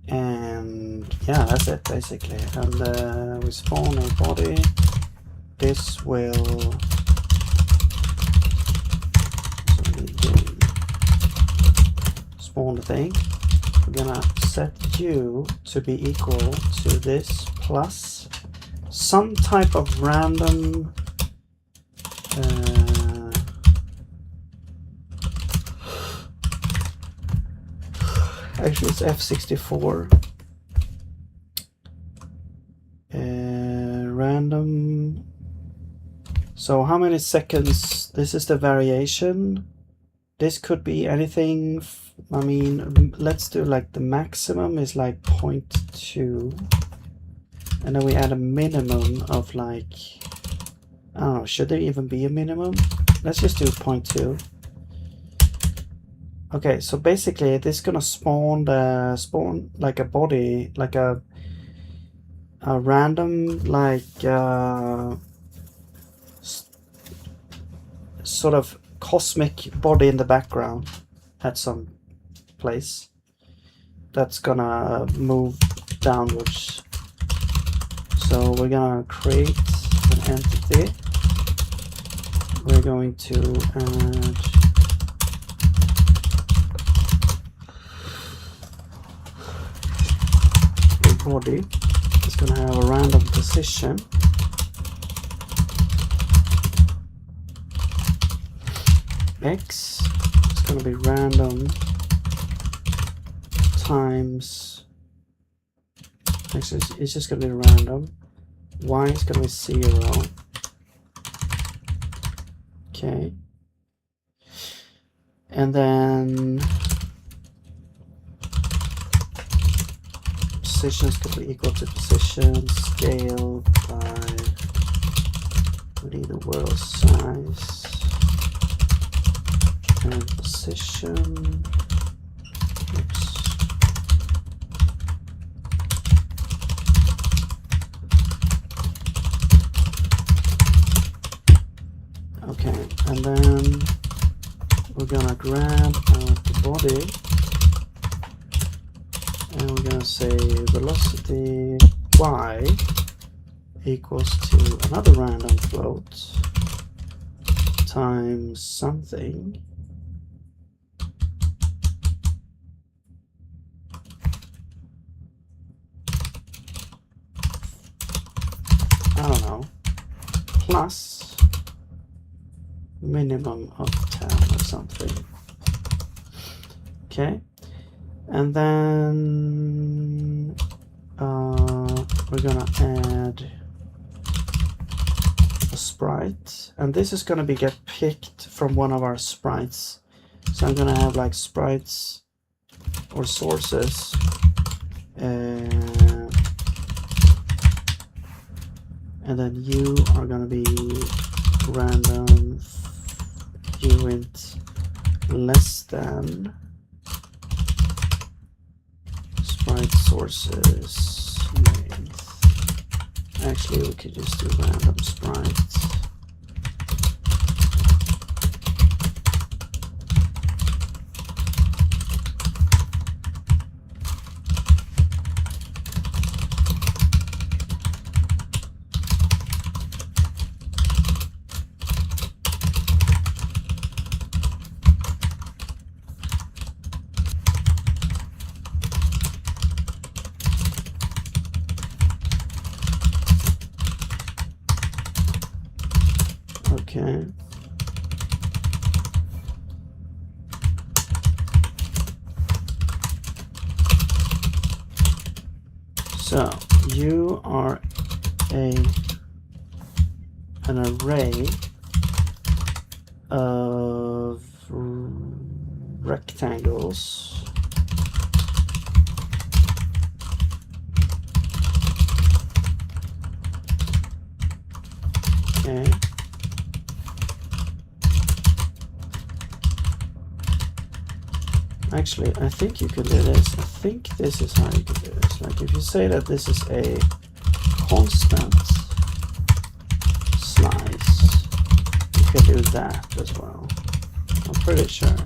And yeah, that's it basically. And we spawn a body. This will spawn the thing. We're gonna set you to be equal to this plus some type of random actually it's F64 random. So how many seconds? This is the variation. This could be anything. I mean, let's do like the maximum is like 0.2, and then we add a minimum of like, I don't know, should there even be a minimum? Let's just do 0.2. Okay, so basically this is gonna spawn like a body, like a random like sort of cosmic body in the background at some place that's gonna move downwards. So we're gonna create an entity. We're going to add a body. It's gonna have a random position. X is going to be random times, actually it's just going to be random. Y is going to be 0. Okay, and then position is going to be equal to position scale by, we need the world size. And position. Oops. Okay, and then we're gonna grab the body, and we're gonna say velocity y equals to another random float times something. I don't know, plus minimum of 10 or something. Okay, and then we're gonna add a sprite, and this is gonna be get picked from one of our sprites. So I'm gonna have like sprites or sources, and then you are gonna be random uint less than sprite sources length. Actually, we could just do random sprite. Okay. So you are an array of rectangles. Okay. Actually, I think you can do this. I think this is how you can do this. Like if you say that this is a constant slice, you can do that as well. I'm pretty sure.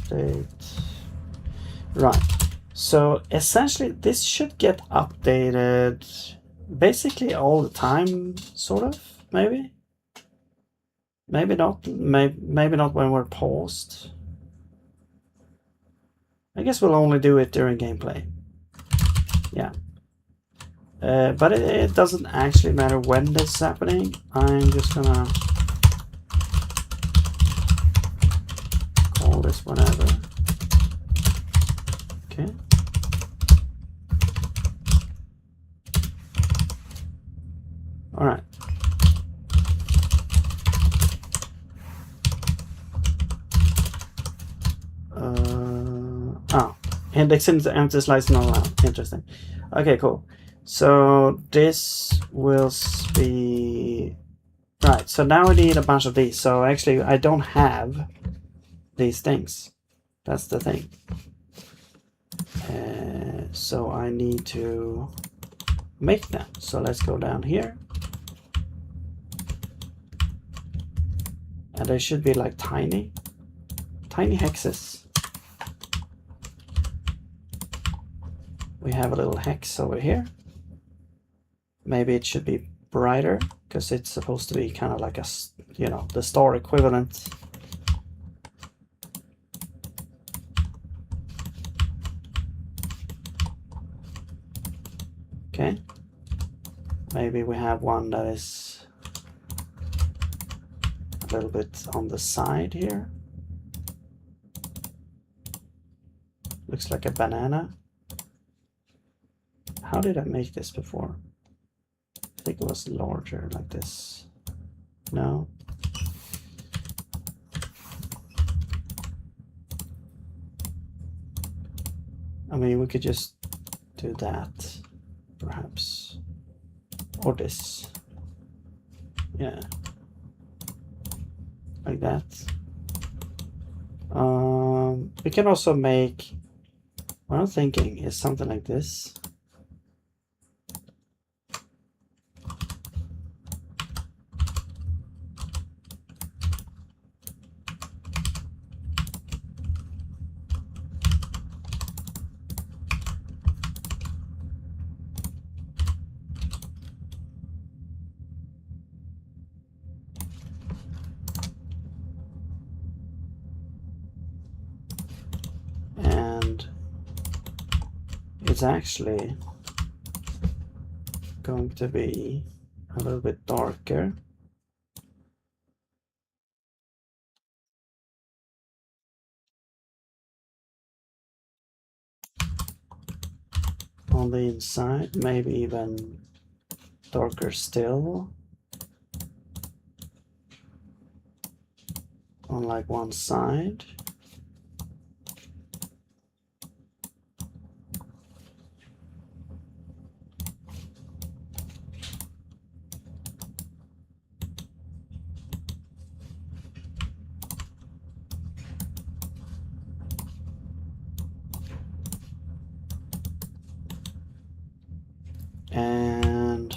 Update. Right. So essentially this should get updated basically all the time, sort of, maybe. Maybe not. Maybe not when we're paused. I guess we'll only do it during gameplay. Yeah. But it doesn't actually matter when this is happening. I'm just gonna call this whenever. Okay. All right. Index into empty slice not allowed. Interesting. Okay, cool. So this will be right. So now we need a bunch of these. So actually, I don't have these things. That's the thing. So I need to make them. So let's go down here. And they should be like tiny hexes. We have a little hex over here. Maybe it should be brighter because it's supposed to be kind of like a, you know, the star equivalent. Okay. Maybe we have one that is a little bit on the side here. Looks like a banana. How did I make this before? I think it was larger like this. No. I mean, we could just do that, perhaps. or this. Yeah, like that. We can also make, what I'm thinking is something like this. And it's actually going to be a little bit darker. On the inside, maybe even darker still on like one side. And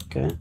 okay.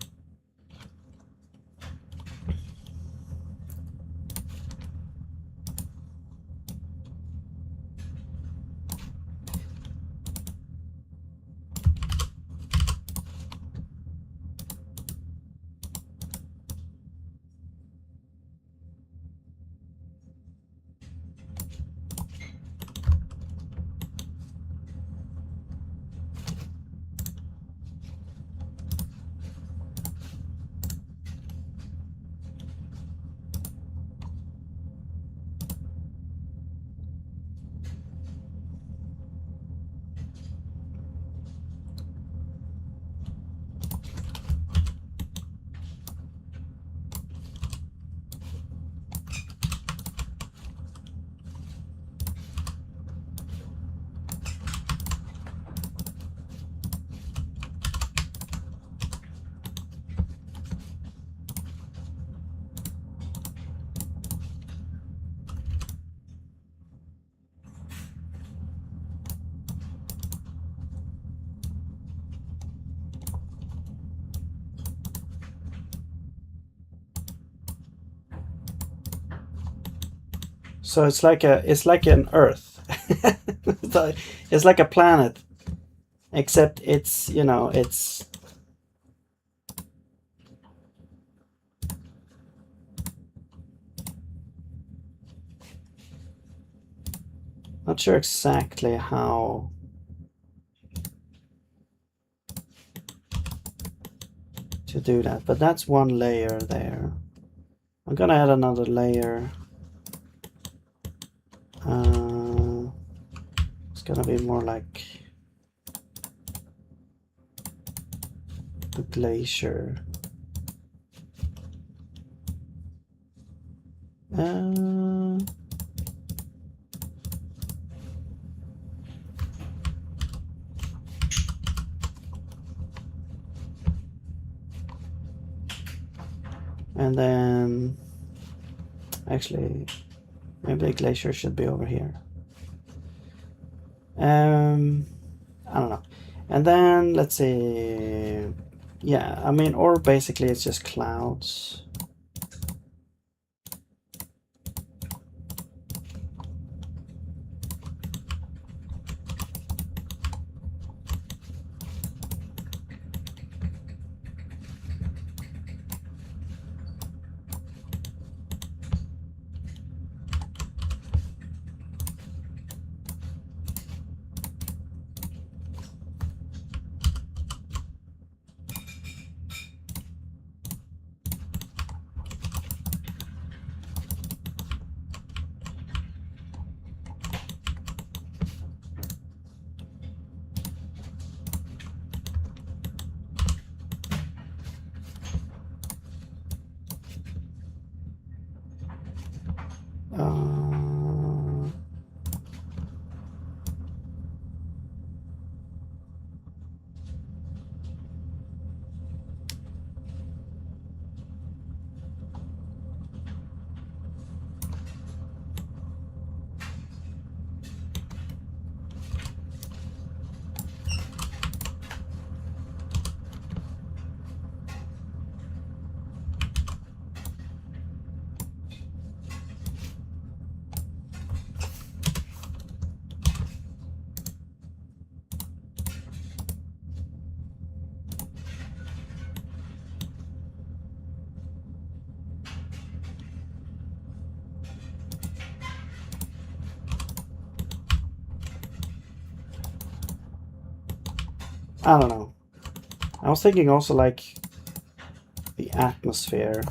So it's like an Earth. It's like a planet, except it's, you know, it's not sure exactly how to do that, but that's one layer there. I'm gonna add another layer. It's gonna be more like a glacier. And then actually maybe the glacier should be over here. I don't know. And then let's see. Yeah, I mean, or basically it's just clouds. I don't know. I was thinking also like the atmosphere.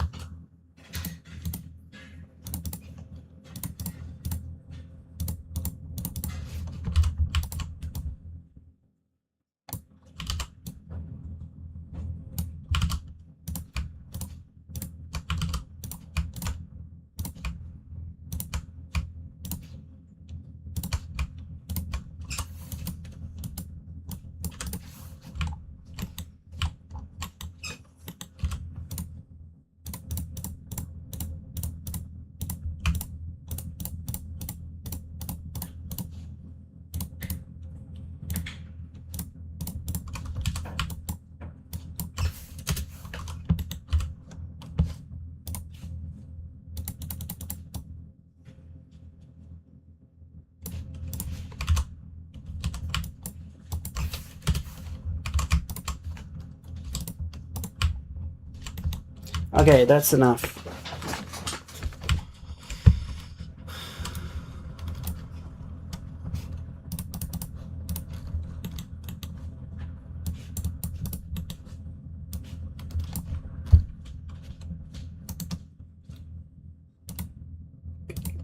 Okay, that's enough.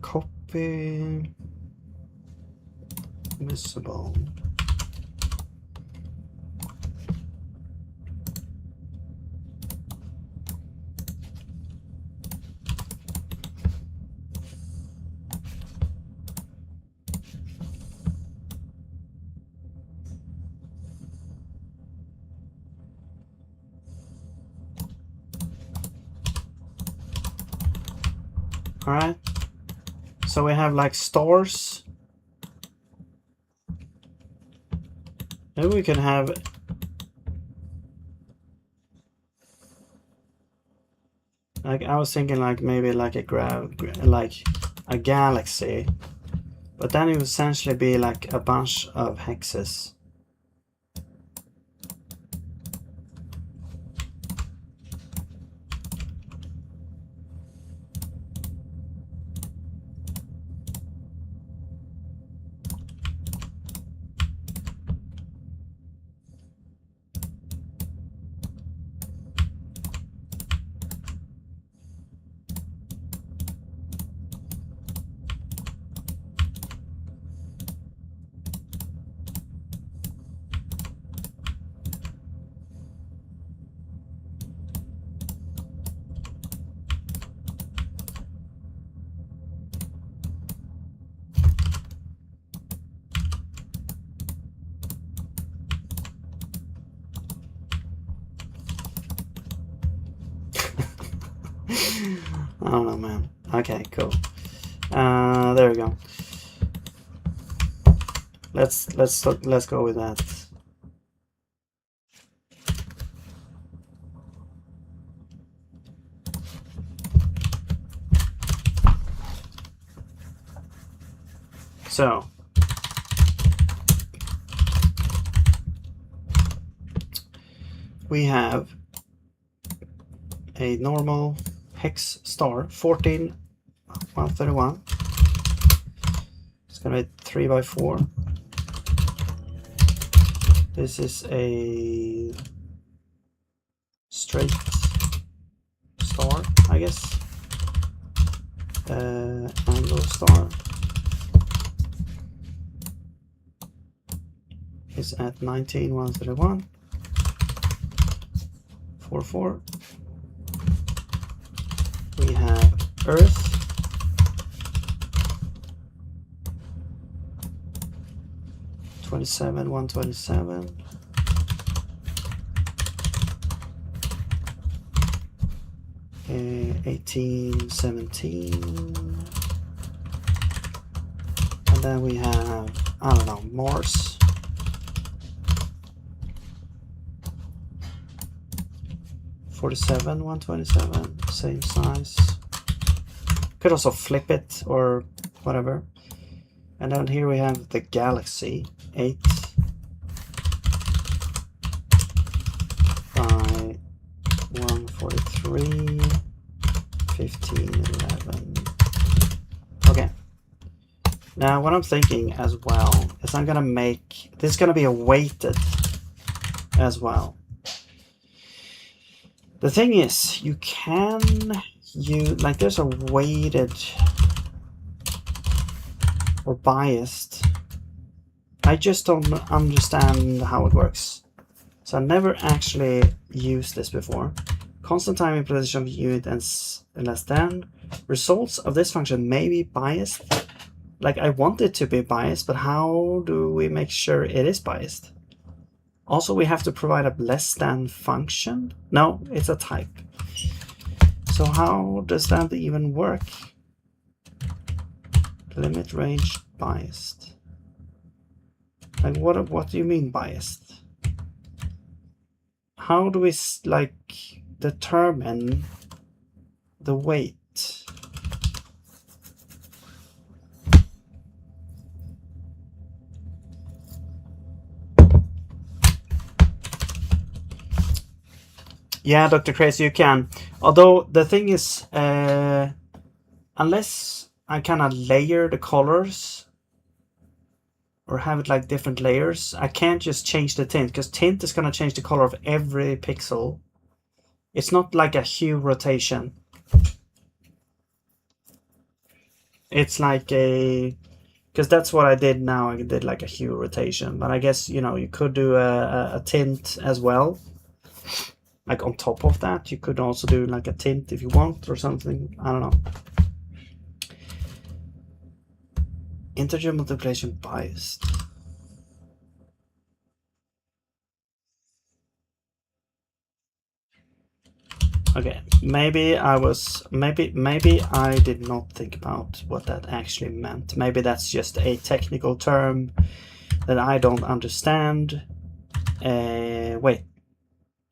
Copy. Visible. All right. So we have like stores. Maybe we can have like I was thinking like maybe like like a galaxy, but then it would essentially be like a bunch of hexes. I don't know, man. Okay, cool. There we go. Let's go with that. So we have a normal hex star 14131. It's gonna be 3x4. This is a straight star, I guess. Angle star is at 19,131. 4. We have Earth 27, 127. Uh, 18, 17. And then we have, I don't know, Morse. $47, 127, same size. Could also flip it or whatever. And then here we have the Galaxy 8 by 143, 15, 11. Okay. Now what I'm thinking as well is I'm gonna make this is gonna be a weighted as well. The thing is, you can like there's a weighted or biased. I just don't understand how it works. So I never actually used this before. Constant time implementation of unit and less than. Results of this function may be biased. Like I want it to be biased, but how do we make sure it is biased? Also, we have to provide a less than function. No, it's a type. So how does that even work? Limit range biased. Like what do you mean biased? How do we like determine the weight? Yeah, Dr. Crazy, you can. Although the thing is, unless I kind of layer the colors or have it like different layers, I can't just change the tint, because tint is going to change the color of every pixel. It's not like a hue rotation. It's like a, because that's what I did now. I did like a hue rotation, but I guess, you know, you could do a tint as well. Like on top of that, you could also do like a tint if you want or something. I don't know. Integer multiplication biased. Okay, maybe I did not think about what that actually meant. Maybe that's just a technical term that I don't understand. Wait.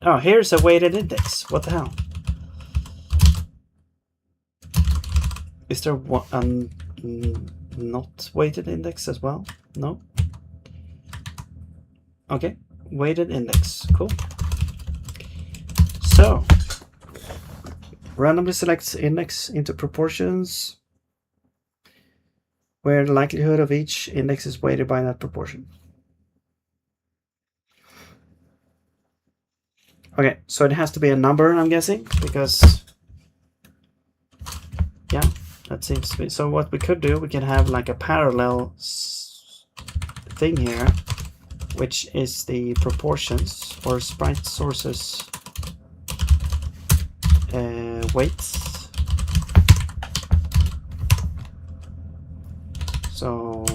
Oh, here's a weighted index. What the hell? Is there one not weighted index as well? No. Okay, weighted index. Cool. So, randomly selects index into proportions where the likelihood of each index is weighted by that proportion. Okay, so it has to be a number, I'm guessing, because yeah, that seems to be. So what we could do, we can have like a parallel thing here, which is the proportions or sprite sources weights. So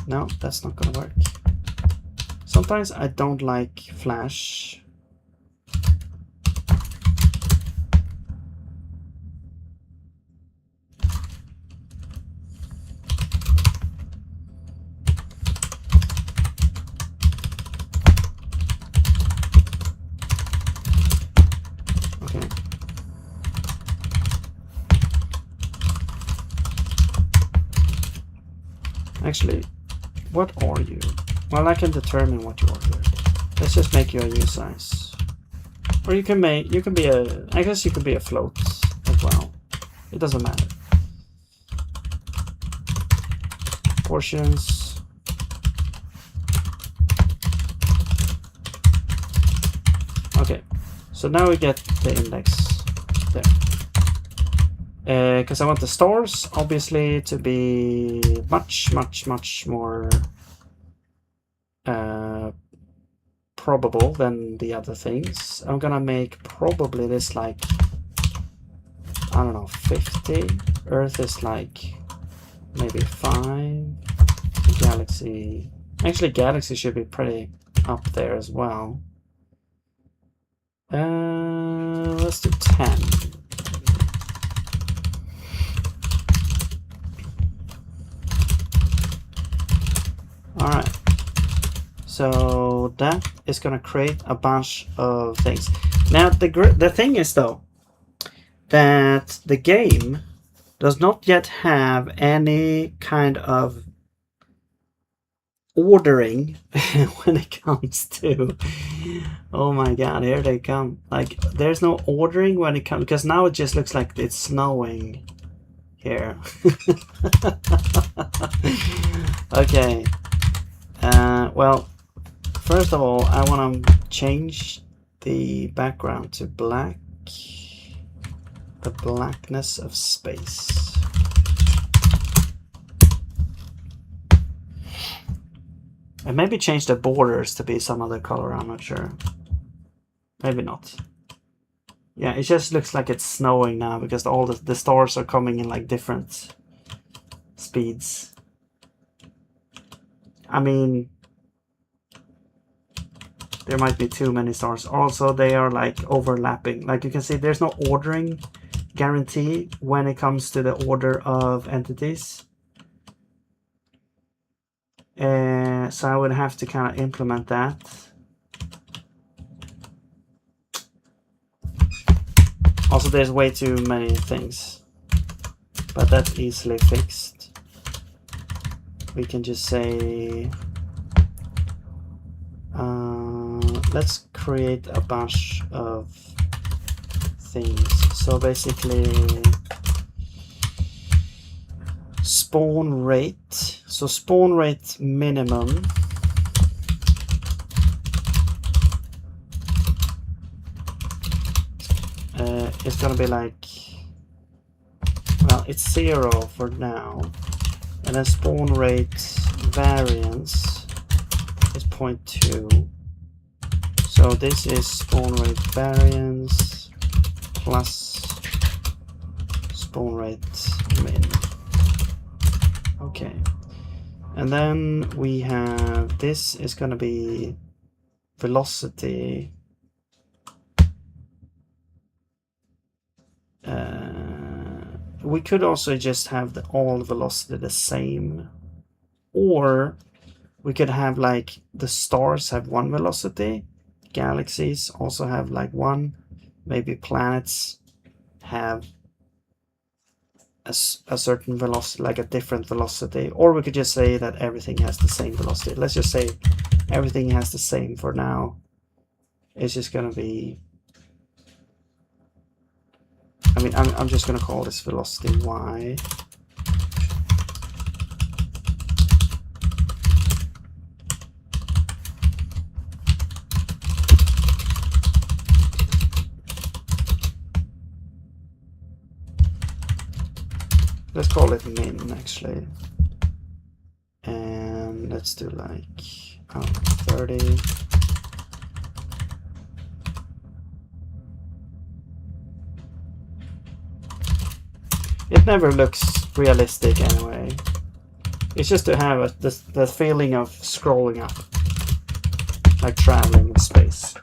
no, that's not gonna work. Sometimes I don't like Flash. Okay. Actually, what are you? Well, I can determine what you are here. Let's just make you a U size. Or you can be a, I guess you can be a float as well. It doesn't matter. Portions. Okay, so now we get the index there. Because I want the stars, obviously, to be much more probable than the other things. I'm gonna make probably this like I don't know, 50. Earth is like maybe 5. Galaxy, actually Galaxy should be pretty up there as well. Let's do 10. Alright, so that is gonna create a bunch of things. Now the thing is though that the game does not yet have any kind of ordering when it comes to, oh my god, here they come. Like there's no ordering when it comes, because now it just looks like it's snowing here. Okay, well, first of all I want to change the background to black, the blackness of space. And maybe change the borders to be some other color, I'm not sure. Maybe not. Yeah, it just looks like it's snowing now because all the stars are coming in like different speeds. I mean, there might be too many stars. Also, they are like overlapping. Like you can see, there's no ordering guarantee when it comes to the order of entities. So I would have to kind of implement that. Also, there's way too many things, but that's easily fixed. We can just say, let's create a bunch of things. So basically, spawn rate. So spawn rate minimum. It's gonna be like, well, it's 0 for now, and then spawn rate variance is 0.2. So this is spawn rate variance plus spawn rate min. Okay, and then we have, this is gonna be velocity. We could also just have all velocity the same, or we could have like the stars have 1 velocity, galaxies also have like 1, maybe planets have a certain velocity, like a different velocity, or we could just say that everything has the same velocity. Let's just say everything has the same for now. It's just gonna be, I mean, I'm just going to call this velocity y. Let's call it min, actually. And let's do like 30. It never looks realistic anyway. It's just to have the feeling of scrolling up, like traveling in space.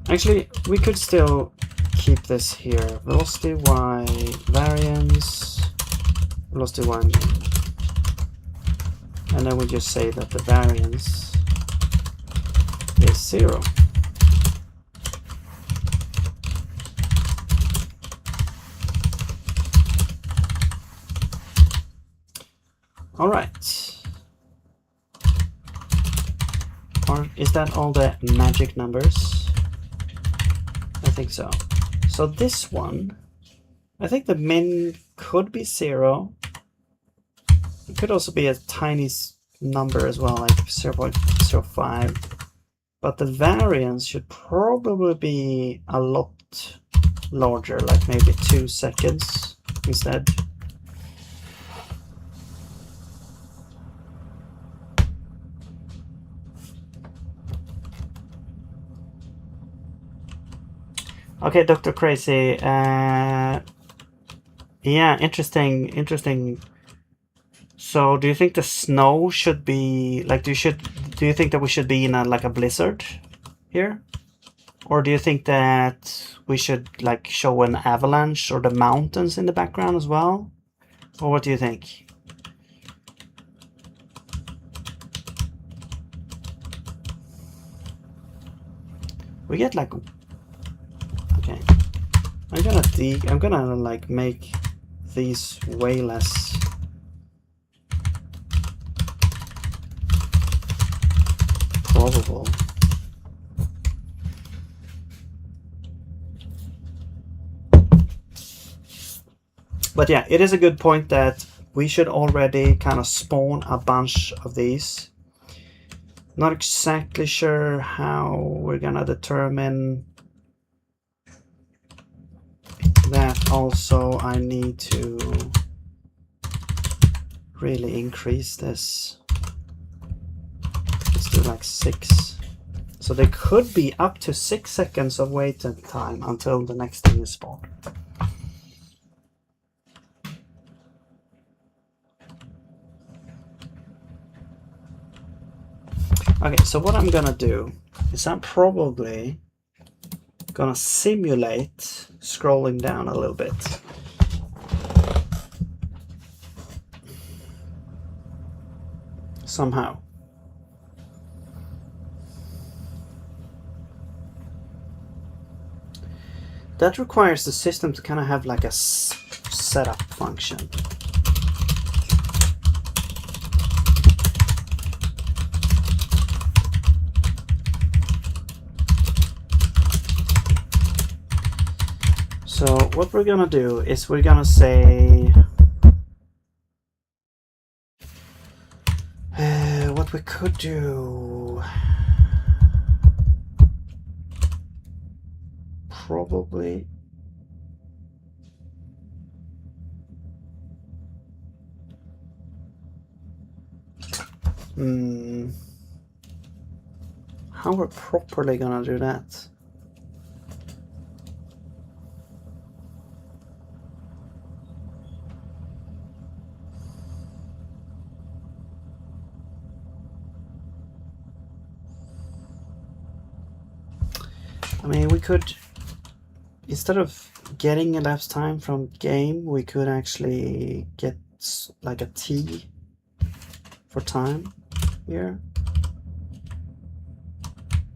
Actually, we could still keep this here. Velocity y variance, velocity y min. And then we just say that the variance is 0. All right. Or is that all the magic numbers? I think so. So this one, I think the min could be 0. It could also be a tiny number as well, like 0.05. But the variance should probably be a lot larger, like maybe 2 seconds instead. Okay, Dr. Crazy. Yeah, interesting. So, do you think the snow should be like? Do you think that we should be in a blizzard here, or do you think that we should like show an avalanche or the mountains in the background as well, or what do you think? We get like, okay. I'm gonna like make these way less probable. But yeah, it is a good point that we should already kind of spawn a bunch of these. Not exactly sure how we're gonna determine that. Also, I need to really increase this. Let's do like 6. So there could be up to 6 seconds of waiting time until the next thing is spawned. Okay, so what I'm gonna do is I'm probably gonna simulate scrolling down a little bit. Somehow. That requires the system to kind of have like a setup function. So what we're gonna do is we're gonna say what we could do probably how we're properly gonna do that. I mean, we could, instead of getting elapsed time from game, we could actually get like a T for time here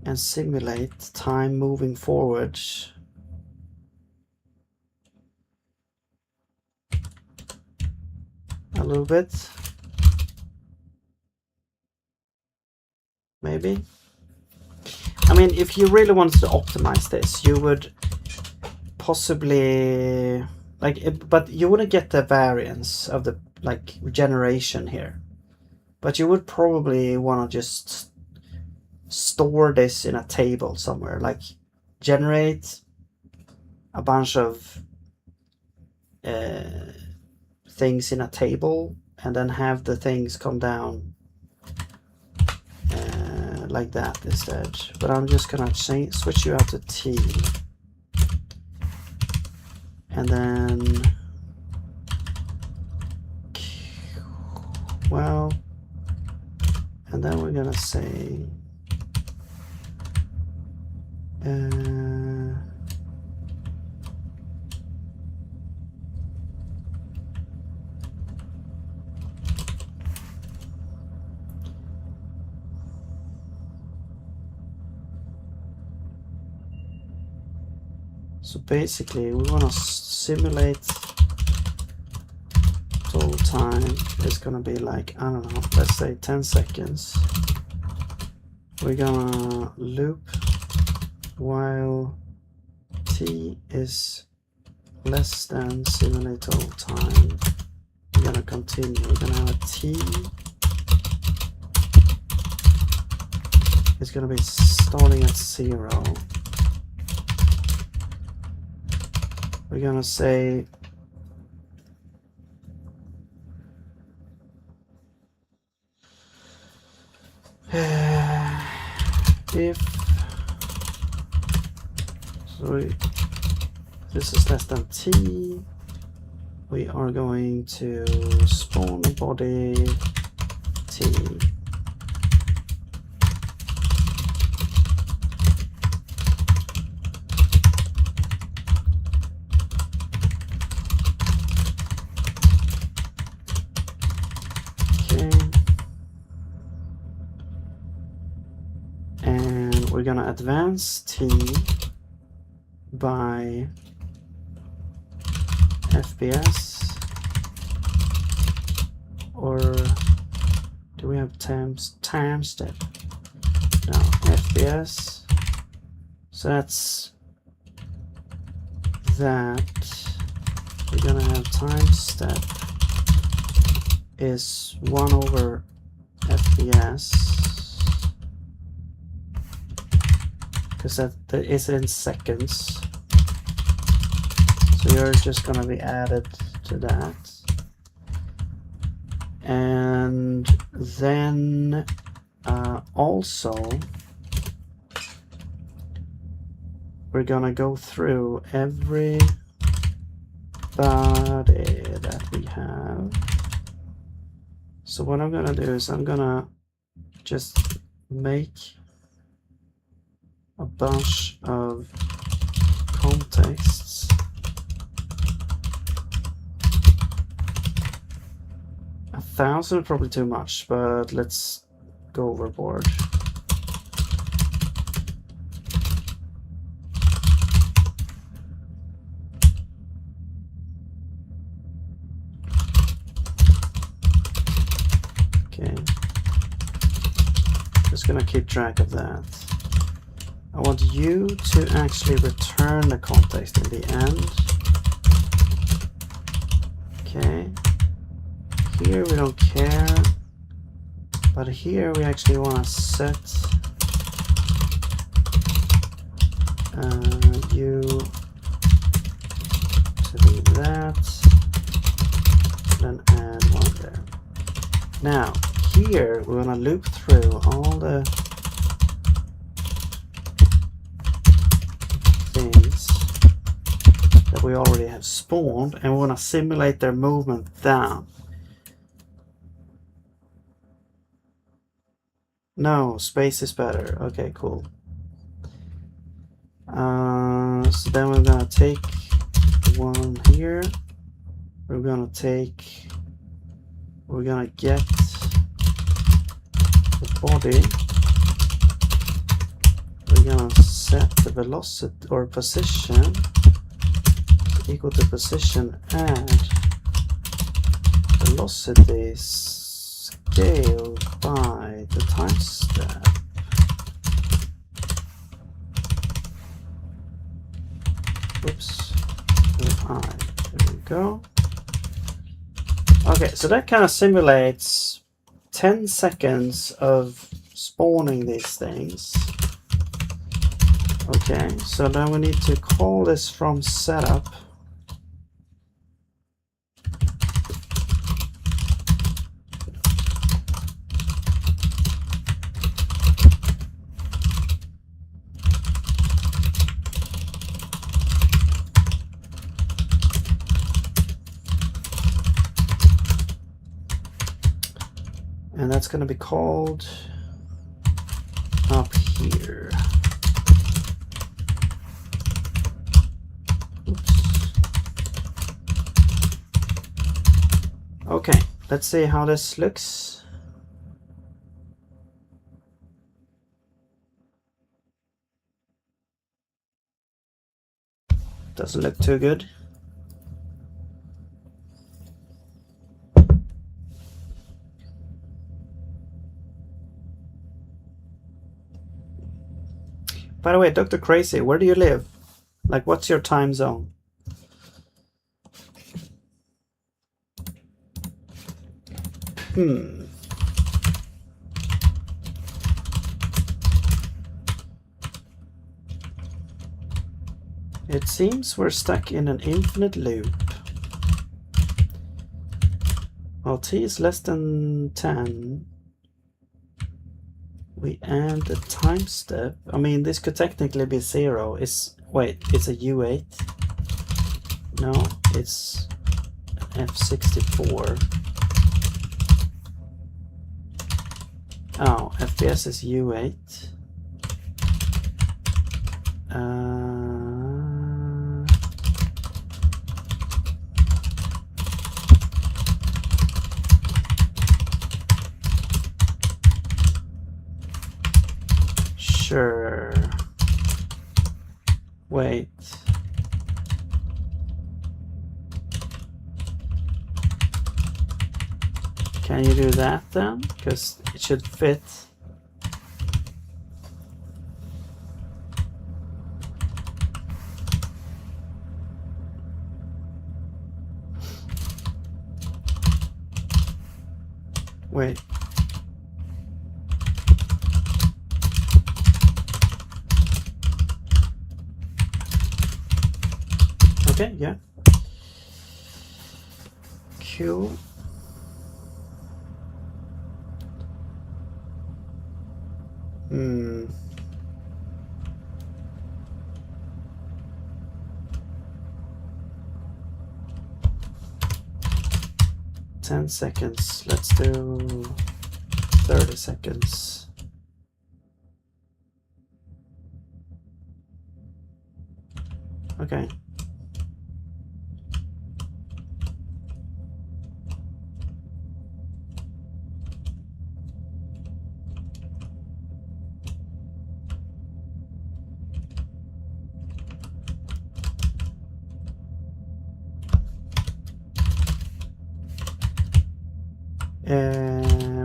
and simulate time moving forward. A little bit. Maybe. I mean, if you really wanted to optimize this, you would possibly but you wouldn't get the variance of the like generation here. But you would probably want to just store this in a table somewhere, like generate a bunch of things in a table and then have the things come down like that instead. But I'm just gonna switch you out to T, and then well, and then we're gonna say so basically we want to simulate total time is gonna be like, I don't know, let's say 10 seconds. We're gonna loop while T is less than simulate total time. We're gonna continue. We're gonna have a T. It's gonna be starting at 0. We're gonna say if this is less than t. We are going to spawn a body t. Okay. And we're gonna advance t by FPS, or do we have time step? No, FPS. So that's that. We're gonna have time step is 1 over FPS, because that is in seconds. So you're just going to be added to that. And then also we're going to go through everybody that we have. So what I'm going to do is I'm going to just make a bunch of contexts. A 1,000 probably too much, but let's go overboard. Okay, just gonna keep track of that. I want you to actually return the context in the end. Okay. Here we don't care, but here we actually want to set you to be that, then add one there. Now here we want to loop through all the things that we already have spawned, and we want to simulate their movement down. No, space is better. Okay, cool. So then we're gonna take one here. We're gonna get the body. We're gonna set the velocity or position equal to position add velocity scale by the time step. Oops. There we go. Okay, so that kind of simulates 10 seconds of spawning these things. Okay, so now we need to call this from setup. And that's going to be called up here. Oops. Okay, let's see how this looks. Doesn't look too good. By the way, Dr. Crazy, where do you live? Like, what's your time zone? It seems we're stuck in an infinite loop. Well, t is less than 10. We add the time step. I mean, this could technically be 0. Wait, it's a U8. No, it's F64. Oh, FPS is U8. Sure. Wait. Can you do that then? Because it should fit. Wait. Okay, yeah. Cool. Hmm. Ten seconds. Let's do 30 seconds. Okay.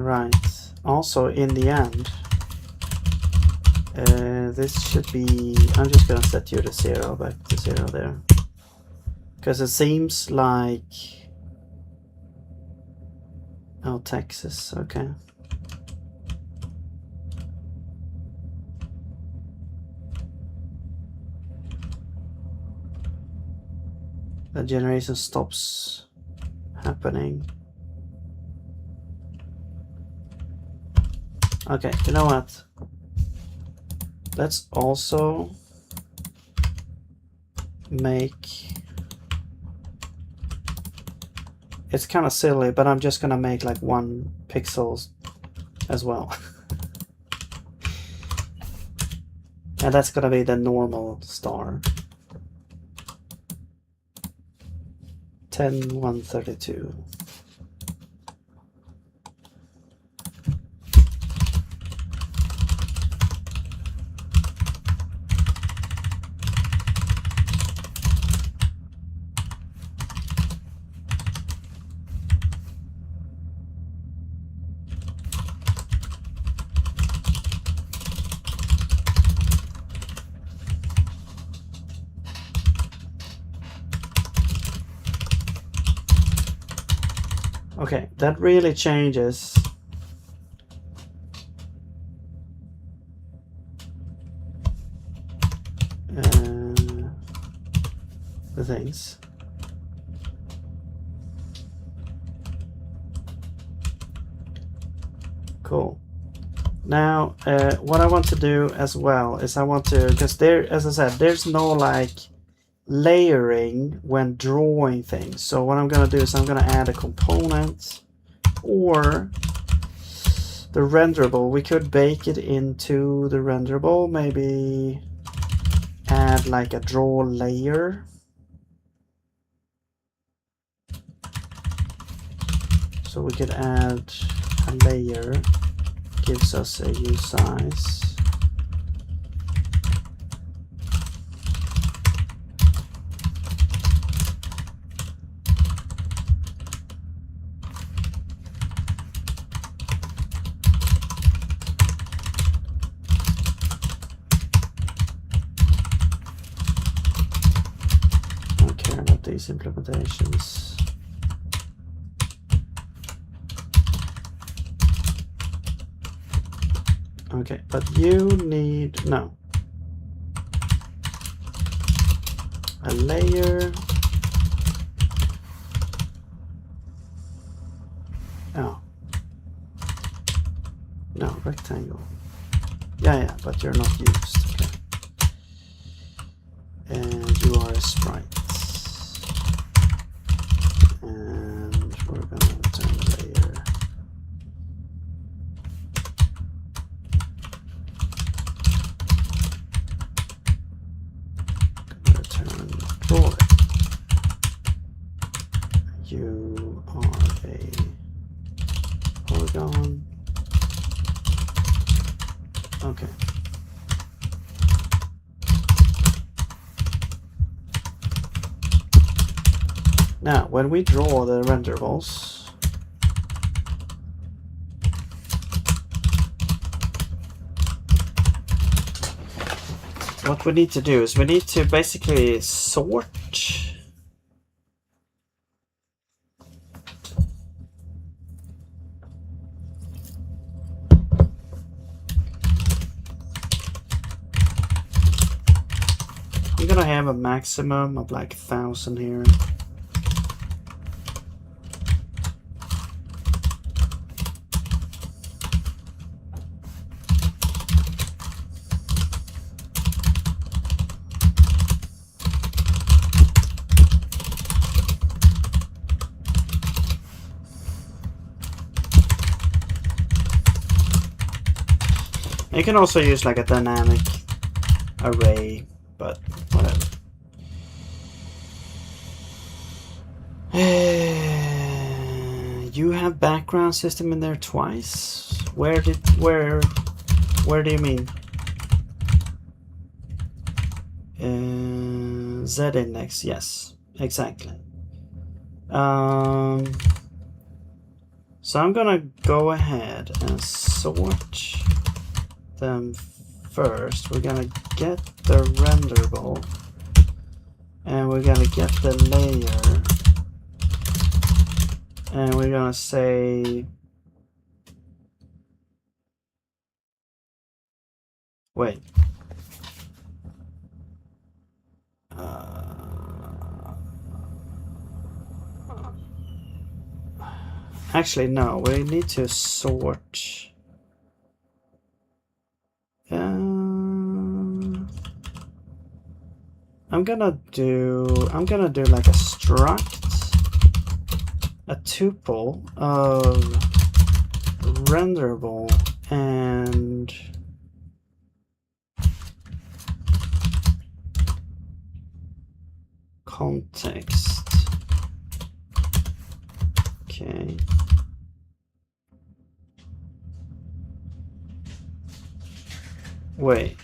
Right. Also, in the end, this should be. I'm just gonna set you to 0, back to 0 there, because it seems like. Oh, Texas. Okay. The generation stops happening. Okay, you know what? Let's also make. It's kind of silly, but I'm just gonna make like 1 pixel as well. And that's gonna be the normal star. 10,132. Okay, that really changes. The things. Cool. Now, what I want to do as well is I want to, because there, as I said, there's no like layering when drawing things. So what I'm going to do is I'm going to add a component or the renderable. We could bake it into the renderable, maybe add like a draw layer. So we could add a layer, gives us a usize. Don't care about these implementations. Okay, but you need, no, a layer. Oh, no, rectangle. Yeah, but you're not used. Okay. And you are a sprite. Now, when we draw the renderables, what we need to do is we need to basically sort. I'm gonna have a maximum of like 1,000 here. You can also use like a dynamic array, but whatever. You have background system in there twice? Where do you mean? Z index, yes, exactly. So I'm gonna go ahead and sort them first. We're gonna get the renderable and we're gonna get the layer and we're gonna say wait, actually no, we need to sort. I'm gonna do like a struct, a tuple of renderable and context. Okay. Wait.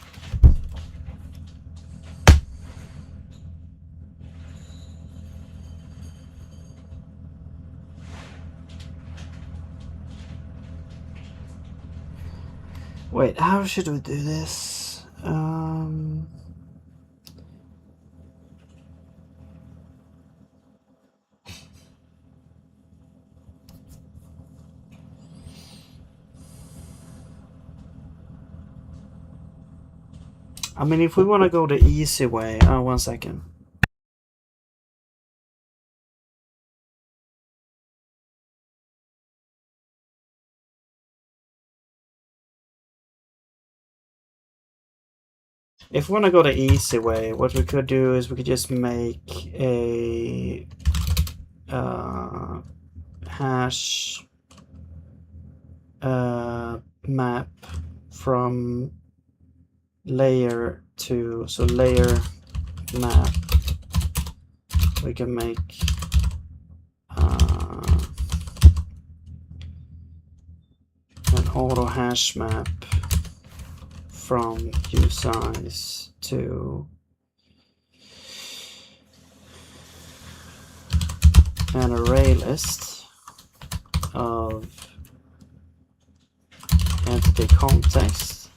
Wait, how should we do this? I mean, if we want to go the easy way, 1 second. If we want to go the easy way, what we could do is we could just make a hash map from layer to, so layer map, we can make an auto hash map from usize to an array list of entity context.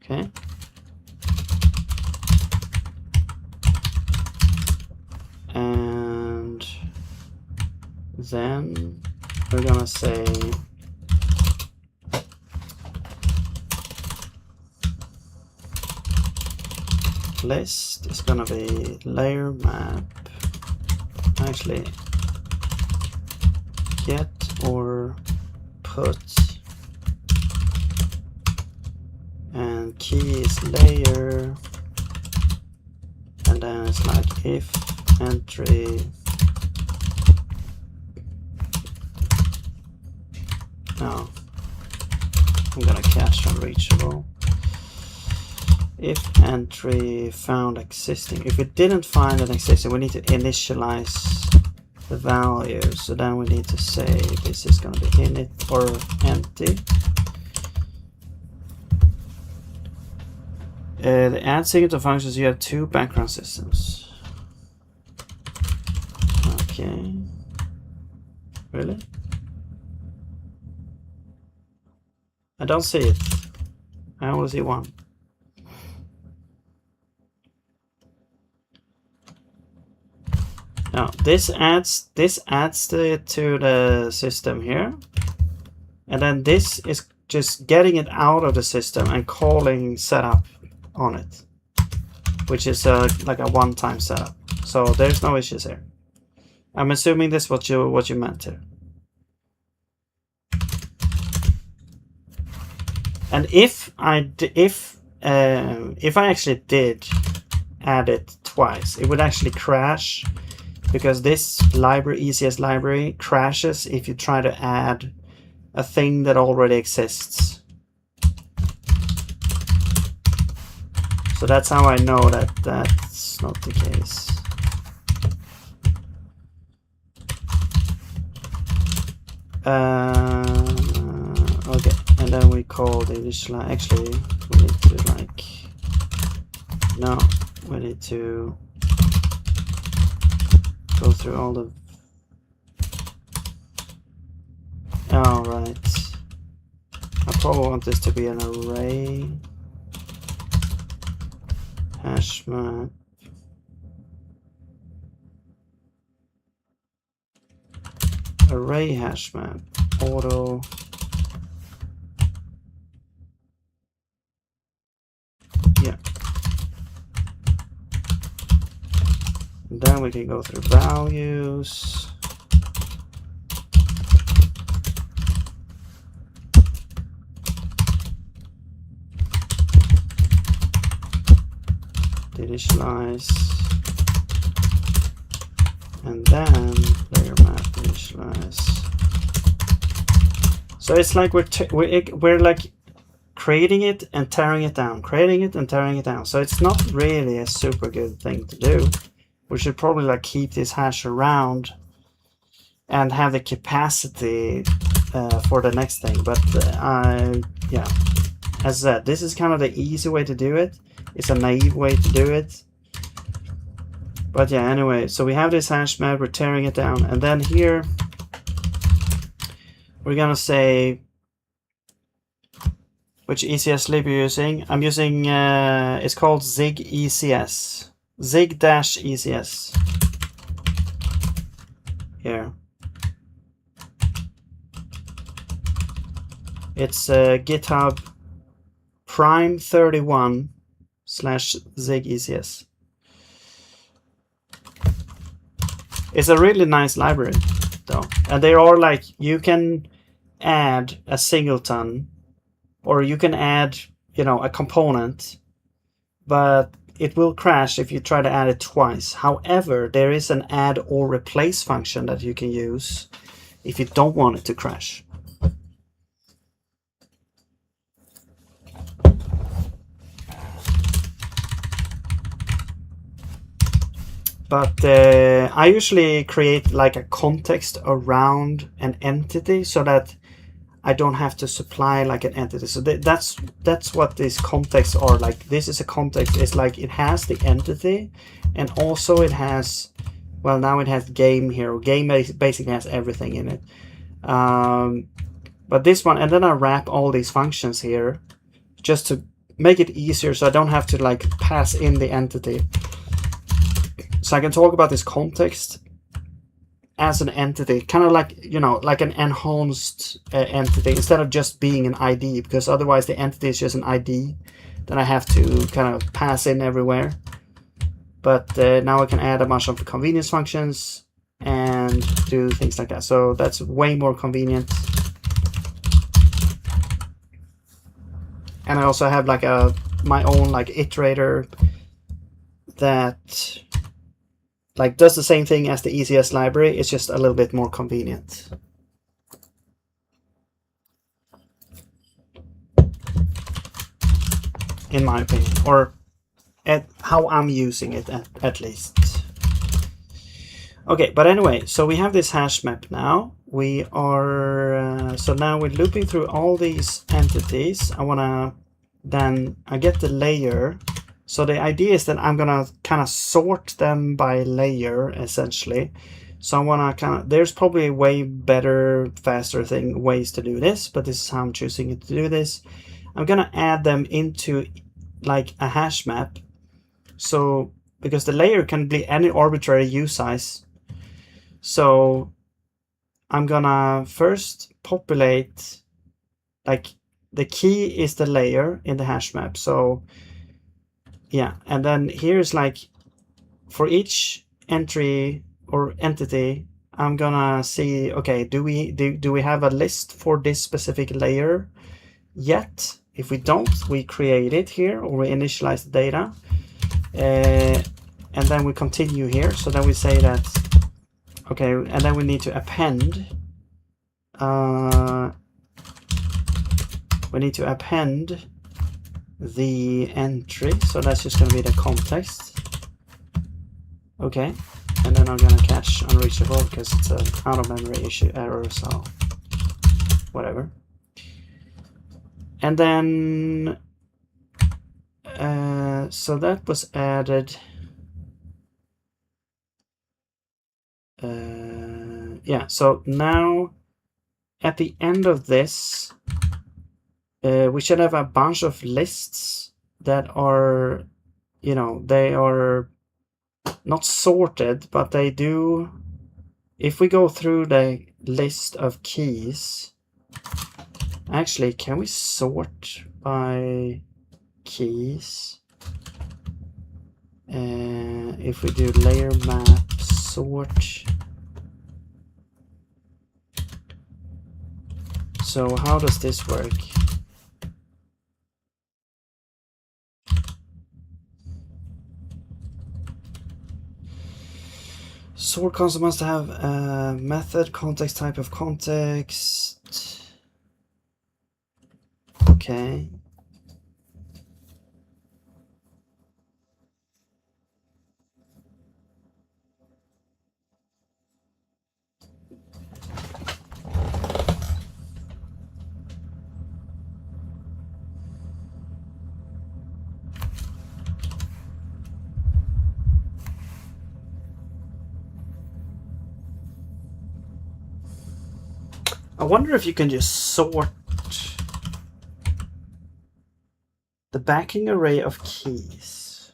Okay. And then we're gonna say list is gonna be layer map, actually get or put, and key is layer, and then it's like if entry no, I'm gonna catch unreachable. If entry found existing, if we didn't find an existing, we need to initialize the value. So then we need to say this is going to be init or empty. The add signature functions, you have two background systems. Okay. Really? I don't see it. I only see one. Now this adds to the system here, and then this is just getting it out of the system and calling setup on it, which is like a one-time setup. So there's no issues here. I'm assuming this is what you meant here. And if I actually did add it twice, it would actually crash, because this library, ECS library, crashes if you try to add a thing that already exists. So that's how I know that that's not the case. Okay, and then we call the initialize. Actually, we need to like, no, we need to go through all the. All right. I probably want this to be an array hash map. Array hash map auto. Yeah. And then we can go through values. Initialize, and then layer map initialize. So it's like we're like creating it and tearing it down, creating it and tearing it down. So it's not really a super good thing to do. We should probably like keep this hash around and have the capacity for the next thing. But yeah, as I said, this is kind of the easy way to do it. It's a naive way to do it. But yeah, anyway, so we have this hash map, we're tearing it down, and then here we're gonna say which ECS lib you're using. I'm using it's called zig+ECS. Zig-ECS. Here. It's GitHub Prime 31 /zig+ECS. It's a really nice library though, and they are like, you can add a singleton, or you can add, you know, a component, but it will crash if you try to add it twice. However, there is an add or replace function that you can use if you don't want it to crash. But I usually create like a context around an entity so that I don't have to supply like an entity. So that's what these contexts are like. This is a context. It's like it has the entity, and also it has, well, now it has game here. Game basically has everything in it. But this one, and then I wrap all these functions here just to make it easier, so I don't have to like pass in the entity. So I can talk about this context as an entity, kind of like, you know, like an enhanced entity, instead of just being an ID, because otherwise the entity is just an ID that I have to kind of pass in everywhere. But now I can add a bunch of convenience functions and do things like that. So that's way more convenient. And I also have like my own like iterator that like does the same thing as the ECS library. It's just a little bit more convenient, in my opinion, or at how I'm using it at least. Okay, but anyway, so we have this hash map now. We are so now we're looping through all these entities. I get the layer. So the idea is that I'm gonna kind of sort them by layer, essentially. So I want to there's probably way better, faster ways to do this, but this is how I'm choosing to do this. I'm gonna add them into like a hash map. So, because the layer can be any arbitrary usize. So I'm gonna first populate, like, the key is the layer in the hash map. So yeah, and then here's like, for each entry or entity, I'm gonna see, okay, do we have a list for this specific layer yet? If we don't, we create it here, or we initialize the data, and then we continue here. So then we say that, okay, and then we need to append, the entry. So that's just going to be the context. Okay, and then I'm going to catch unreachable because it's an out of memory issue error, so whatever. And then so that was added. Yeah, so now at the end of this, we should have a bunch of lists that are, you know, they are not sorted, but they do. If we go through the list of keys, actually, can we sort by keys? If we do layer map sort. So how does this work? Sort console must have a method, context, type of context. Okay. I wonder if you can just sort the backing array of keys.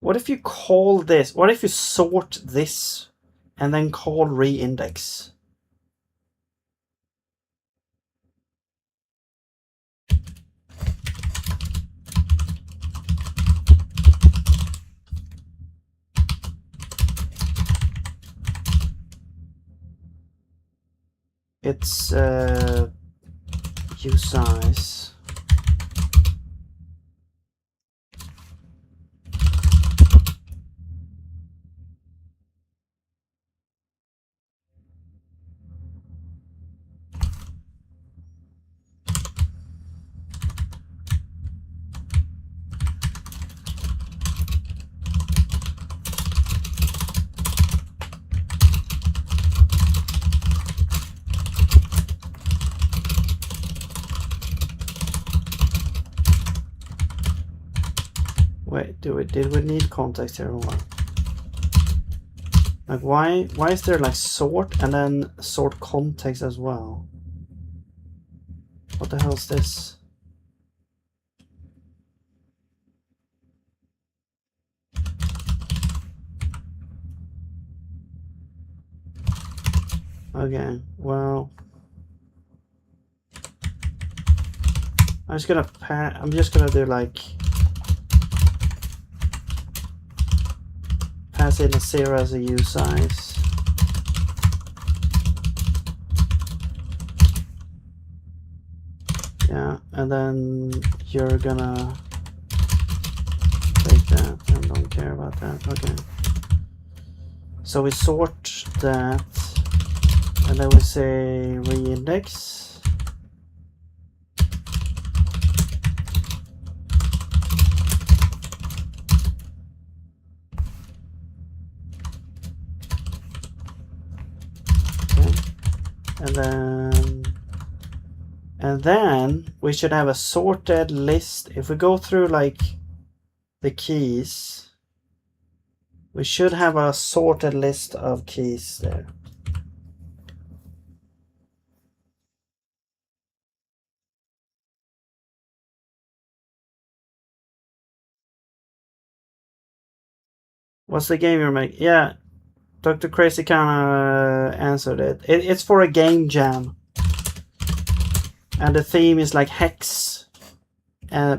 What if you call this? What if you sort this and then call reindex? It's usize. Wait, did we need context here or what? Like, why is there like sort and then sort context as well? What the hell is this? Okay, well, I'm just gonna do like pass in a 0 as a usize. Yeah, and then you're gonna take that and don't care about that. Okay. So we sort that, and then we say reindex. And then And then we should have a sorted list. If we go through like the keys, we should have a sorted list of keys there. What's the game you're making? Yeah, Dr. Crazy kind of answered it. It's for a game jam. And the theme is like hex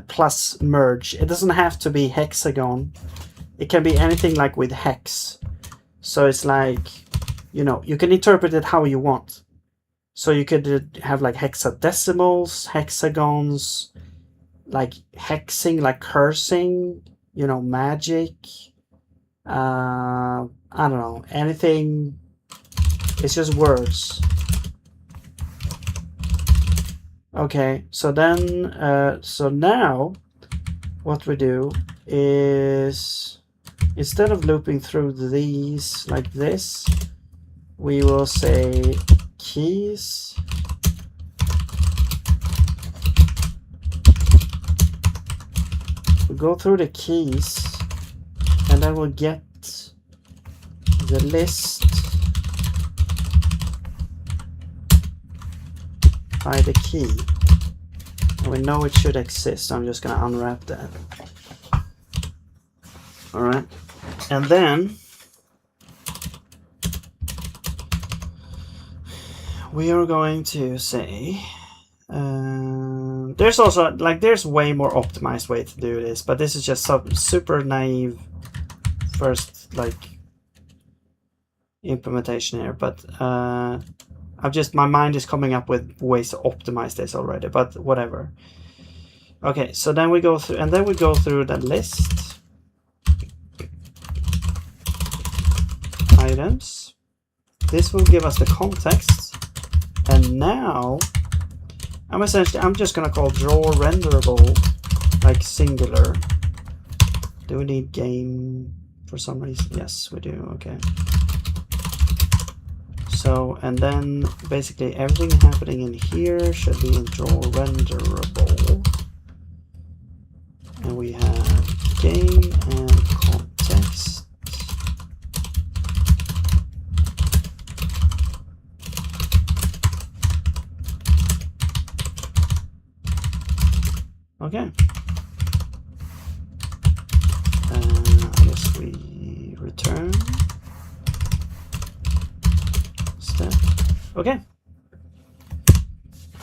plus merge. It doesn't have to be hexagon. It can be anything like with hex. So it's like, you know, you can interpret it how you want. So you could have like hexadecimals, hexagons, like hexing, like cursing, you know, magic. I don't know, anything. It's just words. Okay, so then, so now what we do is, instead of looping through these like this, we will say keys. We go through the keys, and then we'll get the list by the key. And we know it should exist. I'm just going to unwrap that. Alright. And then we are going to say there's also like there's way more optimized way to do this, but this is just some super naive first like implementation here. But my mind is coming up with ways to optimize this already, but whatever. Okay, so then we go through, and then we go through the list items. This will give us the context, and now I'm just gonna call draw renderable like singular. Do we need game for some reason? Yes, we do. Okay. So, and then basically everything happening in here should be in draw renderable. And we have game and context. Okay. I guess we return. Step. Okay.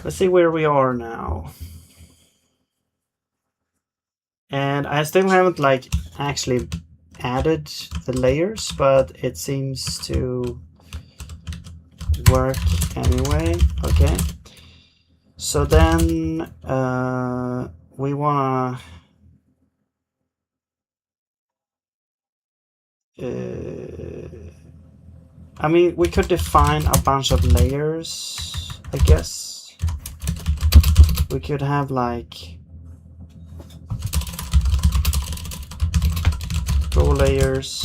Let's see where we are now. And I still haven't like actually added the layers, but it seems to work anyway. Okay. So then we wanna I mean, we could define a bunch of layers, I guess. We could have like draw layers.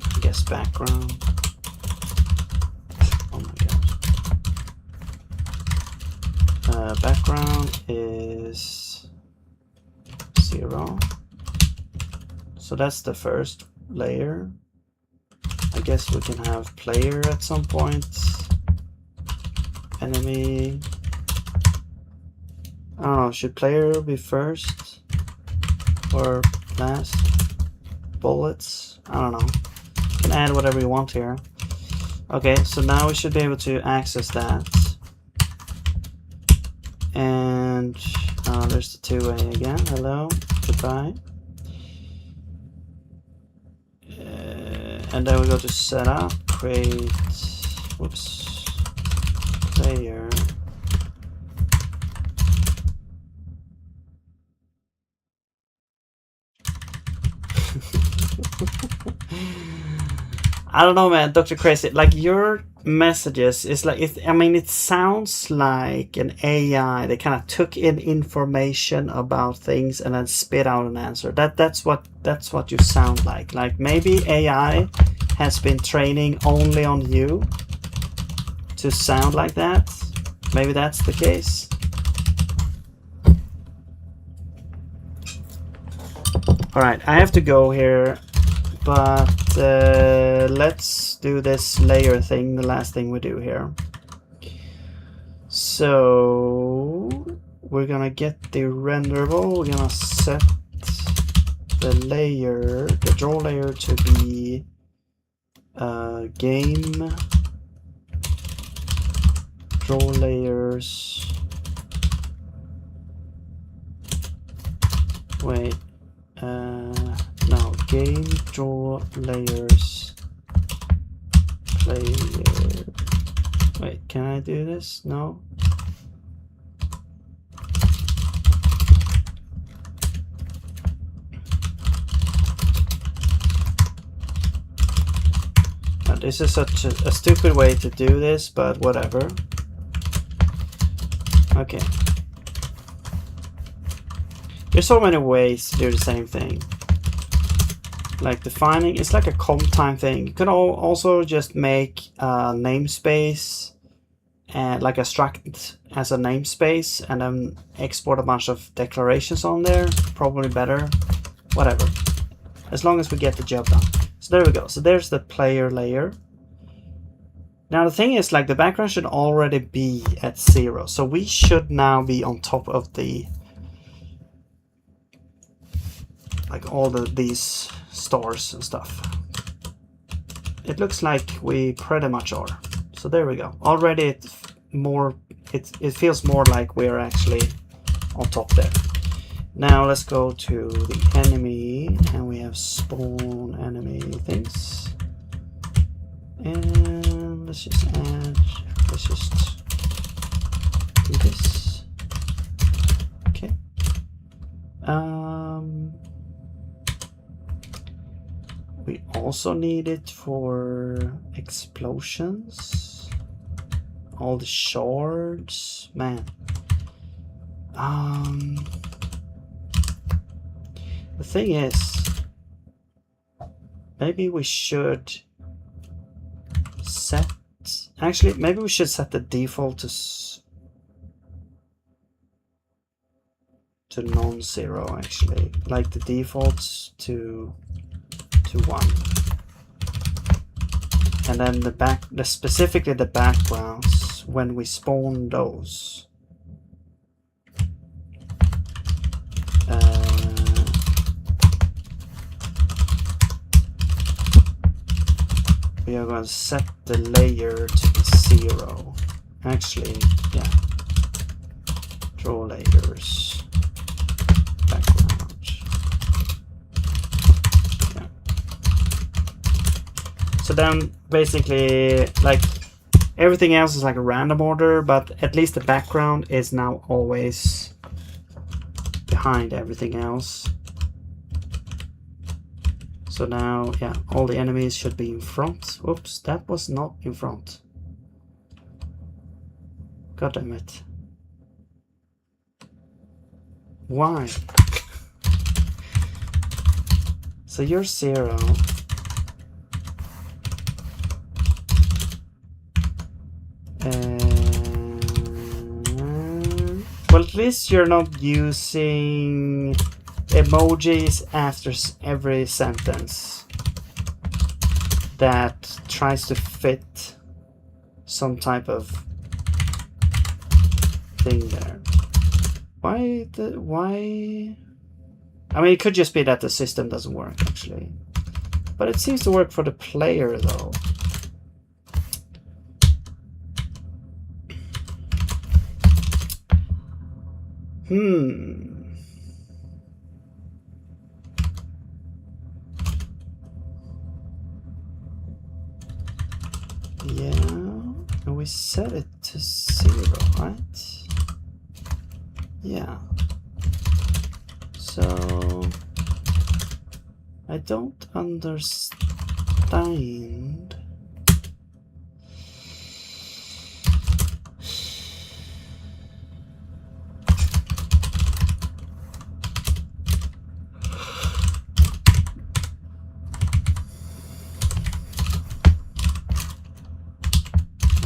I guess background. Oh my gosh. Background is 0. So that's the first layer. I guess we can have player at some point. Enemy. I don't know, should player be first or last? Bullets? I don't know. You can add whatever you want here. Okay, so now we should be able to access that. And there's the two-way again. Hello, goodbye. And then we go to setup, create, whoops, player. I don't know, man, Dr. Crazy. Like your messages is like it. I mean, it sounds like an AI. They kind of took in information about things and then spit out an answer. That's what you sound like. Like maybe AI has been training only on you to sound like that. Maybe that's the case. All right, I have to go here. But let's do this layer thing, the last thing we do here. So we're gonna get the renderable, we're gonna set the layer, the draw layer to be game draw layers. Wait, no, game draw layers player. Wait, can I do this? No. Now, this is such a stupid way to do this, but whatever. Okay. There's so many ways to do the same thing. Like defining, it's like a comp time thing. You can also just make a namespace and like a struct as a namespace and then export a bunch of declarations on there. Probably better, whatever. As long as we get the job done. So there we go. So there's the player layer. Now the thing is, like the background should already be at 0. So we should now be on top of the, like all these stars and stuff. It looks like we pretty much are. So there we go. Already it feels more like we're actually on top there. Now let's go to the enemy and we have spawn enemy things. And let's just do this. Okay. We also need it for explosions. All the shards, man. The thing is, maybe we should set. Actually, maybe we should set the default to non-zero. Actually, like the defaults to 1, and then specifically the backgrounds when we spawn those. We are going to set the layer to be 0. Actually, yeah. Draw layers. Background. Yeah. So then basically, like everything else is like a random order, but at least the background is now always behind everything else. So now, yeah, all the enemies should be in front. Oops, that was not in front. God damn it. Why? So you're 0. Well, at least you're not using emojis after every sentence that tries to fit some type of thing there. Why? I mean, it could just be that the system doesn't work actually, but it seems to work for the player though. Yeah, and we set it to 0, right? Yeah. So I don't understand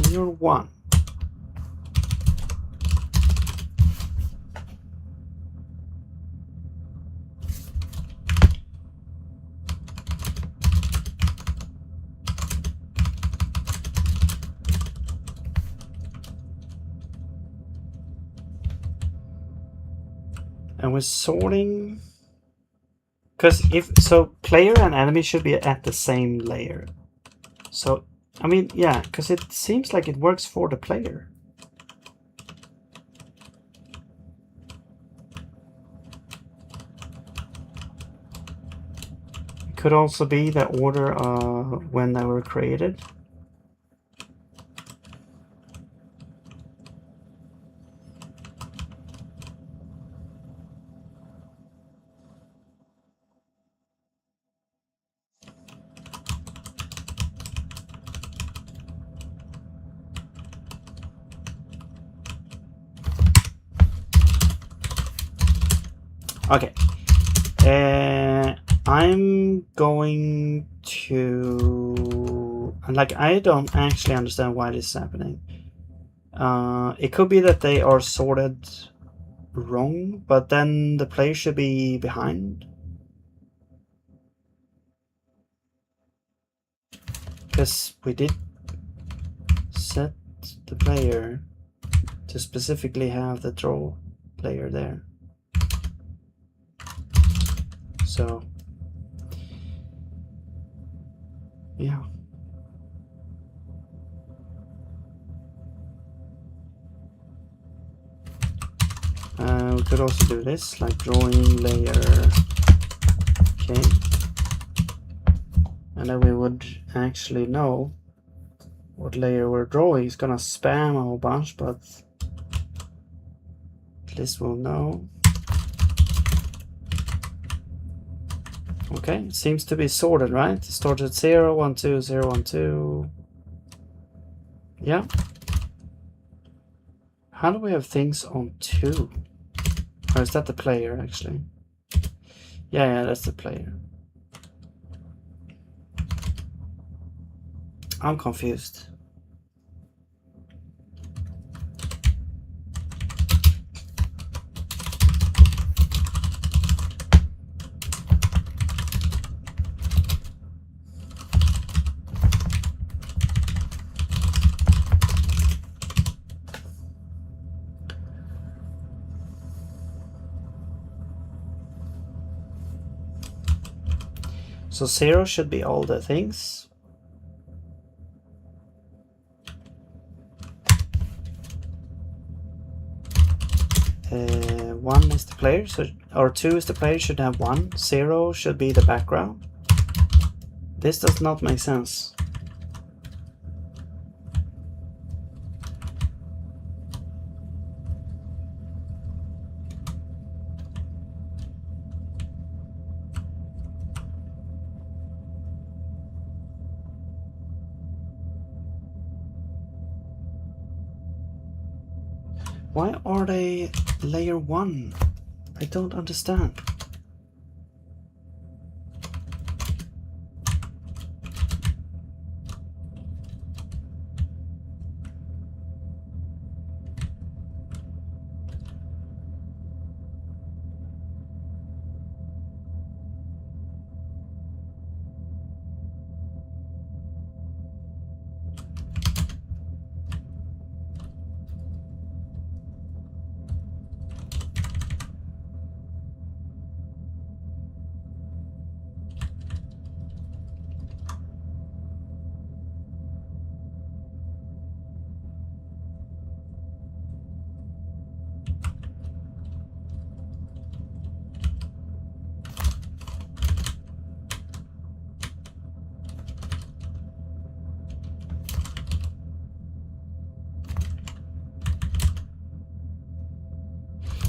Layer 1. And we're sorting, because if so, player and enemy should be at the same layer. So I mean, yeah, because it seems like it works for the player. It could also be the order when they were created. Okay, I'm going to, like, I don't actually understand why this is happening. It could be that they are sorted wrong, but then the player should be behind. Because we did set the player to specifically have the draw player there. So, yeah. We could also do this, like drawing layer K. And then we would actually know what layer we're drawing. It's gonna spam a whole bunch, but at least we'll know. Okay, it seems to be sorted, right? Started at 0, 1, 2, 0, 1, 2. Yeah. How do we have things on 2? Or is that the player, actually? Yeah, that's the player. I'm confused. So 0 should be all the things. One is the player, so, or 2 is the player, should have 1. 0 should be the background. This does not make sense. Why are they layer 1? I don't understand.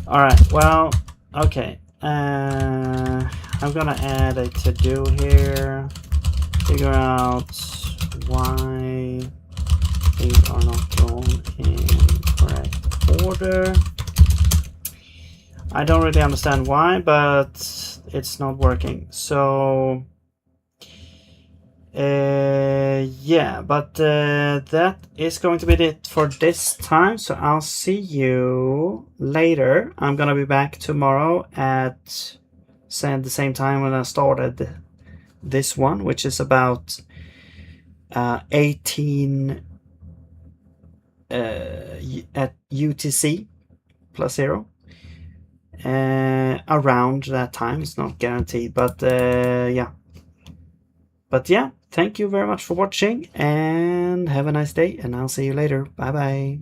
Alright, well, okay. I'm gonna add a to-do here. Figure out why things are not drawn in correct order. I don't really understand why, but it's not working. So, yeah, but that is going to be it for this time. So I'll see you later. I'm gonna be back tomorrow at the same time when I started this one, which is about 18 at UTC plus 0. Around that time, it's not guaranteed, but yeah. But yeah, thank you very much for watching and have a nice day, and I'll see you later. Bye bye.